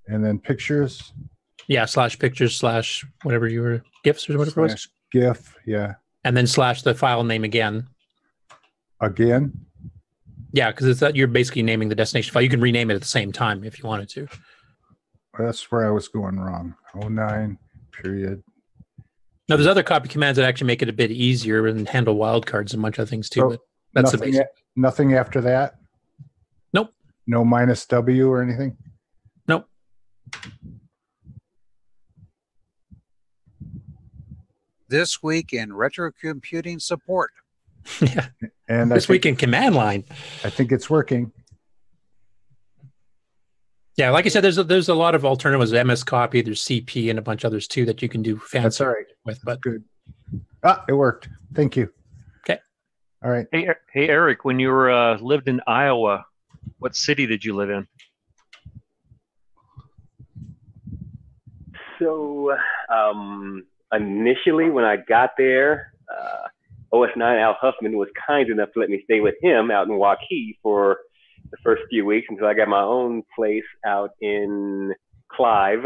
And then pictures. Yeah, /pictures / whatever you were, GIFs or whatever it was. GIF, yeah. And then / the file name again. Again? Yeah, because it's that you're basically naming the destination file. You can rename it at the same time if you wanted to. That's where I was going wrong. 09 period. Now, there's other copy commands that actually make it a bit easier and handle wildcards and a bunch of things too. So but that's the basic. Nothing after that? Nope. No -W or anything? Nope. This week in retro computing support. Yeah. And this week in command line. I think it's working. Yeah, like I said, there's a lot of alternatives. MS Copy, there's CP, and a bunch of others too that you can do fancy. That's all right. With. But good. Ah, it worked. Thank you. Okay. All right. Hey, Eric, when you were lived in Iowa, what city did you live in? So initially, when I got there, OS 9 Al Huffman was kind enough to let me stay with him out in Waukee for the first few weeks until I got my own place out in Clive.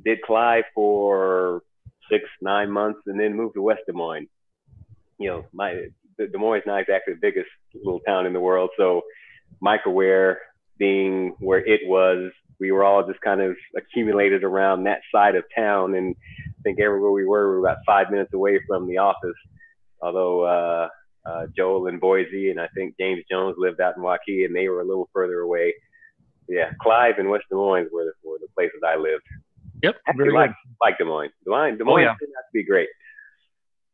Did Clive for 6-9 months and then moved to West Des Moines. You know, Des Moines is not exactly the biggest little town in the world, so Microware being where it was, we were all just kind of accumulated around that side of town, and think everywhere we were about 5 minutes away from the office. Although Joel in Boise and I think James Jones lived out in Waukee, and they were a little further away. Yeah, Clive and West Des Moines were the places I lived. Yep, actually like Des Moines. Des Moines turned out to be great.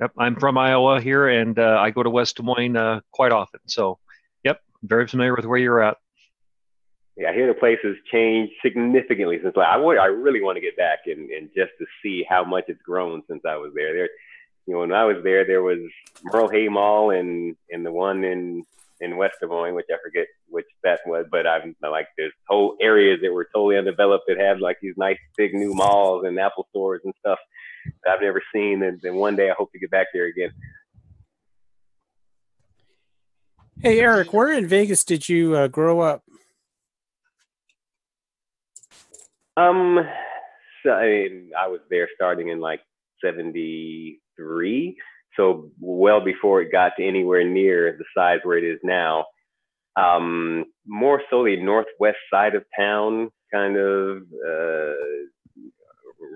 Yep, I'm from Iowa here, and I go to West Des Moines quite often. So, yep, very familiar with where you're at. Yeah, I hear the place has changed significantly since I really want to get back and just to see how much it's grown since I was there. When I was there was Merle Hay Mall and the one in West Des Moines, which I forget which that was, but I'm like, there's whole areas that were totally undeveloped that have like these nice big new malls and Apple stores and stuff that I've never seen. And then one day I hope to get back there again. Hey, Eric, where in Vegas did you grow up? So I was there starting in like 73, so well before it got to anywhere near the size where it is now. More so the northwest side of town, kind of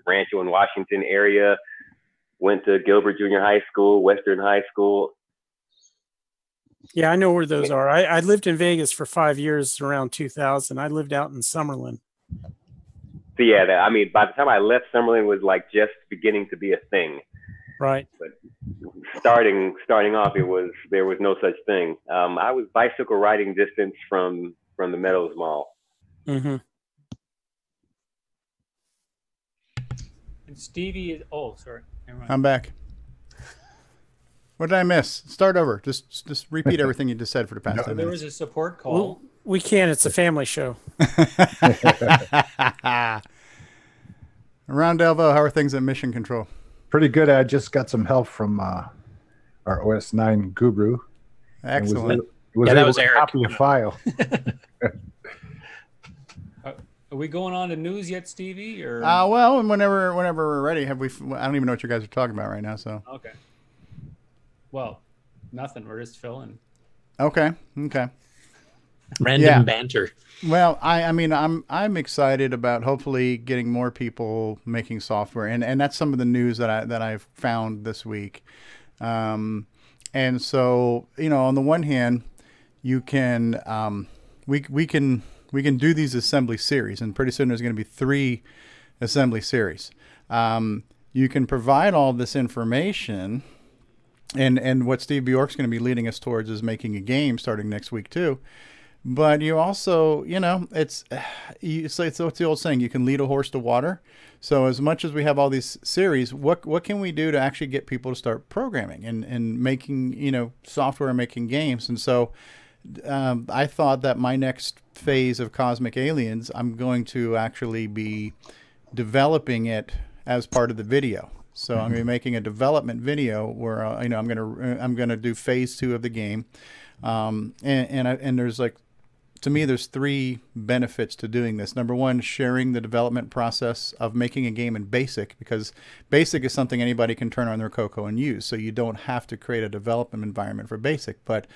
Rancho and Washington area. Went to Gilbert Junior High School, Western High School. Yeah, I know where those are. I lived in Vegas for 5 years around 2000. I lived out in Summerlin. So yeah, by the time I left, Summerlin was like just beginning to be a thing. Right. But starting off, there was no such thing. I was bicycle riding distance from the Meadows Mall. Mm-hmm. And Stevie is. Oh, sorry. Never mind. I'm back. What did I miss? Start over. Just repeat everything you just said for the past 10 minutes. There was a support call. We can't. It's a family show. Around Delvo, how are things at Mission Control? Pretty good. I just got some help from our OS 9 guru. Excellent. That was Eric. Copy a file. Are we going on to news yet, Stevie? Or well, whenever we're ready. I don't even know what you guys are talking about right now. So okay. Well, nothing. We're just filling. Okay. Random banter. Well, I'm excited about hopefully getting more people making software, and that's some of the news that I've found this week. And so, on the one hand, you can we can do these assembly series, and pretty soon there's going to be 3 assembly series. You can provide all this information, and what Seve Bjork's going to be leading us towards is making a game starting next week too. But you also, it's the old saying, you can lead a horse to water. So as much as we have all these series, what can we do to actually get people to start programming and making, software and making games? And so I thought that my next phase of Cosmic Aliens, I'm going to actually be developing it as part of the video. So I'm going to be making a development video where, I'm going to do phase 2 of the game. And there's to me, there's 3 benefits to doing this. Number 1, sharing the development process of making a game in BASIC, because BASIC is something anybody can turn on their CoCo and use. So you don't have to create a development environment for BASIC. But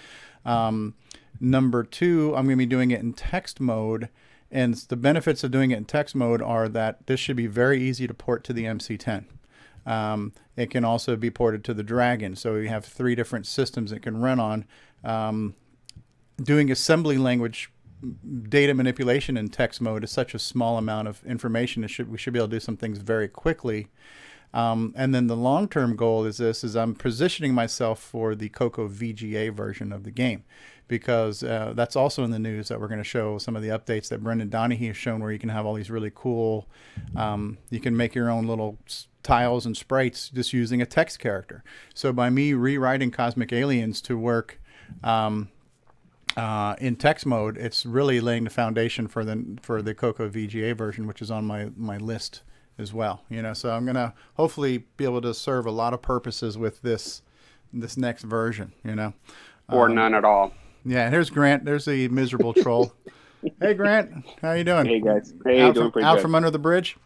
number 2, I'm going to be doing it in text mode. And the benefits of doing it in text mode are that this should be very easy to port to the MC10. It can also be ported to the Dragon. So you have 3 different systems it can run on. Doing assembly language data manipulation in text mode is such a small amount of information. We should be able to do some things very quickly. And then the long-term goal is I'm positioning myself for the CoCoVGA version of the game, because that's also in the news that we're going to show some of the updates that Brendan Donahe has shown, where you can have all these really cool, you can make your own little tiles and sprites just using a text character. So by me rewriting Cosmic Aliens to work in text mode, it's really laying the foundation for the CoCoVGA version, which is on my list as well. So I'm gonna hopefully be able to serve a lot of purposes with this next version. Or none at all. Yeah, here's Grant. There's the miserable troll. Hey, Grant, how you doing? Hey guys, hey, doing pretty good. Out from under the bridge?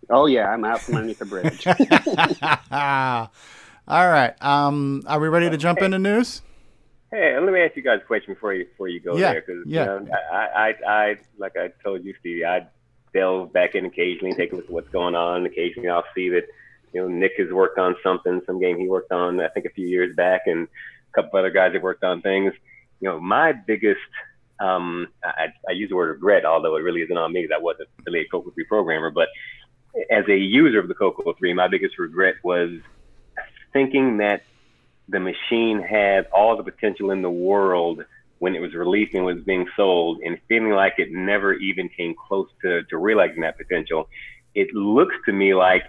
Oh yeah, I'm out from underneath the bridge. All right. Are we ready to jump into news? Hey, let me ask you guys a question before you go there, because yeah. I like I told you, Stevie, I delve back in occasionally, take a look at what's going on. Occasionally, I'll see that Nick has worked on some game he worked on, I think a few years back, and a couple other guys have worked on things. My biggest, I use the word regret, although it really isn't on me because I wasn't really a CoCo 3 programmer, but as a user of the CoCo 3, my biggest regret was thinking that the machine had all the potential in the world when it was released and was being sold, and feeling like it never even came close to realizing that potential. It looks to me like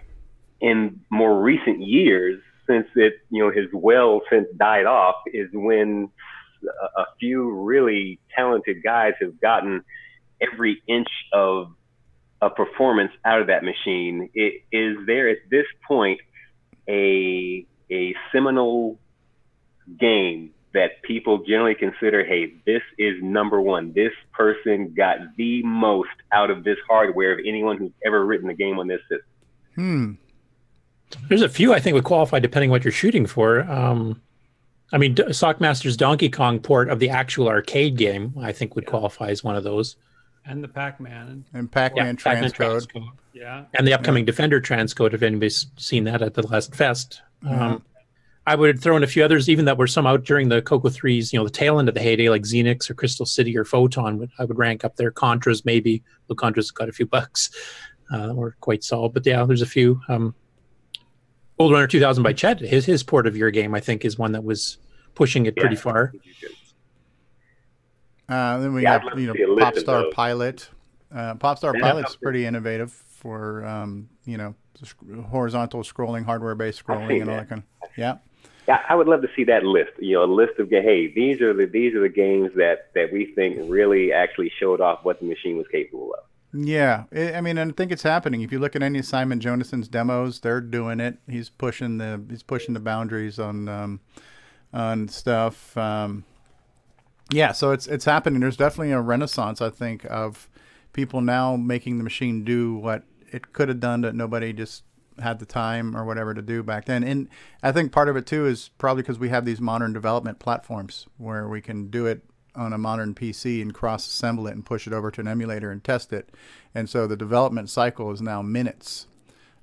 in more recent years, since it, has well since died off, is when a few really talented guys have gotten every inch of performance out of that machine. It is there at this point a seminal game that people generally consider, hey, this is number one. This person got the most out of this hardware of anyone who's ever written a game on this system? There's a few I think would qualify depending what you're shooting for. I mean, Sockmaster's Donkey Kong port of the actual arcade game, I think, would qualify as one of those. And the Pac-Man. And Pac-Man transcode. Yeah. And the upcoming Defender transcode, if anybody's seen that at the last fest. I would throw in a few others, even that were some out during the CoCo 3's, the tail end of the heyday, like Xenix or Crystal City or Photon. I would rank up there. Contras, maybe. Though Contras got a few bucks. Or quite solid. But yeah, there's a few. Gold Runner 2000 by Chet, his port of your game, I think, is one that was pushing it pretty far. Then we got Popstar Pilot. Popstar Pilot's pretty innovative for horizontal scrolling, hardware-based scrolling, and all that kind of. Yeah, I would love to see that list. A list of hey, these are the games that we think really actually showed off what the machine was capable of. Yeah, and I think it's happening. If you look at any of Simon Jonason's demos, they're doing it. He's pushing the boundaries on stuff. Yeah, so it's happening. There's definitely a renaissance, I think, of people now making the machine do what it could have done that nobody just had the time or whatever to do back then. And I think part of it too is probably because we have these modern development platforms where we can do it on a modern PC and cross-assemble it and push it over to an emulator and test it. And so the development cycle is now minutes.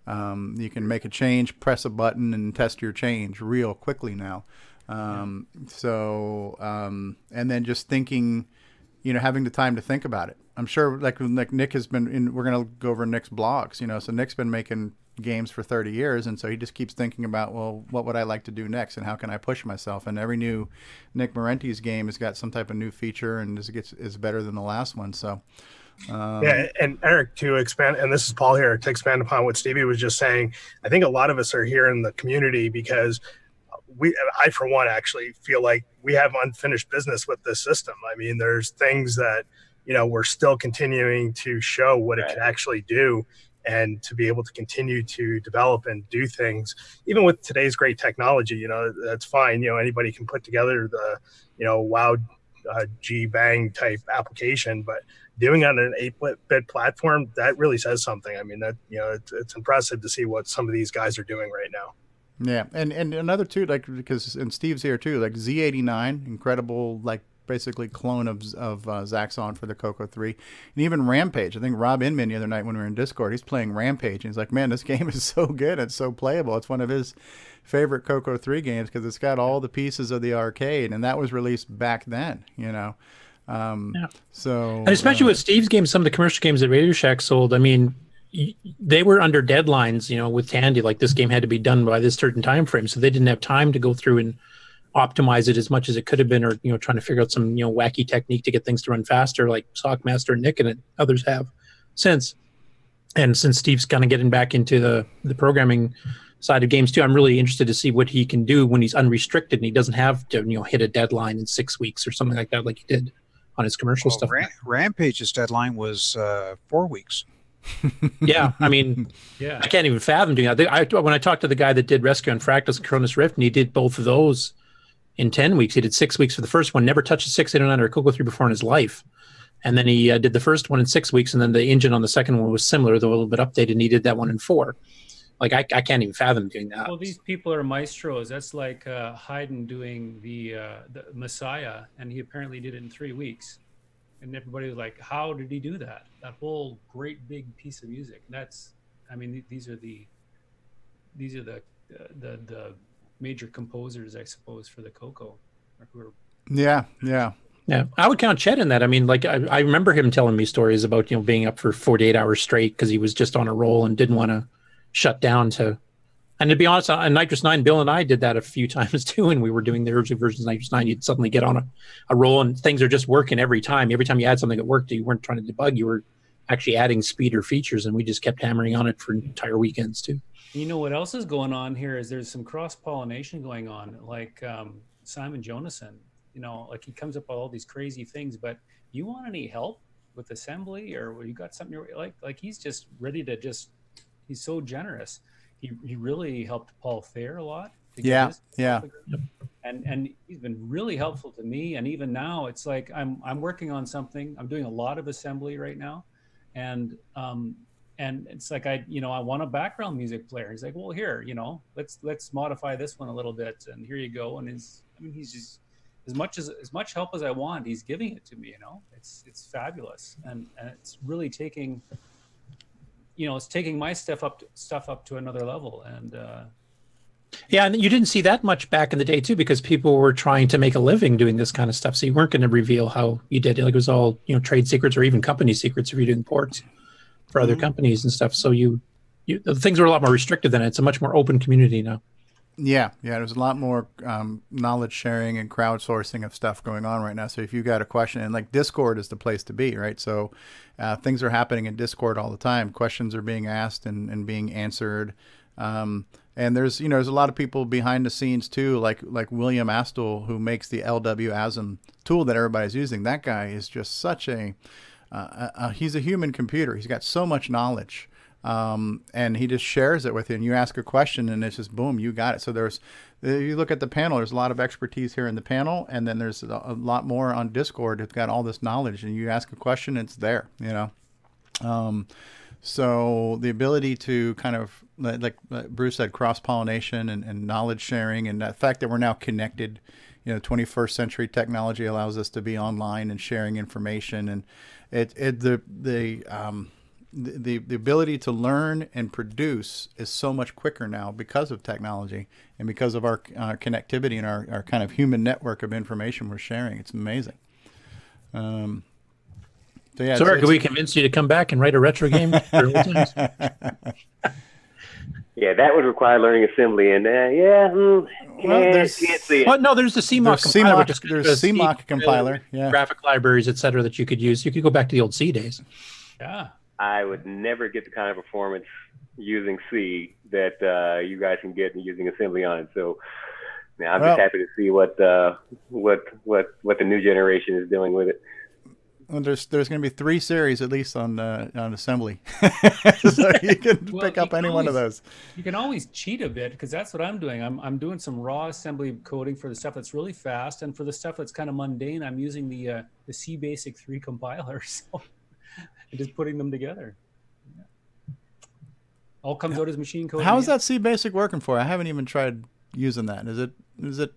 You can make a change, press a button, and test your change real quickly now. And then just thinking, having the time to think about it. I'm sure like Nick has been we're going to go over Nick's blogs, so Nick's been making games for 30 years. And so he just keeps thinking about, well, what would I like to do next? And how can I push myself? And every new Nick Marentes game has got some type of new feature and is better than the last one. So, and Eric, to expand, and this is Paul here, to expand upon what Stevie was just saying, I think a lot of us are here in the community because I, for one, actually feel like we have unfinished business with this system. I mean, there's things that, we're still continuing to show what it can actually do, and to be able to continue to develop and do things, even with today's great technology, that's fine. Anybody can put together the, WoW G-Bang type application, but doing it on an 8-bit platform, that really says something. I mean, that, it's impressive to see what some of these guys are doing right now. Yeah, and another too, and Steve's here too, like Z89, incredible, basically clone of Zaxxon for the CoCo 3, and even Rampage. I think Rob Inman the other night when we were in Discord, he's playing Rampage, and he's like, man, this game is so good, it's so playable. It's one of his favorite CoCo 3 games because it's got all the pieces of the arcade, and that was released back then, So, and especially with Steve's games, some of the commercial games that Radio Shack sold, I mean, they were under deadlines, with Tandy, like this game had to be done by this certain time frame, so they didn't have time to go through and optimize it as much as it could have been, or trying to figure out some wacky technique to get things to run faster, like Sockmaster and Nick and others have since. And since Steve's kind of getting back into the programming side of games too, I'm really interested to see what he can do when he's unrestricted and he doesn't have to hit a deadline in 6 weeks or something like that, like he did on his commercial stuff. Rampage's deadline was 4 weeks. Yeah, I mean, I can't even fathom doing that. When I talked to the guy that did Rescue on Fractals and Cronus Rift, and he did both of those in 10 weeks. He did 6 weeks for the first one, never touched a 689 or a CoCo 3 before in his life. And then he did the first one in 6 weeks, and then the engine on the second one was similar, though a little bit updated, and he did that one in 4. Like, I can't even fathom doing that. Well, these people are maestros. That's like Haydn doing the Messiah, and he apparently did it in 3 weeks. And everybody was like, how did he do that? That whole great big piece of music. These are the these are the major composers, I suppose, for the CoCo. Yeah, yeah. Yeah, I would count Chet in that. I mean, like I remember him telling me stories about being up for 48 hours straight because he was just on a roll and didn't want to shut down to. And to be honest, on Nitrous 9, Bill and I did that a few times too, and we were doing the early versions of Nitrous 9. You'd suddenly get on a roll and things are just working every time. Every time you add something that worked, you weren't trying to debug, you were actually adding speed or features, and we just kept hammering on it for entire weekends too. You know what else is going on here is there's some cross-pollination going on, like Simon Jonason. Like he comes up with all these crazy things, but you want any help with assembly or you got something like he's just ready to he's so generous. He really helped Paul Thayer a lot. Yeah. And he's been really helpful to me. And even now it's like, I'm working on something. I'm doing a lot of assembly right now. And it's like, I want a background music player. He's like, well, here, let's modify this one a little bit. And here you go. And he's just, as much help as I want, he's giving it to me. It's fabulous, and it's really taking, it's taking my stuff up to another level. And yeah, and you didn't see that much back in the day too, because people were trying to make a living doing this kind of stuff. So you weren't going to reveal how you did it. Like it was all trade secrets or even company secrets if you're doing ports for other companies and stuff. So you things were a lot more restricted then. It's a much more open community now. Yeah, there's a lot more knowledge sharing and crowdsourcing of stuff going on right now. So if you got a question, and like Discord is the place to be, right? So things are happening in Discord all the time. Questions are being asked and being answered. And there's a lot of people behind the scenes too, like William Astle, who makes the LWASM tool that everybody's using. That guy is just such he's a human computer. He's got so much knowledge. And he just shares it with you, and you ask a question and it's just boom, you got it. So you look at the panel, there's a lot of expertise here in the panel, and then there's a lot more on Discord. It's got all this knowledge, and you ask a question, it's there, so the ability to kind of, like Bruce said, cross-pollination and knowledge sharing, and the fact that we're now connected, 21st century technology allows us to be online and sharing information, and the ability to learn and produce is so much quicker now because of technology and because of our connectivity and our kind of human network of information we're sharing. It's amazing. So Eric, can we convince you to come back and write a retro game? Yeah, that would require learning assembly, and can't see it. Well, no, there's the CMOC compiler. There's CMOC compiler, graphic libraries, etc. that you could use. You could go back to the old C days. Yeah. I would never get the kind of performance using C that you guys can get using assembly on it. So I'm just happy to see what the new generation is doing with it. Well, there's going to be 3 series at least on assembly, so you can pick up any one of those. You can always cheat a bit, because that's what I'm doing. I'm doing some raw assembly coding for the stuff that's really fast, and for the stuff that's kind of mundane, I'm using the C Basic 3 compiler. So. And just putting them together. Yeah. All comes out as machine code. How is that C Basic working for? I haven't even tried using that. Is it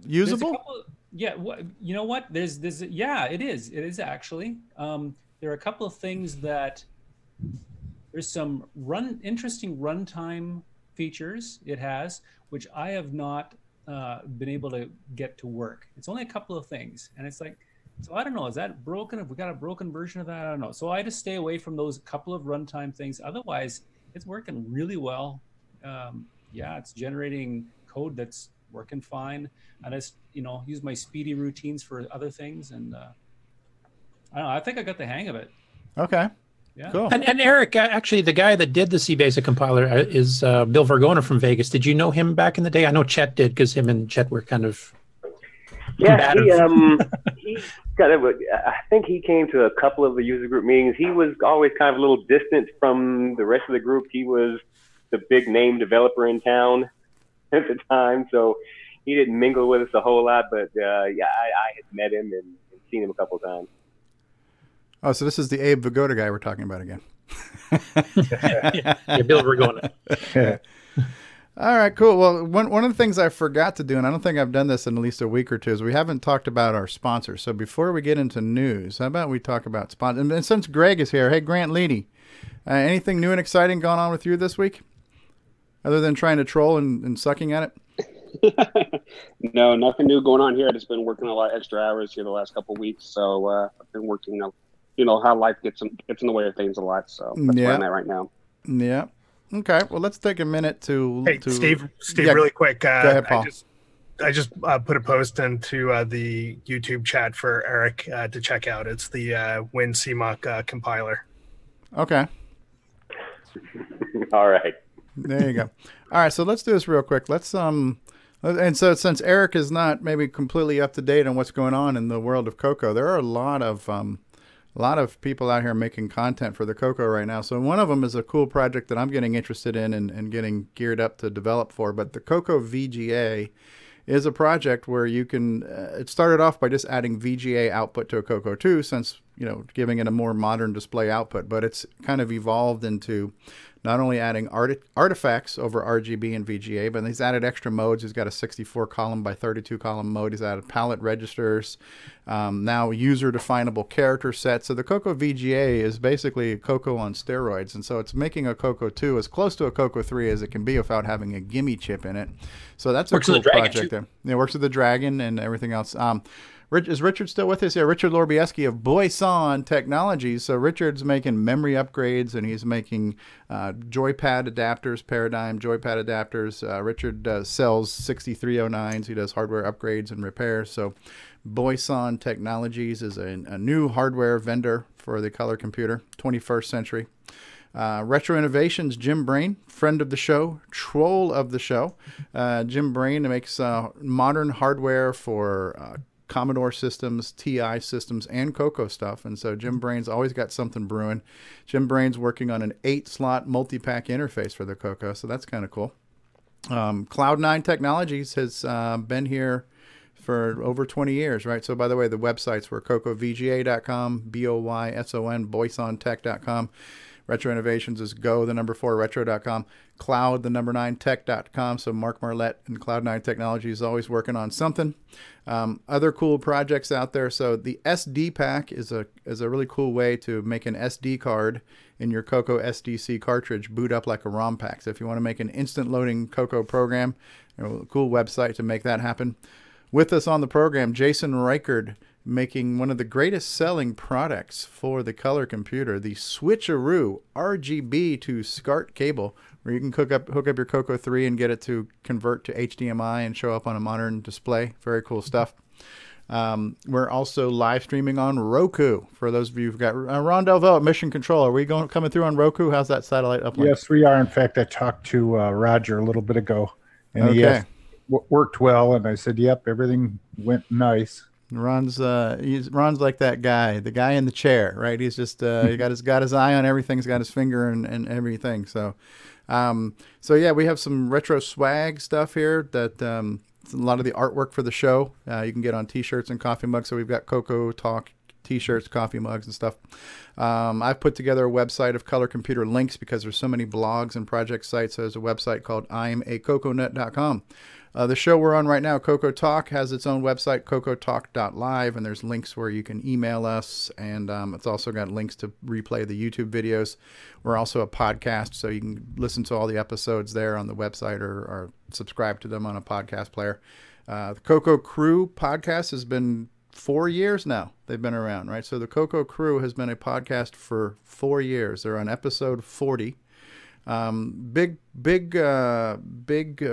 usable? You know what? It is. It is actually. There are a couple of things that there's some interesting runtime features it has, which I have not been able to get to work. It's only a couple of things, and it's like. So I don't know, is that broken? Have we got a broken version of that? I don't know. So I just stay away from those couple of runtime things. Otherwise, it's working really well. It's generating code that's working fine. I just, use my speedy routines for other things. And I don't know, I think I got the hang of it. Okay. Yeah. Cool. And Eric, actually, the guy that did the C Basic compiler is Bill Vergona from Vegas. Did you know him back in the day? I know Chet did, because him and Chet were kind of... Yeah, he kind of. I think he came to a couple of the user group meetings. He was always kind of a little distant from the rest of the group. He was the big name developer in town at the time, so he didn't mingle with us a whole lot. But I had met him and seen him a couple of times. Oh, so this is the Abe Vigoda guy we're talking about again. Yeah, Bill Vergona. All right, cool. Well, one of the things I forgot to do, and I don't think I've done this in at least a week or two, is we haven't talked about our sponsors. So before we get into news, how about we talk about sponsors? And since Greg is here, hey, Grant Leedy, anything new and exciting going on with you this week? other than trying to troll and sucking at it? No, nothing new going on here. I've just been working a lot of extra hours here the last couple of weeks. So I've been working, you know, how life gets in the way of things a lot. So that's where I'm at right now. Yeah. Okay. Well, let's take a minute to. Hey, Steve, yeah, really quick. Go ahead, Paul. I just put a post into the YouTube chat for Eric to check out. It's the WinCMOC compiler. Okay. All right. There you go. All right. So let's do this real quick. Let's and so since Eric is not maybe completely up to date on what's going on in the world of CoCo, there are a lot of people out here making content for the CoCo right now. So one of them is a cool project that I'm getting interested in and getting geared up to develop for. But the CoCoVGA is a project where you can, it started off by just adding VGA output to a CoCo 2, since, you know, giving it a more modern display output, but it's kind of evolved into not only adding artifacts over RGB and VGA, but he's added extra modes. He's got a 64 column by 32 column mode. He's added palette registers, now user definable character sets. So the CoCoVGA is basically a CoCo on steroids. And so it's making a CoCo 2 as close to a CoCo 3 as it can be without having a gimme chip in it. So that's a cool project there. It works with the Dragon and everything else. Is Richard still with us? Yeah, Richard Lorbieski of Boyson Technologies. So Richard's making memory upgrades, and he's making joypad adapters, Paradigm joypad adapters. Richard sells 6309s. He does hardware upgrades and repairs. So Boyson Technologies is a new hardware vendor for the color computer, 21st century. Retro Innovations, Jim Brain, friend of the show, troll of the show. Jim Brain makes modern hardware for Commodore systems, TI systems, and CoCo stuff. And so Jim Brain's always got something brewing. Jim Brain's working on an 8-slot multi-pack interface for the CoCo, so that's kind of cool. Cloud9 Technologies has been here for over 20 years, right? So by the way, the websites were CoCoVGA.com, BOYSON, BoysonTech.com. Retro Innovations is retro.com. Cloud, 9 tech.com. So Mark Marlette and Cloud9 Technology is always working on something. Other cool projects out there. So the SD pack is a really cool way to make an SD card in your CoCo SDC cartridge boot up like a ROM pack. So if you want to make an instant loading CoCo program, a cool website to make that happen. With us on the program, Jason Reighard, making one of the greatest selling products for the color computer, the Switch-a-Roos RGB-to-SCART cable, where you can hook up your CoCo 3 and get it to convert to HDMI and show up on a modern display. Very cool stuff. We're also live streaming on Roku. For those of you who've got Ron Delvaux at Mission Control, are we coming through on Roku? How's that satellite uplink? Yes, we are. In fact, I talked to Roger a little bit ago, and he asked, worked well, and I said, "Yep, everything went nice." Ron's like that guy, the guy in the chair, right? He's just he got his eye on everything. He's got his finger and everything. So, yeah, we have some retro swag stuff here that a lot of the artwork for the show you can get on T-shirts and coffee mugs. So we've got CoCoTALK T-shirts, coffee mugs, and stuff. I've put together a website of color computer links because there's so many blogs and project sites. So there's a website called I'mACoCoNut.com. The show we're on right now, CoCoTALK, has its own website, CoCoTalk.live, and there's links where you can email us, and it's also got links to replay the YouTube videos. We're also a podcast, so you can listen to all the episodes there on the website or subscribe to them on a podcast player. The CoCo Crew podcast has been 4 years now. They've been around, right? So the CoCo Crew has been a podcast for 4 years. They're on episode 40. Big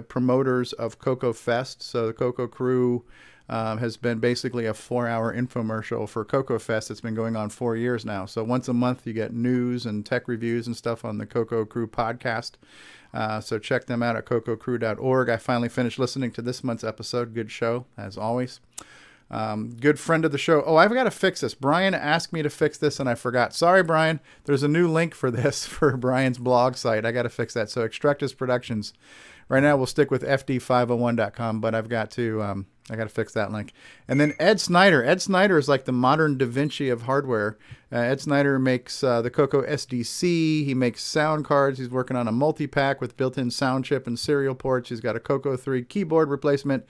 promoters of CoCo Fest. So the CoCo Crew has been basically a 4-hour infomercial for CoCo Fest. It's been going on 4 years now. So once a month you get news and tech reviews and stuff on the CoCo Crew podcast. So check them out at cococrew.org. I finally finished listening to this month's episode. Good show, as always. Good friend of the show. Oh, I've got to fix this. Brian asked me to fix this and I forgot. Sorry, Brian. There's a new link for this for Brian's blog site. I got to fix that. So Extructus Productions. Right now we'll stick with fd501.com, but I've got to fix that link. And then Ed Snider. Ed Snider is like the modern Da Vinci of hardware. Ed Snider makes the CoCo SDC. He makes sound cards. He's working on a multi-pack with built-in sound chip and serial ports. He's got a CoCo 3 keyboard replacement.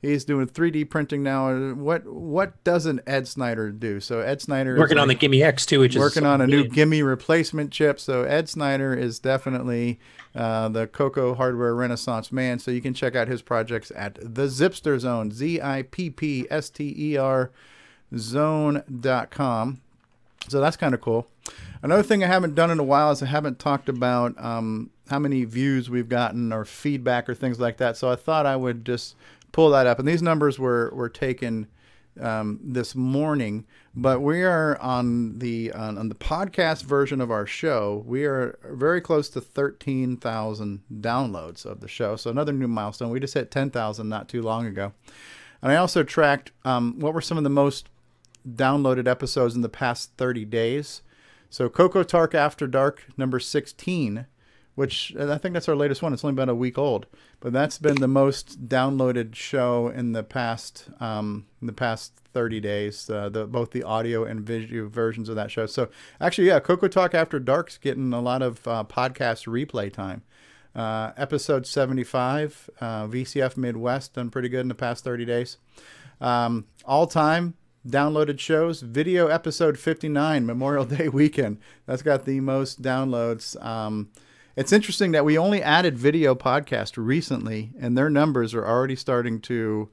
He's doing 3D printing now. What doesn't Ed Snider do? So Ed Snider working on the Gimme X too, which working is on a new Gimme replacement chip. So Ed Snider is definitely the CoCo hardware renaissance man. So you can check out his projects at the Zipster Zone, ZIPPSTER zone.com. So that's kind of cool. Another thing I haven't done in a while is I haven't talked about how many views we've gotten or feedback or things like that. So I thought I would just pull that up. And these numbers were taken this morning, but we are on the podcast version of our show. We are very close to 13,000 downloads of the show. So another new milestone. We just hit 10,000 not too long ago. And I also tracked what were some of the most downloaded episodes in the past 30 days. So CoCoTALK After Dark number 16, which I think that's our latest one. It's only about a week old, but that's been the most downloaded show in the past 30 days. Both the audio and video versions of that show. So actually, yeah, CoCoTALK After Dark's getting a lot of podcast replay time. Episode 75, VCF Midwest, done pretty good in the past 30 days. All-time downloaded shows, video episode 59, Memorial Day weekend. That's got the most downloads. It's interesting that we only added video podcast recently, and their numbers are already starting to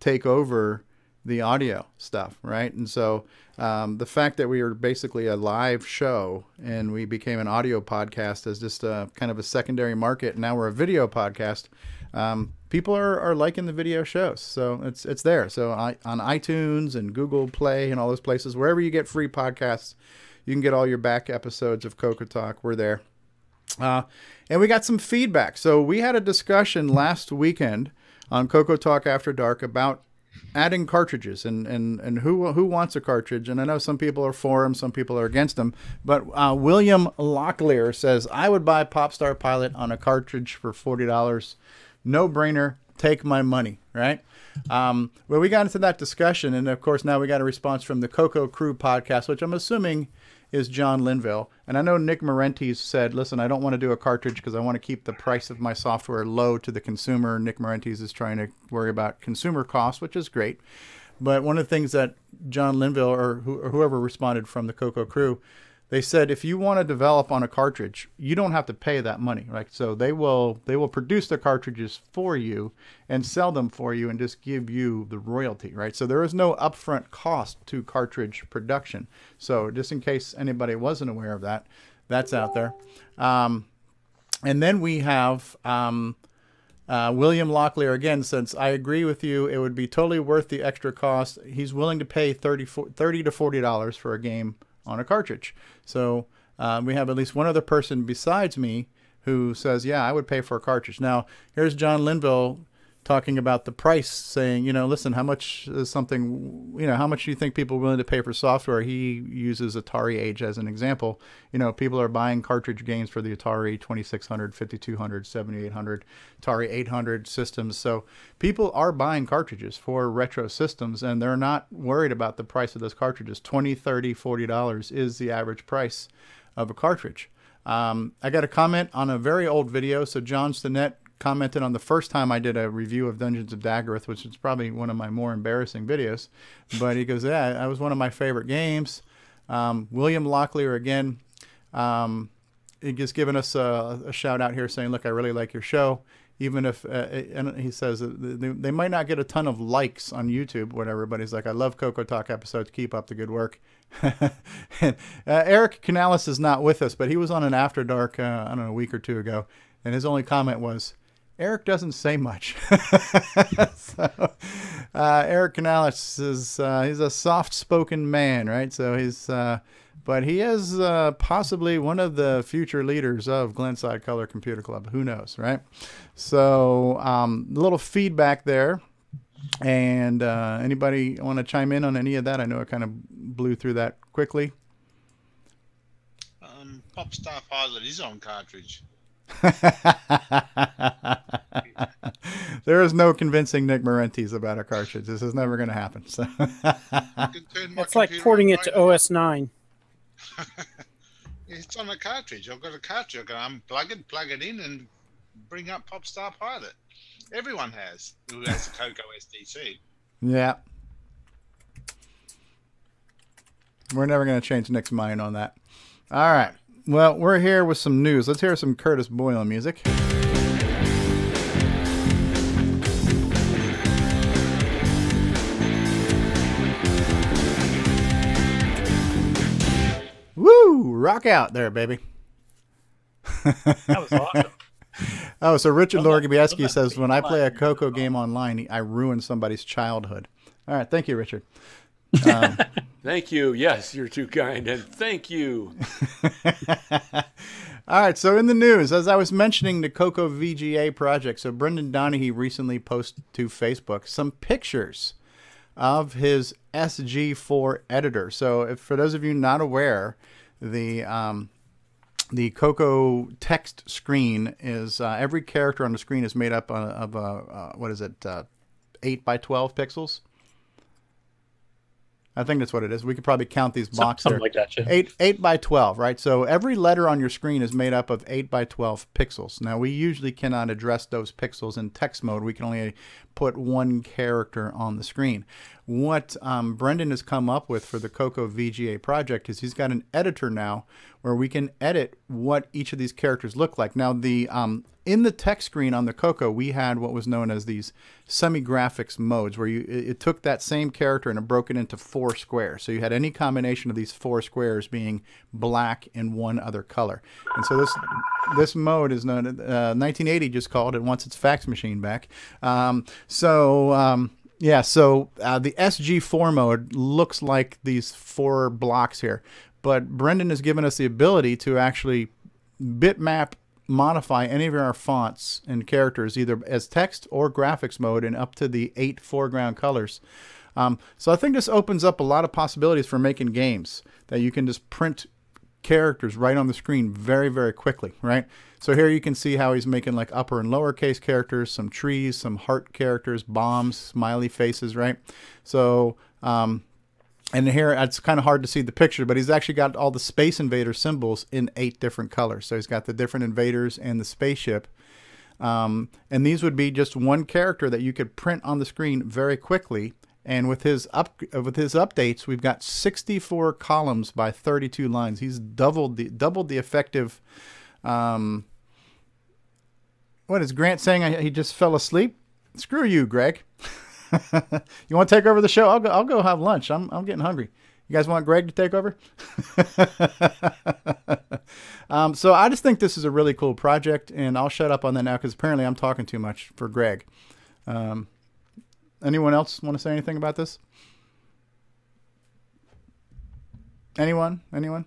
take over the audio stuff, right? And so the fact that we were basically a live show and we became an audio podcast as just a kind of a secondary market, and now we're a video podcast. People are liking the video shows, so it's there. So on iTunes and Google Play and all those places, wherever you get free podcasts, you can get all your back episodes of CoCoTALK. We're there. And we got some feedback. So we had a discussion last weekend on CoCoTALK After Dark about adding cartridges and who wants a cartridge. And I know some people are for them, some people are against them. But William Locklear says, I would buy Popstar Pilot on a cartridge for $40. No brainer. Take my money, right? Well, we got into that discussion. And, of course, now we got a response from the CoCo Crew podcast, which I'm assuming is John Linville. And I know Nick Marentes said, listen, I don't want to do a cartridge because I want to keep the price of my software low to the consumer. Nick Marentes is trying to worry about consumer costs, which is great. But one of the things that John Linville or whoever responded from the CoCo Crew, they said, if you want to develop on a cartridge, you don't have to pay that money, right? So they will produce the cartridges for you and sell them for you and just give you the royalty, right? So there is no upfront cost to cartridge production. So just in case anybody wasn't aware of that, that's out there. And then we have William Locklear again, since I agree with you, it would be totally worth the extra cost. He's willing to pay $30 to $40 for a game on a cartridge. So we have at least one other person besides me who says, yeah, I would pay for a cartridge. Now, here's John Linville talking about the price, saying, listen, how much is something, how much do you think people are willing to pay for software? He uses Atari Age as an example. People are buying cartridge games for the Atari 2600, 5200, 7800, Atari 800 systems. So people are buying cartridges for retro systems, and they're not worried about the price of those cartridges. $20, $30, $40 is the average price of a cartridge. I got a comment on a very old video. So John Stinnett commented on the first time I did a review of Dungeons of Daggereth, which is probably one of my more embarrassing videos. But he goes, yeah, that was one of my favorite games. William Locklear again, he just given us a shout out here saying, look, I really like your show. Even if, and he says they might not get a ton of likes on YouTube, whatever, but he's like, I love CoCoTALK episodes. Keep up the good work. And, Eric Canales is not with us, but he was on an After Dark, I don't know, a week or two ago. And his only comment was, Eric doesn't say much. So, Eric Canales is he's a soft-spoken man, right? So he's, but he is possibly one of the future leaders of Glenside Color Computer Club. Who knows, right? So a little feedback there. And anybody want to chime in on any of that? I know I kind of blew through that quickly. Popstar Pilot is on cartridge. There is no convincing Nick Marentes about a cartridge. This is never going to happen. So that's like porting it to OS 9. It's on a cartridge. I've got a cartridge. I can unplug it, plug it in, and bring up Popstar Pilot. Everyone has who has a CoCo SDC. Yeah. We're never going to change Nick's mind on that. All right. Well, we're here with some news. Let's hear some Curtis Boyle music. Woo! Rock out there, baby. That was awesome. Oh, so Richard Lorgabieski says, when I play a CoCo game online, I ruin somebody's childhood. All right. Thank you, Richard. Thank you. Yes, you're too kind. And thank you. All right. So in the news, as I was mentioning the CoCoVGA project, so Brendan Donahe recently posted to Facebook some pictures of his SG4 editor. So if, for those of you not aware, the CoCo text screen is every character on the screen is made up of what is it, 8 by 12 pixels? I think that's what it is. We could probably count these blocks Something there. like that, yeah. 8 by 12, right? So every letter on your screen is made up of 8 by 12 pixels. Now, we usually cannot address those pixels in text mode. We can only put one character on the screen. What Brendan has come up with for the CoCoVGA project is he's got an editor now where we can edit what each of these characters look like. Now, the in the text screen on the CoCo, we had what was known as these semi-graphics modes, where it took that same character and it broke it into 4 squares. So you had any combination of these 4 squares being black and one other color. And so this mode is known, 1980 just called it, wants its fax machine back. Yeah, so the SG4 mode looks like these 4 blocks here. But Brendan has given us the ability to actually bitmap modify any of our fonts and characters either as text or graphics mode and up to the 8 foreground colors. So I think this opens up a lot of possibilities for making games that you can just print characters right on the screen very, very quickly, right? So here you can see how he's making like upper and lowercase characters, some trees, some heart characters, bombs, smiley faces, right? So, and here it's kind of hard to see the picture, but he's actually got all the Space Invader symbols in 8 different colors. So he's got the different invaders and the spaceship. And these would be just one character that you could print on the screen very quickly. And with his updates, we've got 64 columns by 32 lines. He's doubled the effective. What is Grant saying? He just fell asleep? Screw you, Greg. You want to take over the show? I'll go have lunch. I'm getting hungry. You guys want Greg to take over? So I just think this is a really cool project, and I'll shut up on that now because apparently I'm talking too much for Greg. Anyone else want to say anything about this? Anyone? No?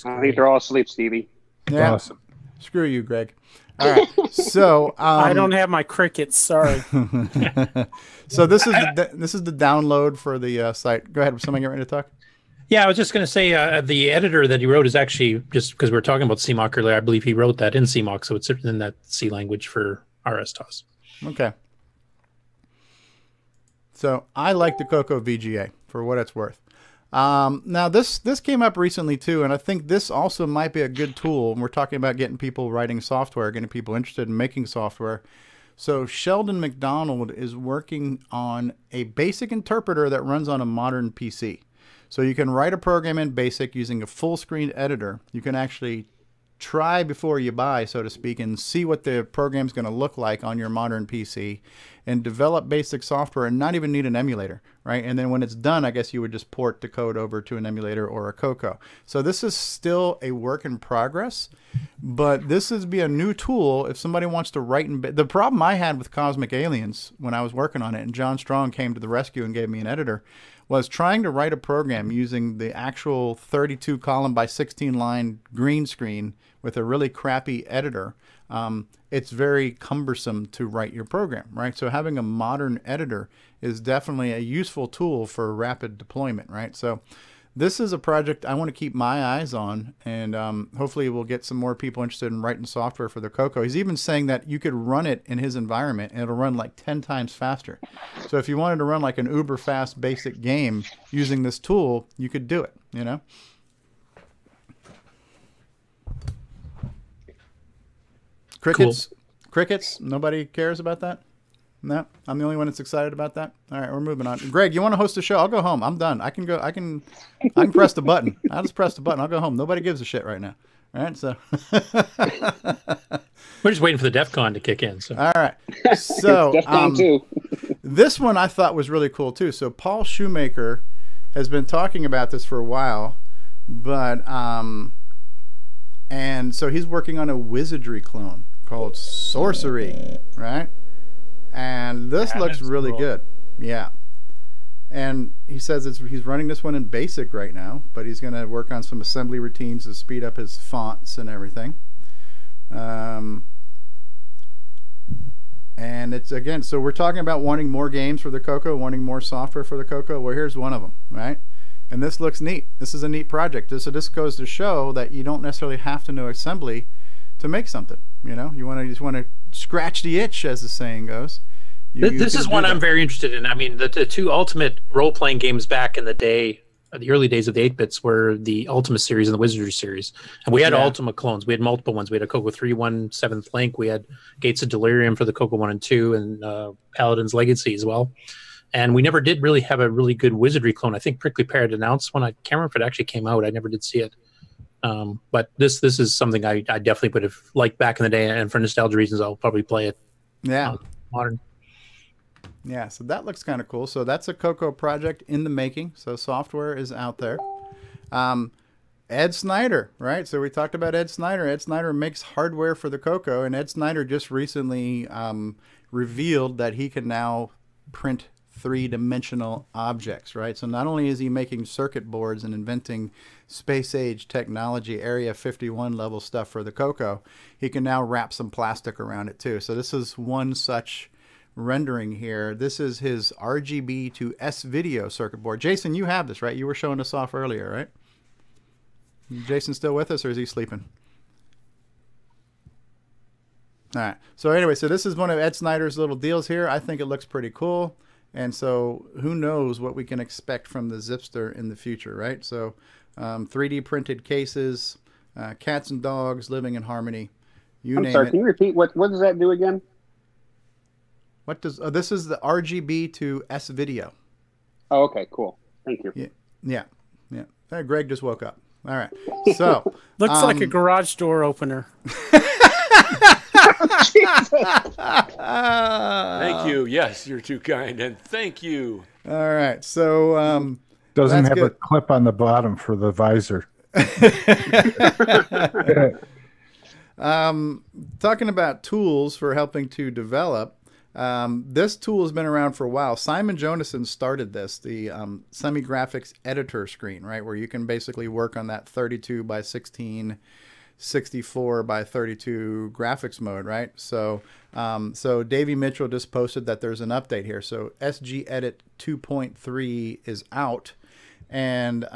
I think they're all asleep, Stevie. Yeah. Awesome. Screw you, Greg. All right. So I don't have my crickets. Sorry. So this is the download for the site. Go ahead. Was somebody getting ready to talk? Yeah, I was just going to say the editor that he wrote is actually, just because we were talking about CMOC earlier, I believe he wrote that in CMOC, so it's in that C language for RSTOS. Okay. So I like the CoCoVGA for what it's worth. Now this came up recently too, and I think this also might be a good tool. And we're talking about getting people writing software, getting people interested in making software. So Sheldon MacDonald is working on a basic interpreter that runs on a modern PC. So you can write a program in BASIC using a full screen editor. You can actually try before you buy, so to speak, and see what the program's going to look like on your modern PC and develop basic software and not even need an emulator, right? And then when it's done, I guess you would just port the code over to an emulator or a CoCo. So this is still a work in progress, but this is be a new tool if somebody wants to write in. The problem I had with Cosmic Aliens when I was working on it, and John Strong came to the rescue and gave me an editor, was trying to write a program using the actual 32 column by 16 line green screen with a really crappy editor. It's very cumbersome to write your program, right? So having a modern editor is definitely a useful tool for rapid deployment, right? So this is a project I want to keep my eyes on, and hopefully we'll get some more people interested in writing software for the CoCo. He's even saying that you could run it in his environment and it'll run like 10 times faster. So if you wanted to run like an uber fast basic game using this tool, you could do it, you know? Crickets? Cool. Crickets? Nobody cares about that? No, I'm the only one that's excited about that. All right, we're moving on. Greg, you want to host a show? I'll go home. I'm done. I can go. I can press the button. I'll just press the button. I'll go home. Nobody gives a shit right now. All right, so we're just waiting for the DEF CON to kick in. So all right, so DEF CON 2. This one I thought was really cool too. So Paul Shoemaker has been talking about this for a while, but and so he's working on a Wizardy clone called Sorcery, right? And this looks really good. Yeah. And he says he's running this one in BASIC right now, but he's going to work on some assembly routines to speed up his fonts and everything. And it's, again, so we're talking about wanting more games for the CoCo, wanting more software for the CoCo. Well, here's one of them, right? And this looks neat. This is a neat project. So this goes to show that you don't necessarily have to know assembly to make something. You know, you just want to scratch the itch, as the saying goes. This is one I'm very interested in. I mean, the two ultimate role-playing games back in the day, the early days of the 8-bits, were the Ultima series and the Wizardy series. And we had Ultima clones. We had multiple ones. We had a CoCo 3 one, 7th Link. We had Gates of Delirium for the CoCo 1 and 2, and Paladin's Legacy as well. And we never did really have a really good Wizardy clone. I think Prickly Pear had announced one. I can't remember if it actually came out. I never did see it. But this is something I definitely would have liked back in the day, and for nostalgia reasons, I'll probably play it. Yeah, modern. Yeah, so that looks kind of cool. So that's a CoCo project in the making. So software is out there. Ed Snider, right? So we talked about Ed Snider. Ed Snider makes hardware for the CoCo, and Ed Snider just recently revealed that he can now print three-dimensional objects, right? So not only is he making circuit boards and inventing space-age technology, Area 51 level stuff for the CoCo, he can now wrap some plastic around it too. So this is one such rendering here. This is his RGB-to-SVIDEO circuit board. Jason, you have this, right? You were showing us off earlier, right? Jason still with us, or is he sleeping? All right. So anyway, so this is one of Ed Snider's little deals here. I think it looks pretty cool. And so who knows what we can expect from the Zipster in the future, right? So 3D printed cases, cats and dogs living in harmony. I'm sorry, can you repeat? What does that do again? What does this is the RGB-to-SVIDEO. Oh, okay, cool. Thank you. Yeah. Greg just woke up. All right. So looks like a garage door opener. Thank you. Yes, you're too kind, and thank you. All right. So doesn't have a clip on the bottom for the visor. Talking about tools for helping to develop. This tool has been around for a while. Simon Jonassen started this, the semi-graphics editor screen, right, where you can basically work on that 32 by 16, 64 by 32 graphics mode, right? So, so Davey Michell just posted that there's an update here. So SGEdit 2.3 is out, and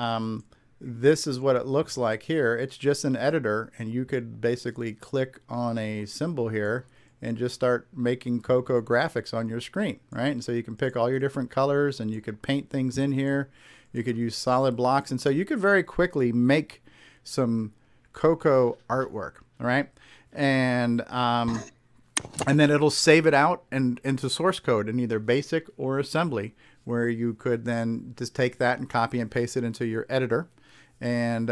this is what it looks like here. It's just an editor, and you could basically click on a symbol here and just start making CoCo graphics on your screen, right? And so you can pick all your different colors, and you could paint things in here. You could use solid blocks, and so you could very quickly make some CoCo artwork, right? And then it'll save it out and into source code in either BASIC or assembly, where you could then just take that and copy and paste it into your editor and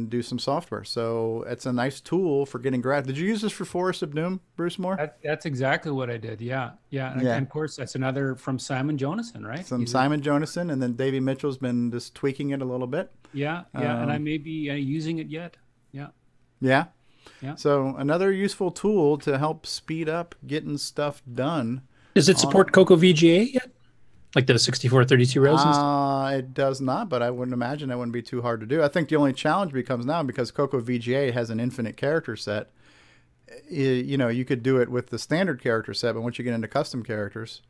do some software. So it's a nice tool for getting graphics. Did you use this for Forest of Doom, Bruce Moore? That's exactly what I did. Yeah. And of course, that's another from Simon Jonassen, right? Simon Jonassen, and then Davey Mitchell's been just tweaking it a little bit. Yeah. And I may be using it yet. Yeah. So another useful tool to help speed up getting stuff done. Does it support CoCoVGA yet? Like the 6432 rails and stuff? It does not, but I wouldn't imagine that wouldn't be too hard to do. I think the only challenge becomes now, because CoCoVGA has an infinite character set, you know, you could do it with the standard character set, but once you get into custom characters,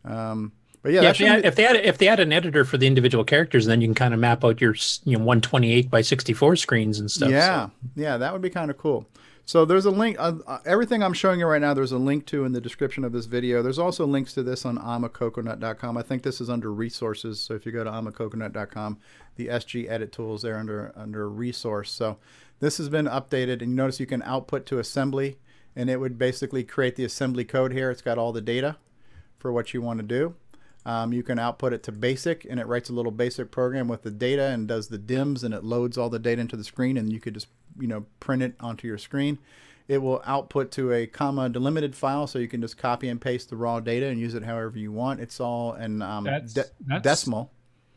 but yeah, if they add an editor for the individual characters, then you can kind of map out your 128 by 64 screens and stuff. Yeah, yeah, that would be kind of cool. So there's a link. Everything I'm showing you right now, there's a link to in the description of this video. There's also links to this on amacoconut.com. I think this is under resources. So if you go to amacoconut.com, the SGEdit tool is there under resource. So this has been updated, and you notice you can output to assembly, and it would basically create the assembly code here. It's got all the data for what you want to do. You can output it to BASIC, and it writes a little BASIC program with the data and does the DIMMs, and it loads all the data into the screen, and you could just, you know, print it onto your screen. It will output to a comma delimited file, so you can just copy and paste the raw data and use it however you want. It's all in decimal.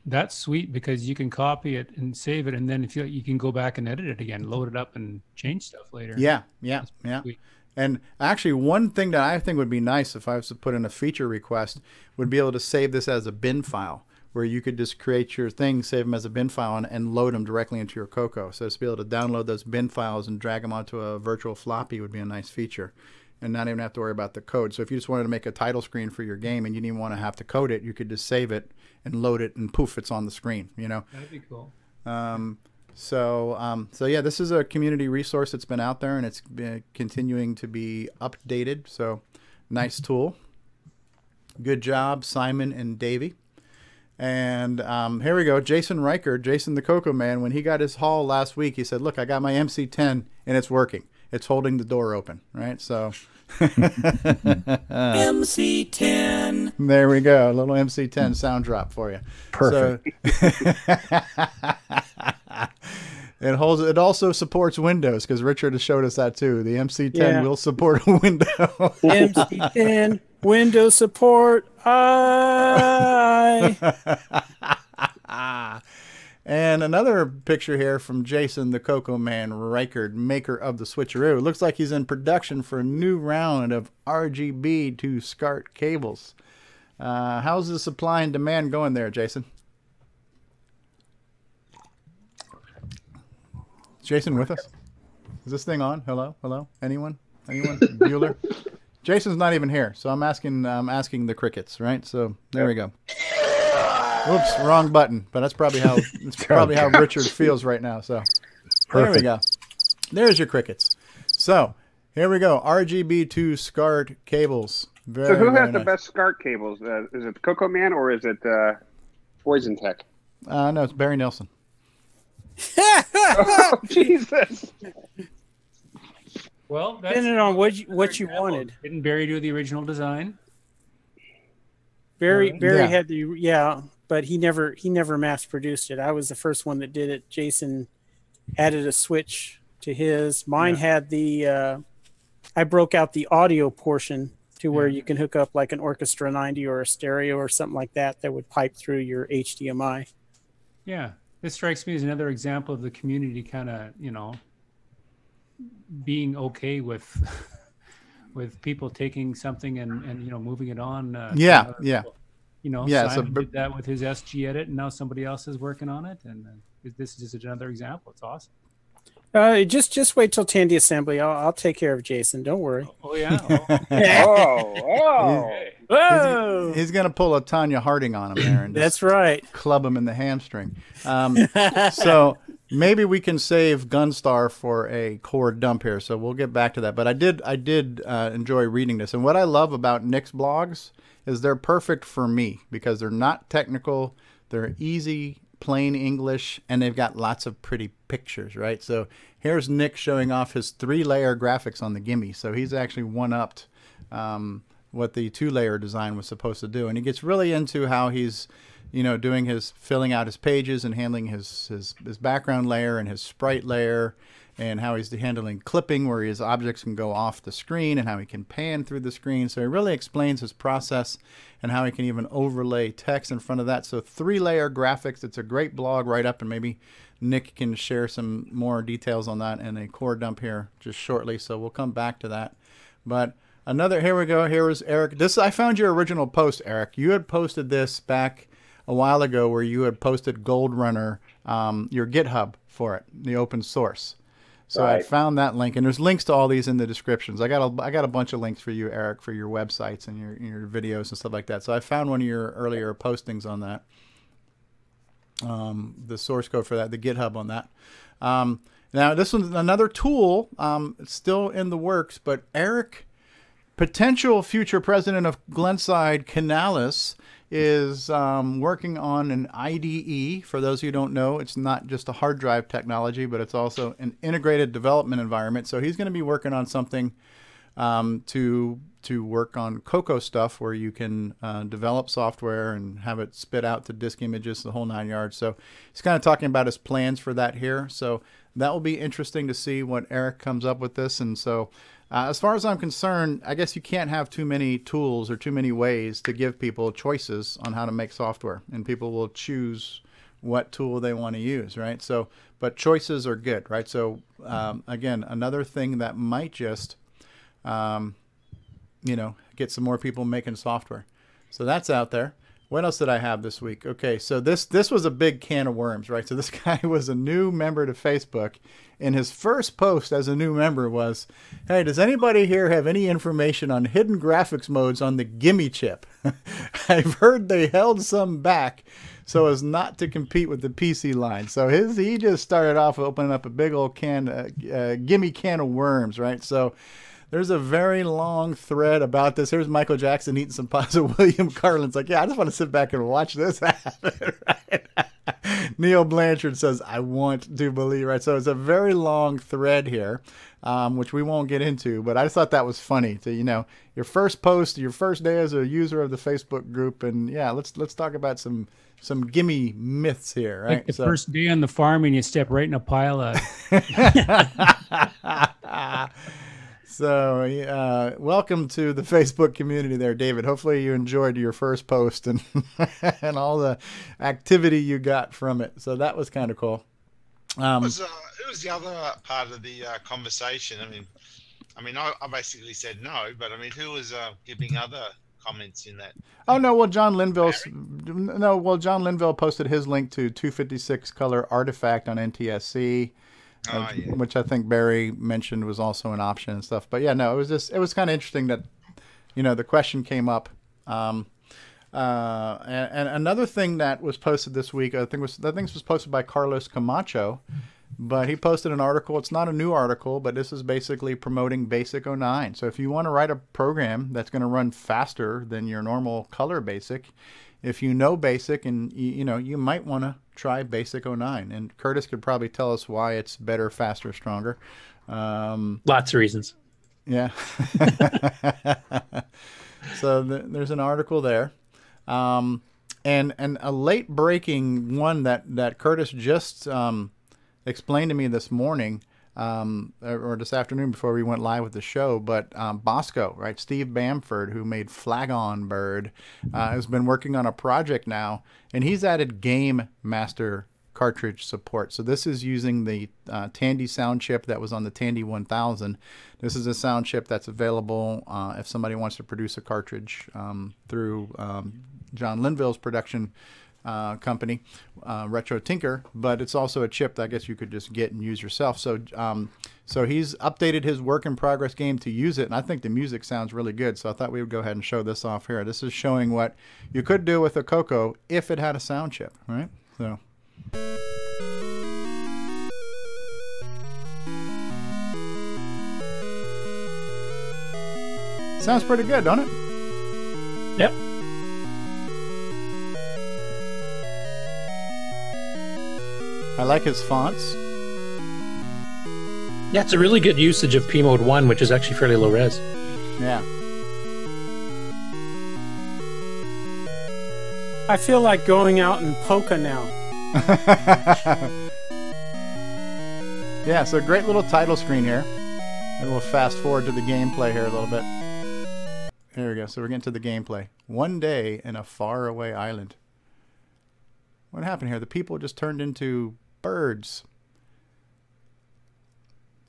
That's sweet, because you can copy it and save it, and then if you can go back and edit it again, load it up and change stuff later. Yeah. Sweet. And actually, one thing that I think would be nice if I was to put in a feature request would be able to save this as a bin file, where you could just create your things, save them as a bin file, and load them directly into your CoCo. So to be able to download those bin files and drag them onto a virtual floppy would be a nice feature, and not even have to worry about the code. So if you just wanted to make a title screen for your game and you didn't want to have to code it, you could just save it and load it, and poof, it's on the screen. You know. That'd be cool. So yeah, this is a community resource that's been out there, and it's been continuing to be updated. So nice tool. Good job, Simon and Davey. And here we go. Jason Reighard, Jason the CoCo Man, when he got his haul last week, he said, look, I got my MC10 and it's working. It's holding the door open, right? So MC10. There we go. A little MC10 sound drop for you. Perfect. So, it also supports Windows, because Richard has showed us that too. The MC10 will support a window. MC10 Windows support. And another picture here from Jason the CoCo Man Reighard, maker of the Switch-a-Roos. Looks like he's in production for a new round of RGB-to-SVIDEO cables. How's the supply and demand going there, Jason? Is Jason with us? Is this thing on? Hello? Hello? Anyone? Bueller? Jason's not even here, so I'm asking the crickets, right? So there we go. Oops, wrong button. But that's probably how how Richard feels right now. So there we go. There's your crickets. So here we go. RGB-to-SVIDEO cables. So who has the best SCART cables? Is it CoCo Man or is it Poison Tech? No, it's Barry Nelson. Oh, Jesus. Well, that's depending on what you wanted. Didn't Barry do the original design? Barry had the but he never mass produced it. I was the first one that did it. Jason added a switch to his. Mine had the I broke out the audio portion to where you can hook up like an Orchestra 90 or a stereo or something like that would pipe through your HDMI. Yeah. This strikes me as another example of the community kind of, you know, being okay with people taking something and you know, moving it on. You know, Simon did that with his SGEdit, and now somebody else is working on it, and this is just another example. It's awesome. Just wait till Tandy Assembly. I'll take care of Jason. Don't worry. Oh yeah. Whoa! He's gonna pull a Tanya Harding on him there, and that's right. Club him in the hamstring. So maybe we can save Gunstar for a core dump here. So we'll get back to that. But I did enjoy reading this, and what I love about Nick's blogs is they're perfect for me because they're not technical, they're easy, plain English, and they've got lots of pretty pictures, right? So here's Nick showing off his 3-layer graphics on the Gimme. So he's actually one-upped what the 2-layer design was supposed to do. And he gets really into how he's, you know, doing his, filling out his pages and handling his background layer and his sprite layer, and how he's handling clipping where his objects can go off the screen and how he can pan through the screen. So he really explains his process and how he can even overlay text in front of that. So 3-layer graphics, it's a great blog write-up, and maybe Nick can share some more details on that in a core dump here just shortly. So we'll come back to that. But here we go. Here is Eric. I found your original post, Eric. You had posted this back a while ago where you had posted Goldrunner, your GitHub for it, the open source. So I found that link, and there's links to all these in the descriptions. I got a bunch of links for you, Eric, for your websites and your videos and stuff like that. So I found one of your earlier postings on that, the source code for that, the GitHub on that. Now this one's another tool. It's still in the works, but Eric, potential future president of Glenside Canales, is working on an IDE. For those who don't know, it's not just a hard drive technology, but it's also an integrated development environment. So he's going to be working on something to work on CoCo stuff where you can develop software and have it spit out to disk images, the whole 9 yards. So he's kind of talking about his plans for that here. So that will be interesting to see what Eric comes up with this. And so as far as I'm concerned, I guess you can't have too many tools or too many ways to give people choices on how to make software, and people will choose what tool they want to use, right? So, but choices are good, right? So again, another thing that might just, you know, get some more people making software. So that's out there. What else did I have this week? Okay, so this was a big can of worms, right? So this guy was a new member to Facebook, and his first post as a new member was, hey, does anybody here have any information on hidden graphics modes on the Gimme chip? I've heard they held some back so as not to compete with the PC line. So he just started off opening up a big old Gimme can of worms, right? So there's a very long thread about this. Here's Michael Jackson eating some pies of William Carlin's like, yeah, I just want to sit back and watch this happen, right? Neil Blanchard says, I want to believe, right? So it's a very long thread here, which we won't get into, but I just thought that was funny to, you know, your first post, your first day as a user of the Facebook group. And yeah, let's talk about some gimme myths here, right? Like the first day on the farm and you step right in a pile of... So, welcome to the Facebook community there, David. Hopefully you enjoyed your first post and and all the activity you got from it. So that was kind of cool. Who was the other part of the conversation? I mean, I basically said no, but I mean, who was giving other comments in that? Oh no, well John Linville posted his link to 256 color artifact on NTSC. Yeah. Which I think Barry mentioned was also an option and stuff. But yeah, no, it was kind of interesting that, you know, the question came up. And another thing that was posted this week, I think this was posted by Carlos Camacho, but he posted an article. It's not a new article, but this is basically promoting Basic 09. So if you want to write a program that's going to run faster than your normal color Basic, if you know Basic, and you know, you might want to try Basic 09. And Curtis could probably tell us why it's better, faster, stronger. Lots of reasons. Yeah. So there's an article there. And a late breaking one that Curtis just explained to me this morning, or this afternoon before we went live with the show, but Bosco, right? Steve Bamford, who made Flagon Bird, has been working on a project now, and he's added Game Master cartridge support. So this is using the Tandy sound chip that was on the Tandy 1000. This is a sound chip that's available if somebody wants to produce a cartridge through John Linville's production company, Retro Tinker, but it's also a chip that I guess you could just get and use yourself. So so he's updated his work in progress game to use it, and I think the music sounds really good, so I thought we would go ahead and show this off here. This is showing what you could do with a CoCo if it had a sound chip, right? So sounds pretty good, don't it? Yep. I like his fonts. Yeah, it's a really good usage of P Mode 1, which is actually fairly low res. Yeah. I feel like going out in polka now. Yeah, so great little title screen here. And we'll fast forward to the gameplay here a little bit. Here we go. So we're getting to the gameplay. One day in a faraway island. What happened here? The people just turned into birds.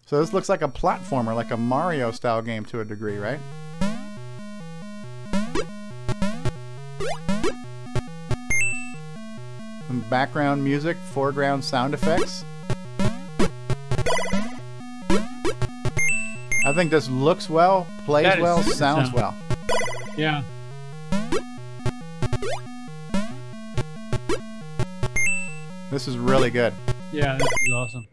So this looks like a platformer, like a Mario style game to a degree, right? Some background music, foreground sound effects. I think this looks well, plays well, sounds well. Yeah. This is really good. Yeah, this is awesome.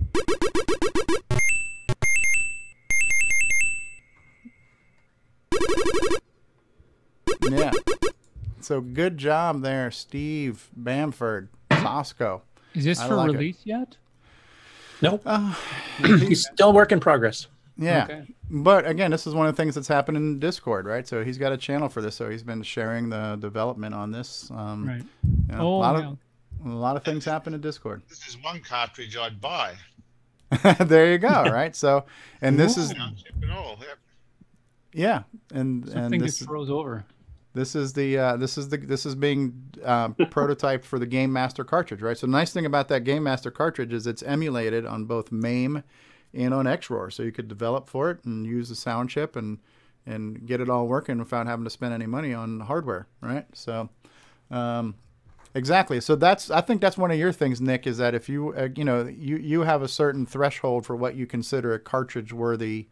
Yeah. So good job there, Steve Bamford, Bosco. Is this for release yet? Nope. He's still work in progress. Yeah. Okay. But again, this is one of the things that's happened in Discord, right? So he's got a channel for this, so he's been sharing the development on this. Right. You know, a lot of things happen in Discord. This is one cartridge I'd buy. There you go, right? So, and this is, And all, yep. yeah, and Something this just froze over. this is being prototyped for the Game Master cartridge, right? So the nice thing about that Game Master cartridge is it's emulated on both MAME and on XRoar, so you could develop for it and use the sound chip and get it all working without having to spend any money on hardware, right? So, exactly. So I think that's one of your things, Nick, is that if you you have a certain threshold for what you consider a cartridge worthy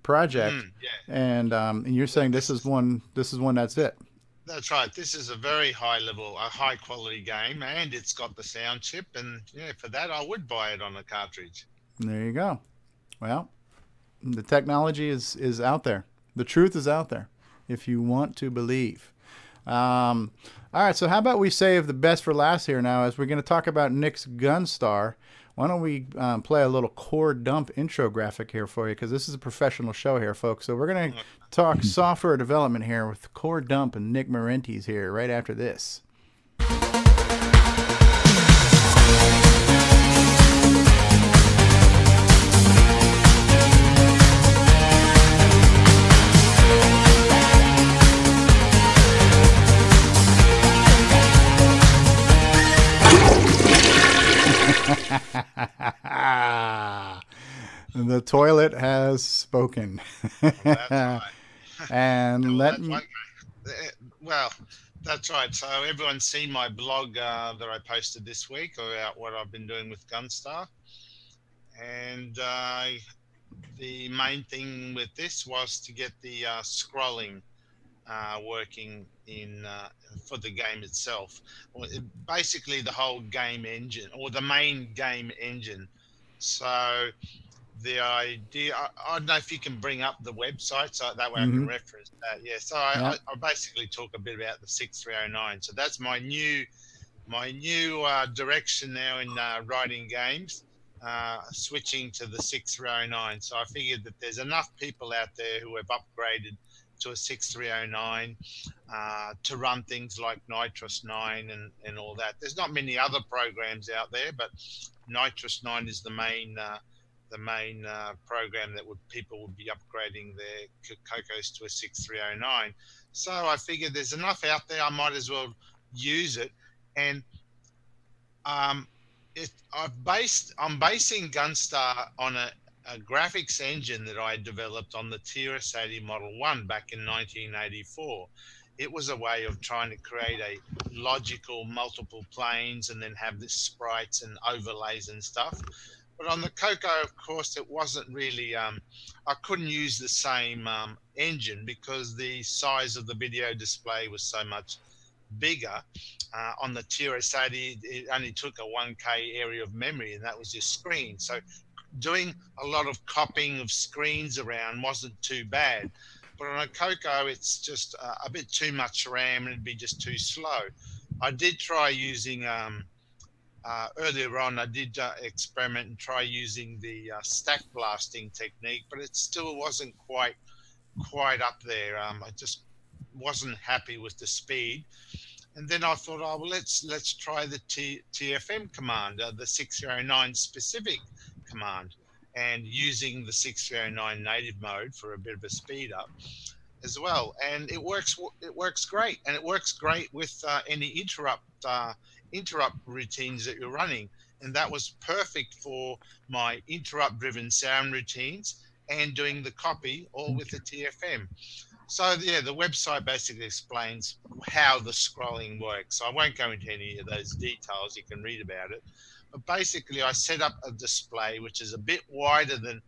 project, and you're saying this is one that's it. That's right. This is a very high level, a high quality game, and it's got the sound chip, and yeah, for that I would buy it on a cartridge. There you go. Well, the technology is out there. The truth is out there, if you want to believe. All right, so how about we save the best for last here now, as we're going to talk about Nick's Gunstar. Why don't we play a little core dump intro graphic here for you, because this is a professional show here, folks. So we're going to talk software development here with Core Dump and Nick Marentes here right after this. The toilet has spoken. That's right. And well, that's right. So everyone's seen my blog that I posted this week about what I've been doing with Gunstar. And the main thing with this was to get the scrolling working in for the game itself. Basically the whole game engine, or the main game engine. So the idea, I don't know if you can bring up the website so that way I can reference that. Yeah, so I basically talk a bit about the 6309. So that's my new direction now in writing games, switching to the 6309. So I figured that there's enough people out there who have upgraded to a 6309 to run things like Nitrous 9 and all that. There's not many other programs out there, but Nitrous 9 is the main program that people would be upgrading their CoCos to a 6309. So I figured there's enough out there, I might as well use it. And I'm basing Gunstar on a graphics engine that I developed on the TRS-80 Model 1 back in 1984. It was a way of trying to create a logical multiple planes and then have the sprites and overlays and stuff. But on the CoCo, of course, it wasn't really, I couldn't use the same engine because the size of the video display was so much bigger. On the TRS-80, it only took a 1K area of memory, and that was your screen. So doing a lot of copying of screens around wasn't too bad. But on a CoCo, it's just a bit too much RAM, and it'd be just too slow. I did try using... earlier on, I did experiment and try using the stack blasting technique, but it still wasn't quite up there. I just wasn't happy with the speed. And then I thought, oh, well, let's try the TFM command, the 6309 specific command, and using the 6309 native mode for a bit of a speed up as well. And it works great, and it works great with any interrupt routines that you're running, and that was perfect for my interrupt driven sound routines and doing the copy all with the TFM. So yeah, the website basically explains how the scrolling works. So I won't go into any of those details, you can read about it. But basically I set up a display which is a bit wider than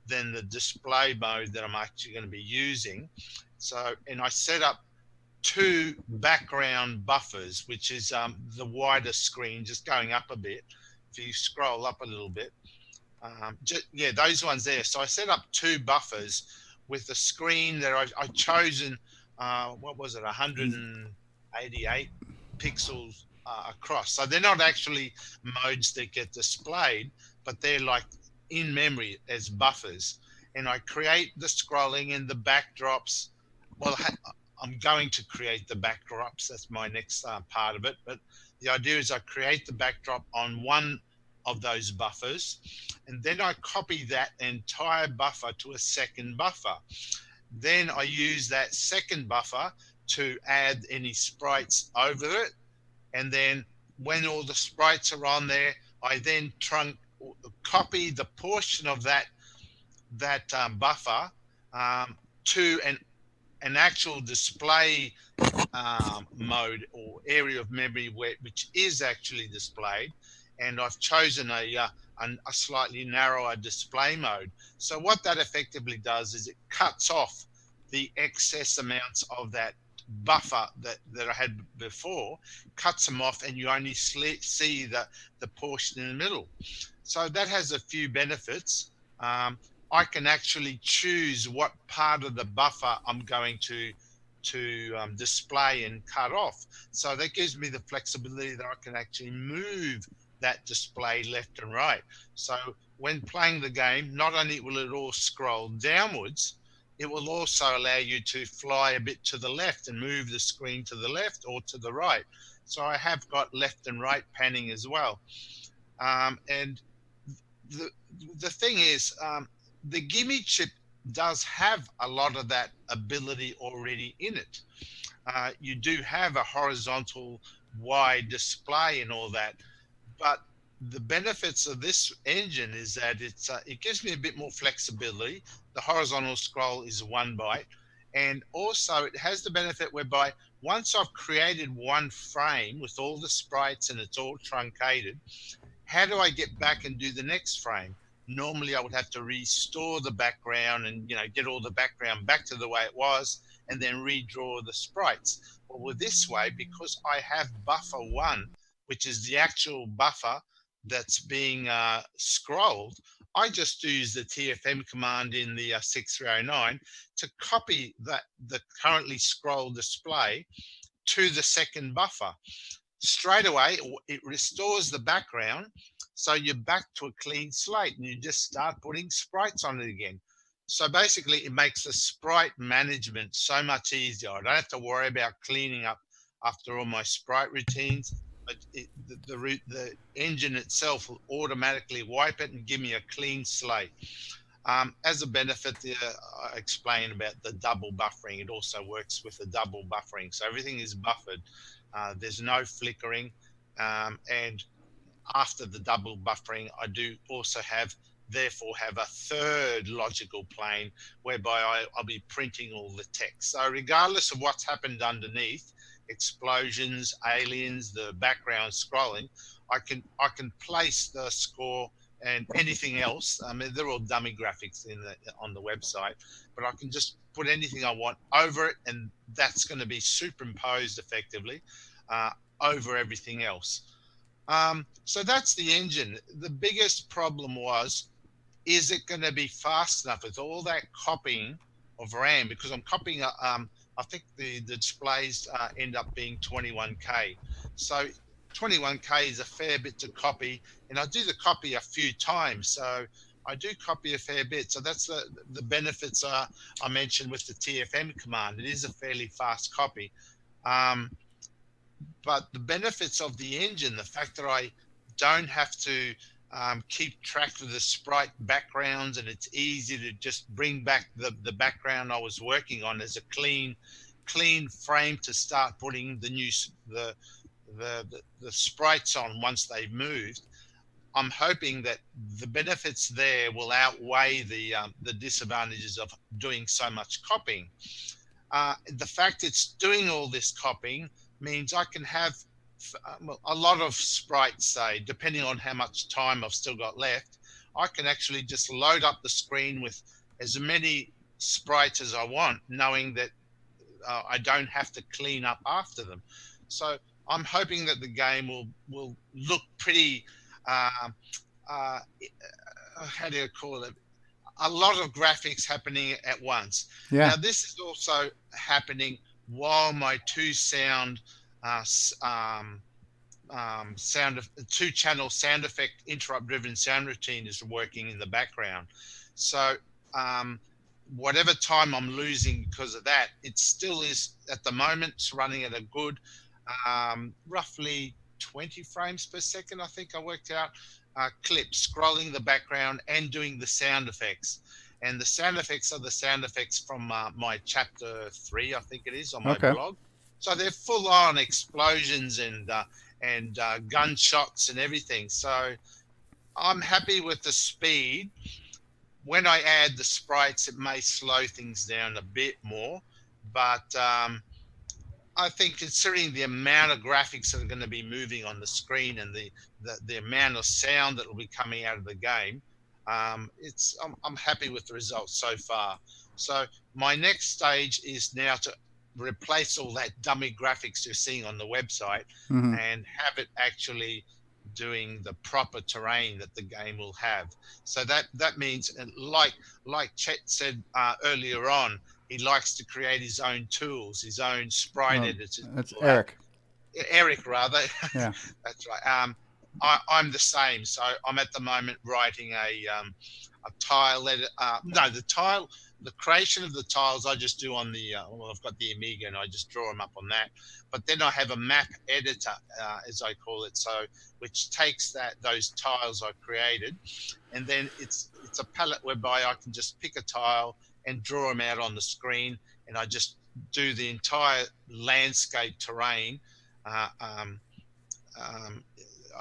the display mode that I'm actually going to be using. So, and I set up 2 background buffers, which is the wider screen, just going up a bit. If you scroll up a little bit, yeah, those ones there. So I set up 2 buffers with the screen that I've chosen. What was it? 188 pixels across. So they're not actually modes that get displayed, but they're like in memory as buffers. and I create the scrolling and the backdrops. Well, I'm going to create the backdrops. That's my next part of it. But the idea is I create the backdrop on one of those buffers, and then I copy that entire buffer to a second buffer. Then I use that second buffer to add any sprites over it. And then when all the sprites are on there, I then copy the portion of that buffer to an actual display mode or area of memory which is actually displayed. And I've chosen a slightly narrower display mode. So what that effectively does is it cuts off the excess amounts of that buffer that I had before, cuts them off, and you only see the portion in the middle. So that has a few benefits. I can actually choose what part of the buffer I'm going to display and cut off. So that gives me the flexibility that I can actually move that display left and right. So when playing the game, not only will it all scroll downwards, it will also allow you to fly a bit to the left and move the screen to the left or to the right. So I have got left and right panning as well. And the thing is, the Gimme chip does have a lot of that ability already in it. You do have a horizontal wide display and all that, but the benefits of this engine is that it gives me a bit more flexibility. The horizontal scroll is 1 byte, and also it has the benefit whereby once I've created one frame with all the sprites and it's all truncated, how do I get back and do the next frame? Normally I would have to restore the background and get all the background back to the way it was and then redraw the sprites. Well, with this way, because I have buffer 1, which is the actual buffer that's being scrolled, I just use the TFM command in the 6309 to copy the currently scrolled display to the second buffer. Straight away, it restores the background, so you're back to a clean slate and you just start putting sprites on it again. So basically, it makes the sprite management so much easier. I don't have to worry about cleaning up after all my sprite routines. But the engine itself will automatically wipe it and give me a clean slate. As a benefit, I explained about the double buffering. It also works with the double buffering. So everything is buffered. There's no flickering. And after the double buffering, I do also therefore have a third logical plane whereby I'll be printing all the text. So regardless of what's happened underneath, explosions, aliens, the background scrolling, I can place the score and anything else. I mean, they're all dummy graphics on the website, but I can just put anything I want over it, and that's going to be superimposed effectively over everything else. So that's the engine. The biggest problem was, is it going to be fast enough with all that copying of RAM? Because I'm copying I think the displays end up being 21K. So 21K is a fair bit to copy, and I do the copy a few times. So I do copy a fair bit. So that's the benefits I mentioned with the TFM command. It is a fairly fast copy. But the benefits of the engine, the fact that I don't have to keep track of the sprite backgrounds, and it's easy to just bring back the background I was working on as a clean frame to start putting the sprites on once they've moved. I'm hoping that the benefits there will outweigh the disadvantages of doing so much copying. The fact it's doing all this copying means I can have a lot of sprites, say, depending on how much time I've still got left. I can actually just load up the screen with as many sprites as I want, knowing that I don't have to clean up after them. So I'm hoping that the game will look pretty, how do you call it? A lot of graphics happening at once. Yeah. Now, this is also happening while my two-channel sound effect interrupt-driven sound routine is working in the background. So whatever time I'm losing because of that, it still is at the moment it's running at a good roughly 20 frames per second, I think I worked out, clip, scrolling the background and doing the sound effects. And the sound effects are the sound effects from my chapter 3, I think it is, on my blog. So they're full on explosions and gunshots and everything. So I'm happy with the speed. When I add the sprites, it may slow things down a bit more, but I think considering the amount of graphics that are going to be moving on the screen and the amount of sound that will be coming out of the game, I'm happy with the results so far. So my next stage is now to replace all that dummy graphics you're seeing on the website and have it actually doing the proper terrain that the game will have. So that means, like Chet said earlier on, he likes to create his own tools, his own sprite editors. That's Eric. Eric, rather. Yeah. That's right. I'm the same. So I'm at the moment writing a tile edit. The creation of the tiles I just do on the, I've got the Amiga and I just draw them up on that. But then I have a map editor, as I call it, which takes those tiles I created, and then it's a palette whereby I can just pick a tile and draw them out on the screen, and I just do the entire landscape terrain. I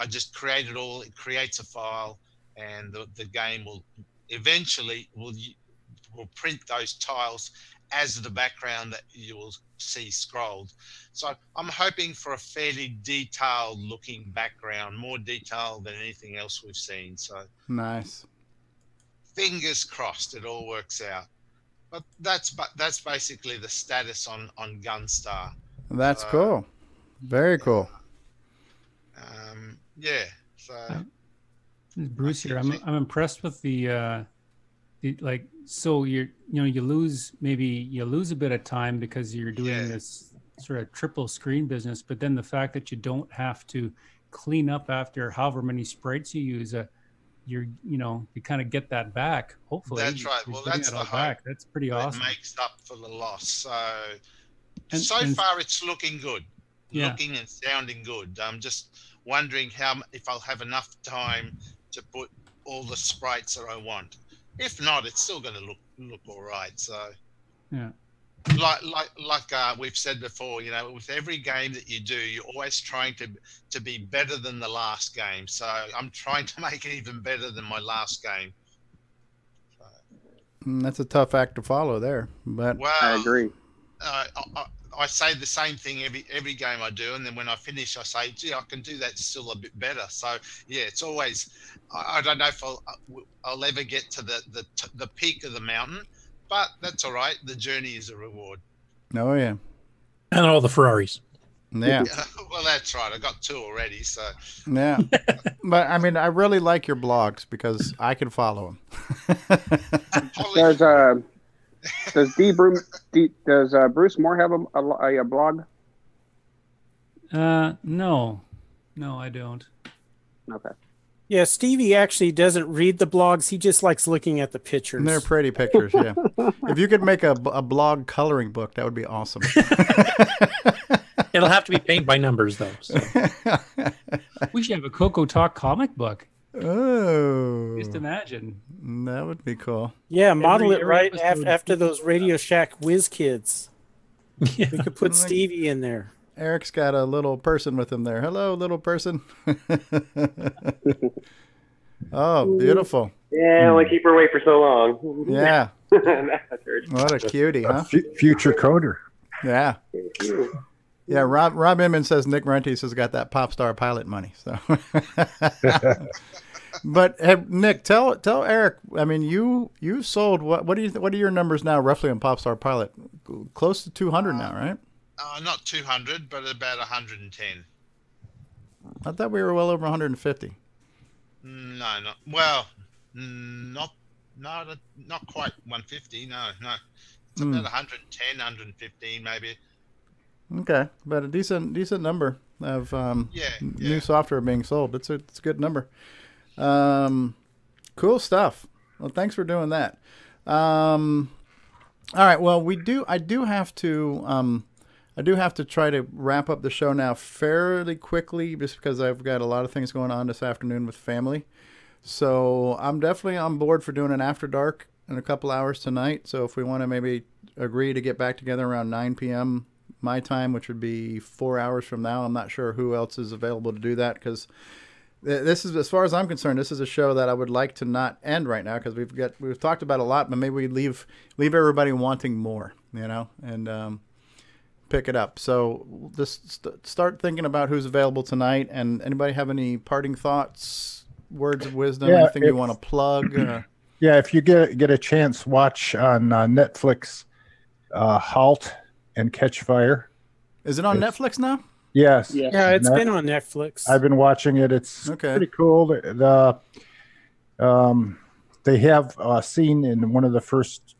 just create it all. It creates a file, and the game will eventually will print those tiles as the background that you will see scrolled. So I'm hoping for a fairly detailed looking background, more detailed than anything else we've seen. So nice. Fingers crossed it all works out. But that's basically the status on Gunstar. That's cool. Very cool. Yeah. So Bruce here. I'm impressed with the like. So you lose a bit of time because you're doing this sort of triple screen business, but then the fact that you don't have to clean up after however many sprites you use, you kind of get that back. Hopefully, that's right. Well, that's the hope. That's pretty awesome. It makes up for the loss. So far, it's looking good, looking and sounding good. I'm just wondering if I'll have enough time to put all the sprites that I want. If not, it's still going to look all right. So, yeah, like we've said before, with every game that you do, you're always trying to be better than the last game. So I'm trying to make it even better than my last game. So, that's a tough act to follow there, but I agree. I say the same thing every game I do, and then when I finish, I say, "Gee, I can do that still a bit better." So yeah, it's always. I don't know if I'll ever get to the peak of the mountain, but that's all right. The journey is a reward. Oh yeah, and all the Ferraris. Yeah. Well, that's right. I got 2 already. So yeah, but I mean, I really like your blogs because I can follow them. Does Bruce Moore have a blog? No, I don't. Okay. Yeah, Stevie actually doesn't read the blogs. He just likes looking at the pictures. And they're pretty pictures, yeah. If you could make a blog coloring book, that would be awesome. It'll have to be paint by numbers, though. So. We should have a CoCoTALK comic book. Oh. Just imagine. That would be cool. Yeah, model it right after those Radio Shack Whiz Kids. Yeah. We could put Stevie in there. Eric's got a little person with him there. Hello, little person. Oh, beautiful. Yeah, only keep her away for so long. Yeah. What a cutie, huh? Future coder. Yeah. Yeah, Rob Inman says Nick Marentes has got that pop star pilot money. So, but hey, Nick, tell Eric. I mean, you sold what are your numbers now roughly on Pop Star Pilot? Close to 200 now, right? Not 200, but about 110. I thought we were well over 150. No, not quite 150. No, it's about 110, 115 maybe. Okay, but a decent number of new software being sold. It's a good number. Cool stuff. Well, thanks for doing that. All right. Well, I do have to try to wrap up the show now fairly quickly, just because I've got a lot of things going on this afternoon with family. So I'm definitely on board for doing an after dark in a couple hours tonight. So if we want to maybe agree to get back together around 9 p.m. my time, which would be 4 hours from now, I'm not sure who else is available to do that, because this is, as far as I'm concerned, this is a show that I would like to not end right now, because we've talked about a lot, but maybe we leave everybody wanting more, and pick it up. So just start thinking about who's available tonight. And anybody have any parting thoughts, words of wisdom, anything you want to plug? Yeah, if you get a chance, watch on Netflix, Halt and Catch Fire. Is it on Netflix now? Yes. Yeah, it's been on Netflix. I've been watching it. It's pretty cool. They have a scene in one of the first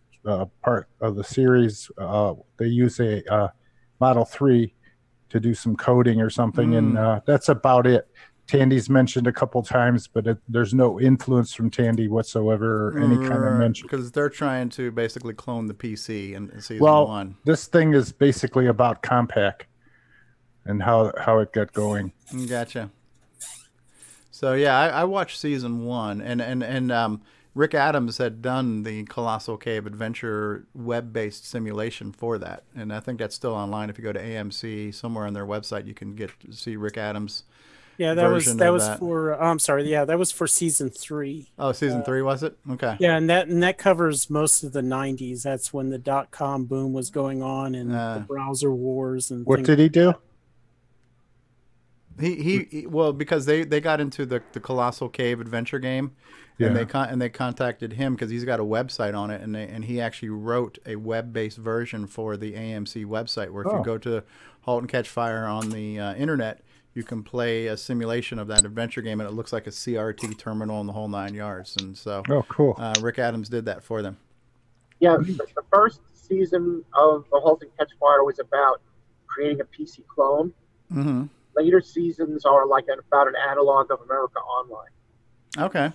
part of the series. They use a Model 3 to do some coding or something, and that's about it. Tandy's mentioned a couple times, but there's no influence from Tandy whatsoever, or any kind of mention. Because they're trying to basically clone the PC in season 1. This thing is basically about Compaq and how it got going. Gotcha. So yeah, I watched season 1, and Rick Adams had done the Colossal Cave Adventure web-based simulation for that, and I think that's still online. If you go to AMC, somewhere on their website, you can see Rick Adams. Yeah, that was for. I'm sorry. Yeah, that was for season 3. Oh, season 3 was it? Okay. Yeah, and that covers most of the '90s. That's when the .com boom was going on, and the browser wars. And what did he do? He well, because they got into the Colossal Cave Adventure game, and they contacted him because he's got a website on it, and he actually wrote a web-based version for the AMC website, where if you go to Halt and Catch Fire on the internet, you can play a simulation of that adventure game, and it looks like a CRT terminal and the whole 9 yards. And so, cool. Rick Adams did that for them. Yeah, the first season of the Halt and Catch Fire was about creating a PC clone. Mm-hmm. Later seasons are about an analog of America Online. Okay,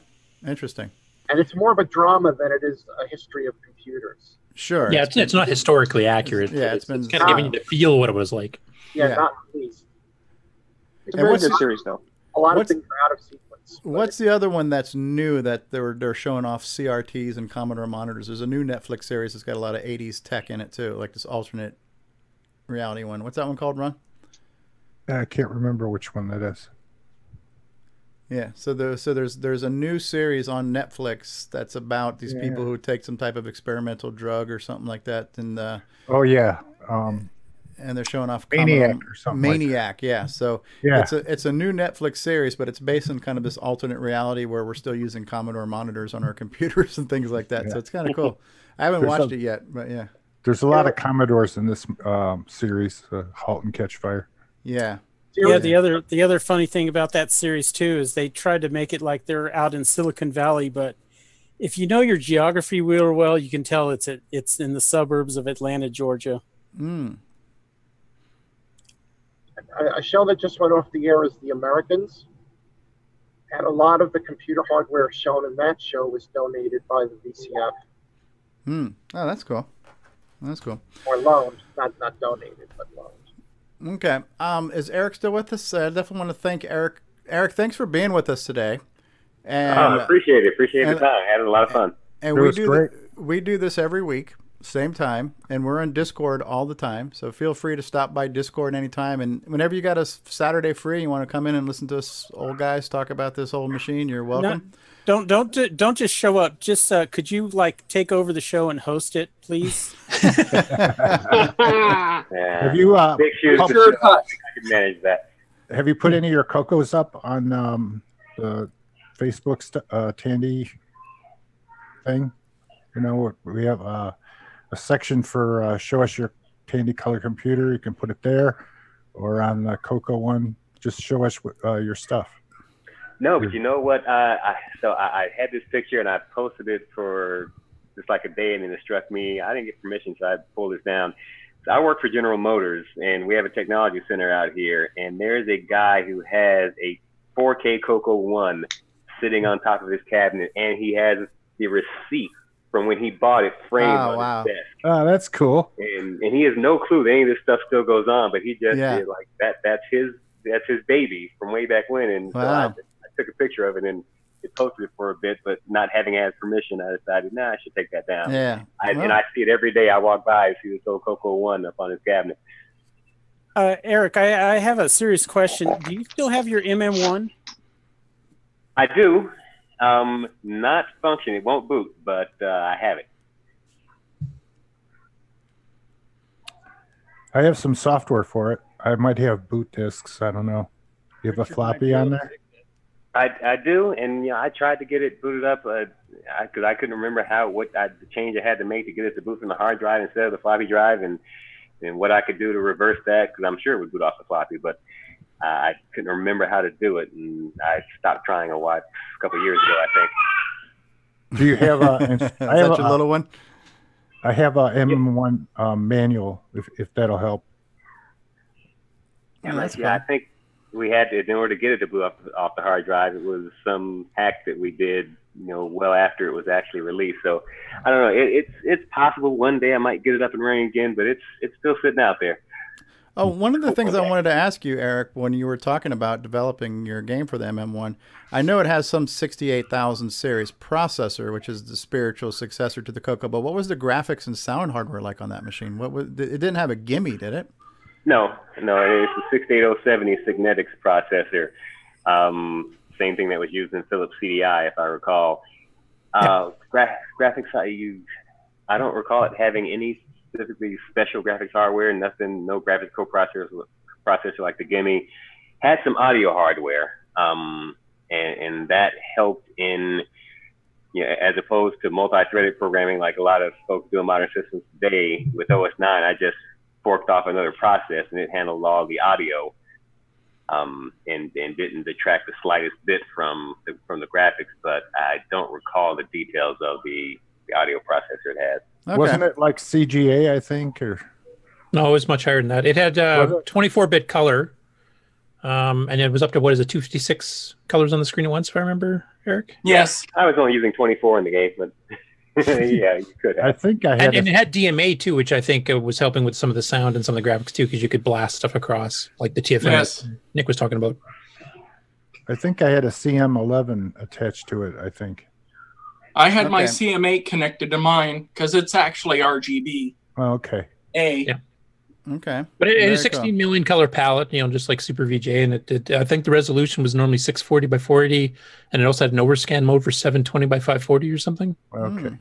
interesting. And it's more of a drama than it is a history of computers. Sure. Yeah, it's not historically accurate. It's kind of giving you the feel what it was like. Yeah, not least. It's a very good series, though. A lot of things are out of sequence. What's the other one that's new that they're showing off CRTs and Commodore monitors? There's a new Netflix series that's got a lot of 80s tech in it, too, like this alternate reality one. What's that one called, Ron? I can't remember which one that is. Yeah, so there's a new series on Netflix that's about these people who take some type of experimental drug or something like that, and and they're showing off Maniac or something. Maniac, yeah. So it's a new Netflix series, but it's based on kind of this alternate reality where we're still using Commodore monitors on our computers and things like that. So it's kind of cool. I haven't watched it yet, but yeah. There's a lot of Commodores in this series, Halt and Catch Fire. Yeah. Yeah, the other funny thing about that series too is they tried to make it like they're out in Silicon Valley, but if you know your geography real well, you can tell it's in the suburbs of Atlanta, Georgia. A show that just went off the air is The Americans, and a lot of the computer hardware shown in that show was donated by the VCF. Oh, that's cool. That's cool. Or loaned, not donated, but loaned. Okay. Is Eric still with us? I definitely want to thank Eric. Eric, thanks for being with us today. And appreciate it. Appreciate the time. Had a lot of fun. And we do this every week, same time, and we're on Discord all the time. So feel free to stop by Discord anytime. And whenever you got a Saturday free, you want to come in and listen to us old guys talk about this old machine, you're welcome. Don't just show up. Just could you take over the show and host it, please? Have you big shoes to fill. I can manage that. Have you put any of your CoCos up on the Facebook Tandy thing? You know, we have a section for show us your Tandy color computer. You can put it there, or on the CoCo one, just show us your stuff. No, but you know what? So I had this picture and I posted it for just like a day, and then it struck me. I didn't get permission, so I pulled this down. So I work for General Motors, and we have a technology center out here, and there's a guy who has a 4K CoCo 1 sitting on top of his cabinet, and he has the receipt from when he bought it framed Oh, on wow. his desk. Oh, that's cool. And he has no clue that any of this stuff still goes on, but he just did like that. That's his baby from way back when. And so I took a picture of it and it posted it for a bit, but not having had permission, I decided, I should take that down. Yeah. And I see it every day. I walk by, I see this old CoCo 1 up on his cabinet. Eric, I have a serious question. Do you still have your MM1? I do. Not function. It won't boot, but I have it. I have some software for it. I might have boot disks. I don't know. You have a floppy on there? I do, and I tried to get it booted up because I couldn't remember the change I had to make to get it to boot from the hard drive instead of the floppy drive, and what I could do to reverse that, because I'm sure it would boot off the floppy, but I couldn't remember how to do it, and I stopped trying a couple of years ago, I think. Do you have a? Is that your little one? I have a MM1 manual, if that'll help. I think we had to, in order to get it to boot off the hard drive, it was some hack that we did, well after it was actually released. So I don't know. It's possible one day I might get it up and running again, but it's still sitting out there. Oh, one of the things I wanted to ask you, Eric, when you were talking about developing your game for the MM1, I know it has some 68,000 series processor, which is the spiritual successor to the CoCo, but what was the graphics and sound hardware like on that machine? It didn't have a gimme, did it? No, it's the 68070 Signetics processor. Same thing that was used in Philips CDI, if I recall. Graphics I don't recall it having any specifically special graphics hardware, no graphics processor like the gimme. Had some audio hardware, and that helped in, as opposed to multi-threaded programming like a lot of folks do in modern systems today. With OS 9, I just forked off another process and it handled all the audio, and didn't detract the slightest bit from the graphics, but I don't recall the details of the audio processor it had. Okay. Wasn't it like CGA, I think? Or no, it was much higher than that. It had 24-bit color, and it was up to, 256 colors on the screen at once, if I remember, Eric? Yes. I was only using 24 in the game, but yeah, you could have. I think I had. And it had DMA, too, which I think was helping with some of the sound and some of the graphics, too, because you could blast stuff across, like the TFM that Nick was talking about. I think I had a CM11 attached to it, I think. I had my CM8 connected to mine because it's actually RGB. Oh, okay. Yeah. Okay. But it is a 16 million color palette, just like Super VGA, and I think the resolution was normally 640 by 480, and it also had an overscan mode for 720 by 540 or something. Okay.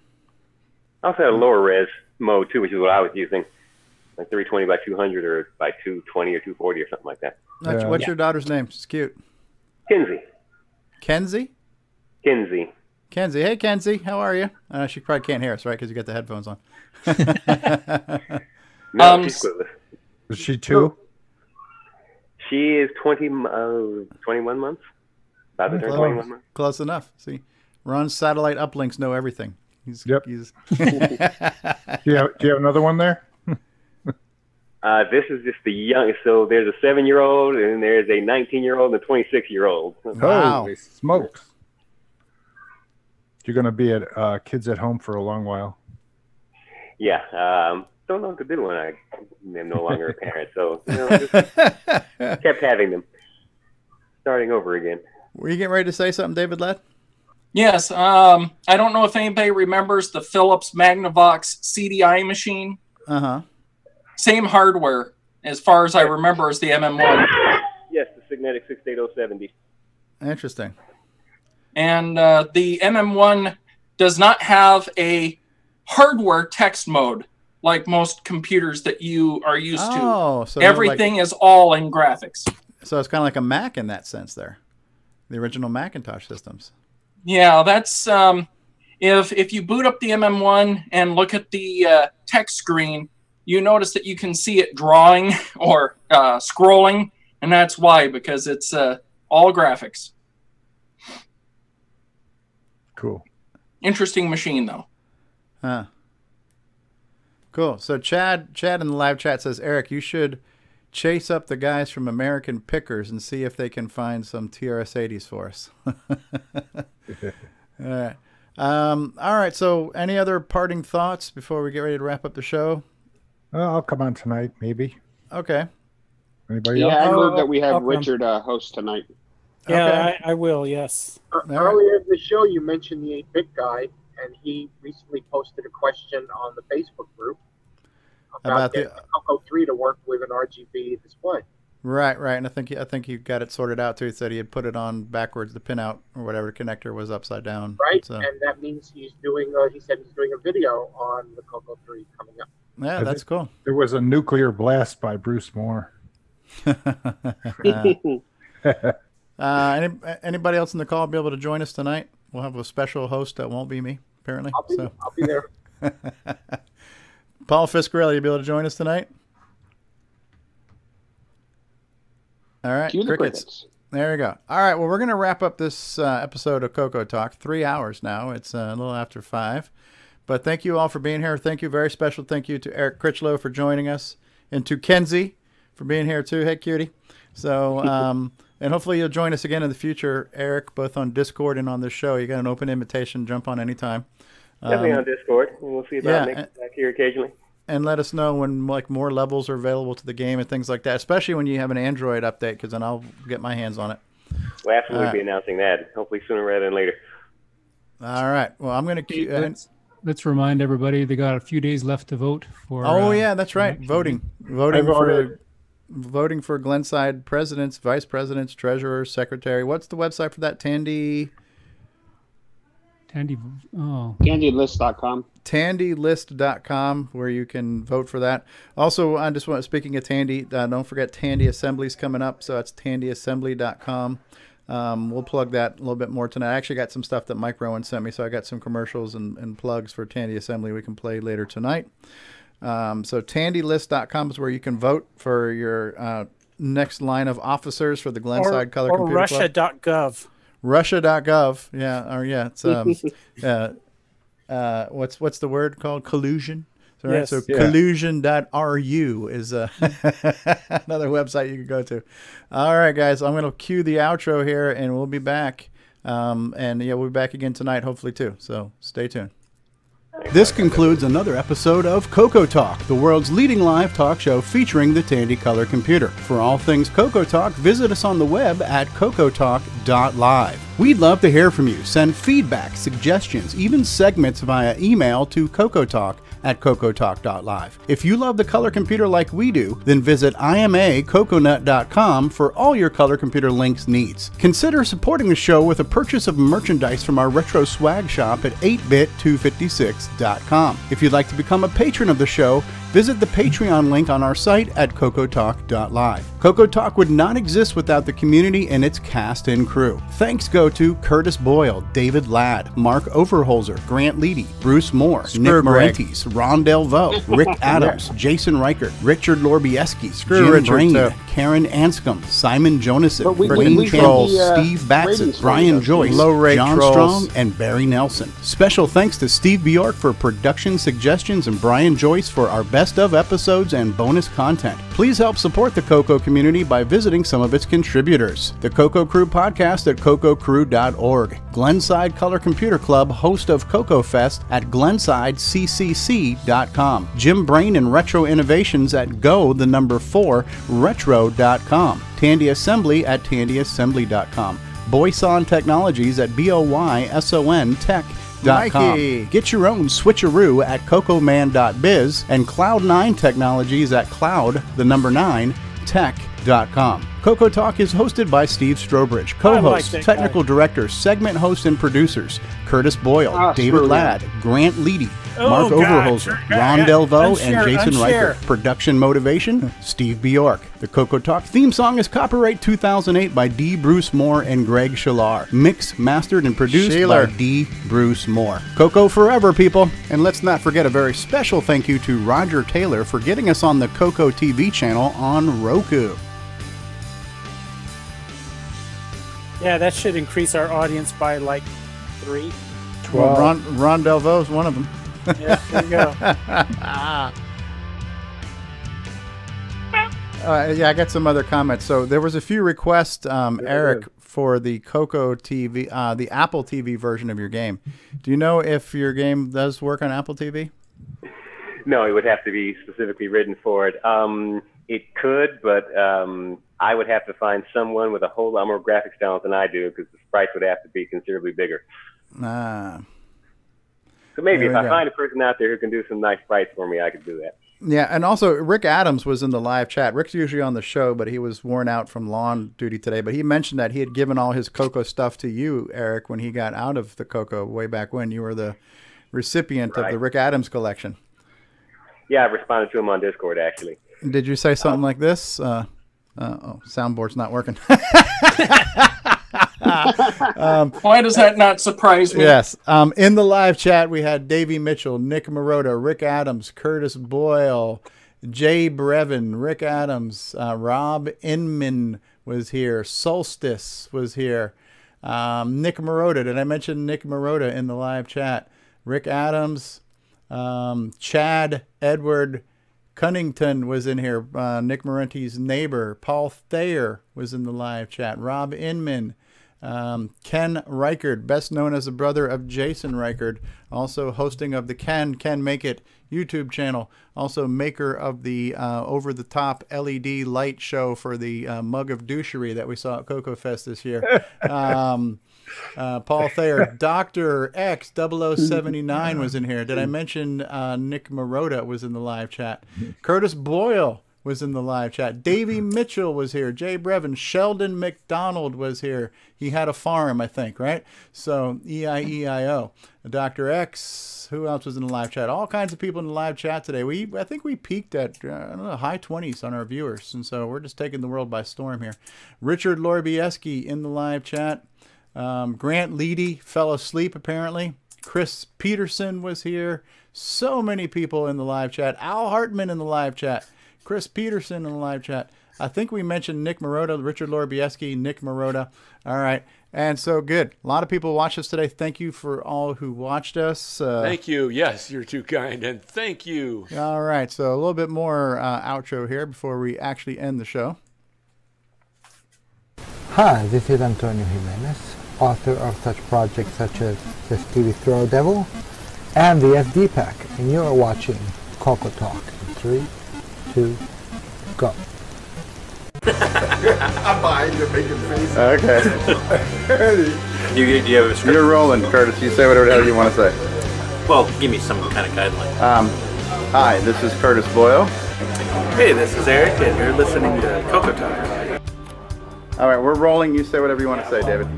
I also had a lower res mode too, which is what I was using, like 320 by 200 or by 220 or 240 or something like that. What's your daughter's name? She's cute. Kenzie. Kenzie? Kenzie. Kenzie. Hey, Kenzie. How are you? She probably can't hear us, right? Because you got the headphones on. No, she's clueless. Is she 2? She is 21 months. About to turn 21 months. Close enough. See, Ron's satellite uplinks know everything. Yep. Do you have another one there? This is just the young. So there's a 7-year-old, and there's a 19-year-old, and a 26-year-old. Wow. Holy smokes. You're going to be at Kids at Home for a long while. Yeah. Don't know what to do when I am no longer a parent. So just kept having them. Starting over again. Were you getting ready to say something, David Ladd? Yes. I don't know if anybody remembers the Philips Magnavox CDI machine. Uh-huh. Same hardware, as far as I remember, as the MM1. Yes, the Signetic 68070. Interesting. And the MM1 does not have a hardware text mode like most computers that you are used to. So everything is all in graphics. So it's kind of like a Mac in that sense there. The original Macintosh systems. Yeah, that's if you boot up the MM1 and look at the text screen, you notice that you can see it drawing or scrolling, and that's why, because it's all graphics. Cool. Interesting machine, though. Huh. Cool. So Chad in the live chat says, Eric, you should chase up the guys from American Pickers and see if they can find some TRS-80s for us. All right. All right. So, any other parting thoughts before we get ready to wrap up the show? I'll come on tonight, maybe. Okay. Anybody Yeah, else? I move that we have Richard host tonight. Yeah, Okay. I will. Yes. Earlier in the show, you mentioned the 8-bit guy, and he recently posted a question on the Facebook group about getting the CoCo 3 to work with an RGB display. Right. And I think he got it sorted out too. He said he had put it on backwards. The pinout or whatever connector was upside down. Right, So, and that means he's doing. He said he's doing a video on the CoCo 3 coming up. yeah, that's cool. There was a nuclear blast by Bruce Moore. Anybody else in the call be able to join us tonight? We'll have a special host that won't be me, apparently. I'll be there. Paul Fiscarelli, you be able to join us tonight? All right, Cue the crickets. There we go. All right, well, we're going to wrap up this episode of CoCoTALK. 3 hours now. It's a little after 5. But thank you all for being here. Thank you, very special thank you to Eric Crichlow for joining us, and to Kenzie for being here too. Hey, cutie. So, and hopefully you'll join us again in the future, Eric, both on Discord and on this show. You got an open invitation. Jump on anytime. Definitely on Discord. We'll see about making it back here occasionally. And let us know when more levels are available to the game and things like that, especially when you have an Android update, because then I'll get my hands on it. We'll absolutely be announcing that, hopefully sooner rather than later. All right. Well, I'm going to... Let's remind everybody they got a few days left to vote for... yeah, that's right. Voting for Glenside presidents, vice presidents, treasurers, secretary. What's the website for that? Tandylist.com. Tandylist.com, where you can vote for that. Also, I just want, speaking of Tandy, don't forget Tandy Assembly's coming up, so that's tandyassembly.com. We'll plug that a little bit more tonight. I actually got some stuff that Mike Rowan sent me, so I got some commercials and plugs for Tandy Assembly we can play later tonight. So tandylist.com is where you can vote for your next line of officers for the Glenside Color Computer Club. Russia.gov. Russia.gov. It's what's the word called? Collusion. So, right? Yes. So collusion.ru is another website you can go to. All right, guys, I'm going to cue the outro here, and we'll be back. We'll be back again tonight, hopefully too. So stay tuned. This concludes another episode of CoCoTALK, the world's leading live talk show featuring the Tandy Color Computer. For all things CoCoTALK, visit us on the web at CoCoTalk.live. We'd love to hear from you. Send feedback, suggestions, even segments via email to CoCoTalk@CoCoTalk.live. If you love the color computer like we do, then visit IMACoconut.com for all your color computer links needs. Consider supporting the show with a purchase of merchandise from our retro swag shop at 8bit256.com. If you'd like to become a patron of the show, visit the Patreon link on our site at CoCoTalk.live. CoCoTalk would not exist without the community and its cast and crew. Thanks go to Curtis Boyle, David Ladd, Mark Overholzer, Grant Leedy, Bruce Moore, Nick Marentes, Ron Delvaux, Rick Adams, Jason Reichert, Richard Lorbieski, Jim Brain, Karen Anscombe, Simon Jonason, Wayne Campbell, Steve Batson, Brian Joyce, John Strong, and Barry Nelson. Special thanks to Seve Bjork for production suggestions and Brian Joyce for our best of episodes and bonus content. Please help support the CoCo community by visiting some of its contributors. The CoCo Crew podcast at CoCoCrew.org. Glenside Color Computer Club, host of CoCo Fest at GlensideCCC.com. Jim Brain and Retro Innovations at Go4Retro.com. Tandy Assembly at TandyAssembly.com. Boyson Technologies at BOYSON.com. Get your own Switch-a-Roos at cocoman.biz and Cloud9 Technologies at cloud9tech.com. CoCoTALK is hosted by Steve Strobridge, co-hosts, technical directors, segment hosts, and producers Curtis Boyle, David Ladd, Grant Leedy, Mark Overholzer, Ron Delvaux, and Jason Reichert. Production motivation, Steve Bjork. The CoCoTALK theme song is copyright 2008 by D. Bruce Moore and Greg Shillar. Mixed, mastered, and produced by D. Bruce Moore. CoCo forever, people. And let's not forget a very special thank you to Roger Taylor for getting us on the CoCo TV channel on Roku. Yeah, that should increase our audience by like 3. Well, Ron Delvaux is one of them. Yeah, there you go. I got some other comments. So there was a few requests, Eric, for the CoCo TV, the Apple TV version of your game. Do you know if your game does work on Apple TV? No, it would have to be specifically written for it. It could, but I would have to find someone with a whole lot more graphics talent than I do, because the sprites would have to be considerably bigger. Ah. So maybe if I go. find a person out there who can do some nice sprites for me, I could do that. Yeah, and also Rick Adams was in the live chat. Rick's usually on the show, but he was worn out from lawn duty today. But he mentioned that he had given all his CoCo stuff to you, Eric, when he got out of the CoCo way back when. You were the recipient of the Rick Adams collection. Yeah, I responded to him on Discord, actually. Did you say something like this? Oh, soundboard's not working. Why does that not surprise me? Yes. In the live chat, we had Davey Michell, Nick Marotta, Rick Adams, Curtis Boyle, Jay Brevin, Rick Adams, Rob Inman was here, Solstice was here, Nick Marotta. Did I mention Nick Marotta in the live chat? Rick Adams, Chad Edward Cunnington was in here, Nick Marentes' neighbor. Paul Thayer was in the live chat. Rob Inman. Ken Reighard, best known as the brother of Jason Reighard, also hosting of the Can Make It YouTube channel, also maker of the over-the-top LED light show for the Mug of Douchery that we saw at CoCo Fest this year. Paul Thayer, Dr. X 0079 was in here. Did I mention Nick Marotta was in the live chat? Curtis Boyle was in the live chat. Davey Michell was here. Jay Brevin. Sheldon MacDonald was here. He had a farm, I think, right? So, E-I-E-I-O. Dr. X. Who else was in the live chat? All kinds of people in the live chat today. I think we peaked at I don't know, high 20s on our viewers, and so we're just taking the world by storm here. Richard Lorbieski in the live chat. Grant Leedy fell asleep, apparently. Chris Peterson was here. So many people in the live chat. Al Hartman in the live chat. Chris Peterson in the live chat. I think we mentioned Nick Marotta, Richard Lorbieski, Nick Marotta. All right. And so good. A lot of people watched us today. Thank you for all who watched us. Thank you. Yes, you're too kind. And thank you. All right. So a little bit more outro here before we actually end the show. Hi, this is Antonio Jimenez, author of such projects such as the Stevie Throw Devil and the SD Pack. And you're watching CoCoTALK. 3, 2, go. I'm behind you making faces. Okay. Do you have a script? You're rolling, Curtis. You say whatever the hell you want to say. Well, give me some kind of guideline. Hi, this is Curtis Boyle. Hey, this is Eric, and you're listening to CoCoTALK. All right, we're rolling. You say whatever you want to say, David.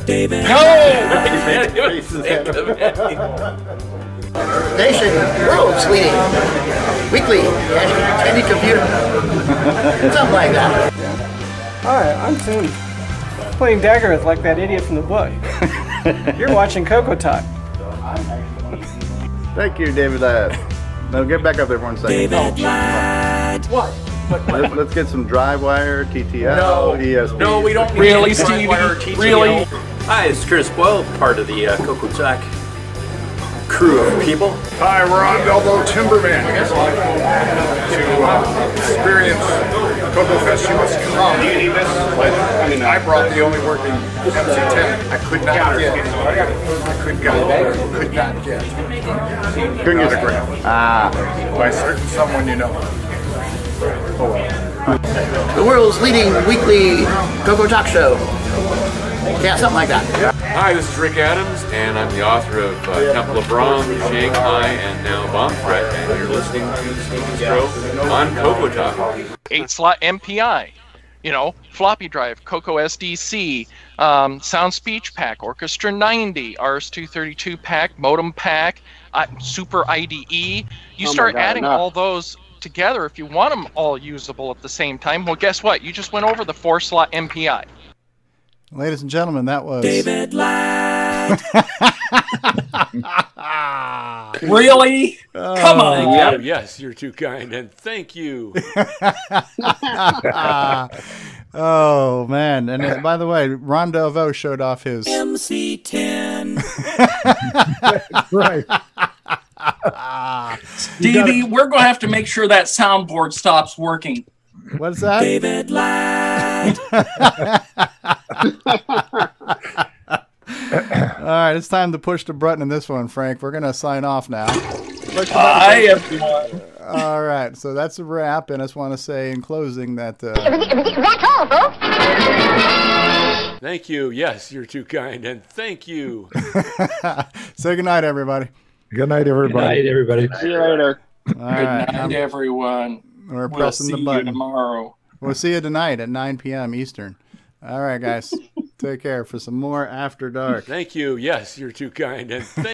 David. No! Nation, world, sweetie. Weekly, any computer. Something like that. Hi, I'm Tim. Playing Daggerith like that idiot from the book. You're watching CoCoTALK. Thank you, David. Now get back up there for 1 second. David What? Let's get some DriveWire, TTL, ESP. No, we don't really, Stevie. Really? Hi, it's Curtis Boyle, part of the CoCoTALK crew of people. Hi, we're on Elbow Timberman. To experience CoCo Fest, you must come. Do you need this? I brought the only working MC10. I could not get. Couldn't get a grant. By certain someone you know. Oh well. The world's leading weekly CoCoTALK show. Yeah, something like that. Hi, this is Rick Adams, and I'm the author of Temple of Brahm, Shanghai, and now Bomb Threat, and you're listening to Stevie Throw on CoCoTALK. 8-slot MPI, floppy drive, CoCo SDC, Sound Speech Pack, Orchestra 90, RS-232 Pack, Modem Pack, Super IDE. You start adding all those together if you want them all usable at the same time. Well, guess what? You just went over the 4-slot MPI. Ladies and gentlemen, that was David Ladd. Really? Come on. Yep. Yes, you're too kind, and thank you. Oh, man. And by the way, Ron Delvaux showed off his MC10. Right. Stevie, we're going to have to make sure that soundboard stops working. What's that? David Ladd. kind. All right, it's time to push the button in this one, Frank. We're going to sign off now. Bye, everyone. All right, so that's a wrap, and I just want to say in closing that... That's all, folks. Thank you. Yes, you're too kind, and thank you. Say goodnight, everybody. Good night, everybody. Good night, everybody. See you later. All right, Good night, everyone. We're We'll pressing see the button. you tomorrow. We'll see you tonight at 9 p.m. Eastern. All right, guys. Take care for some more After Dark. Thank you. Yes, you're too kind, and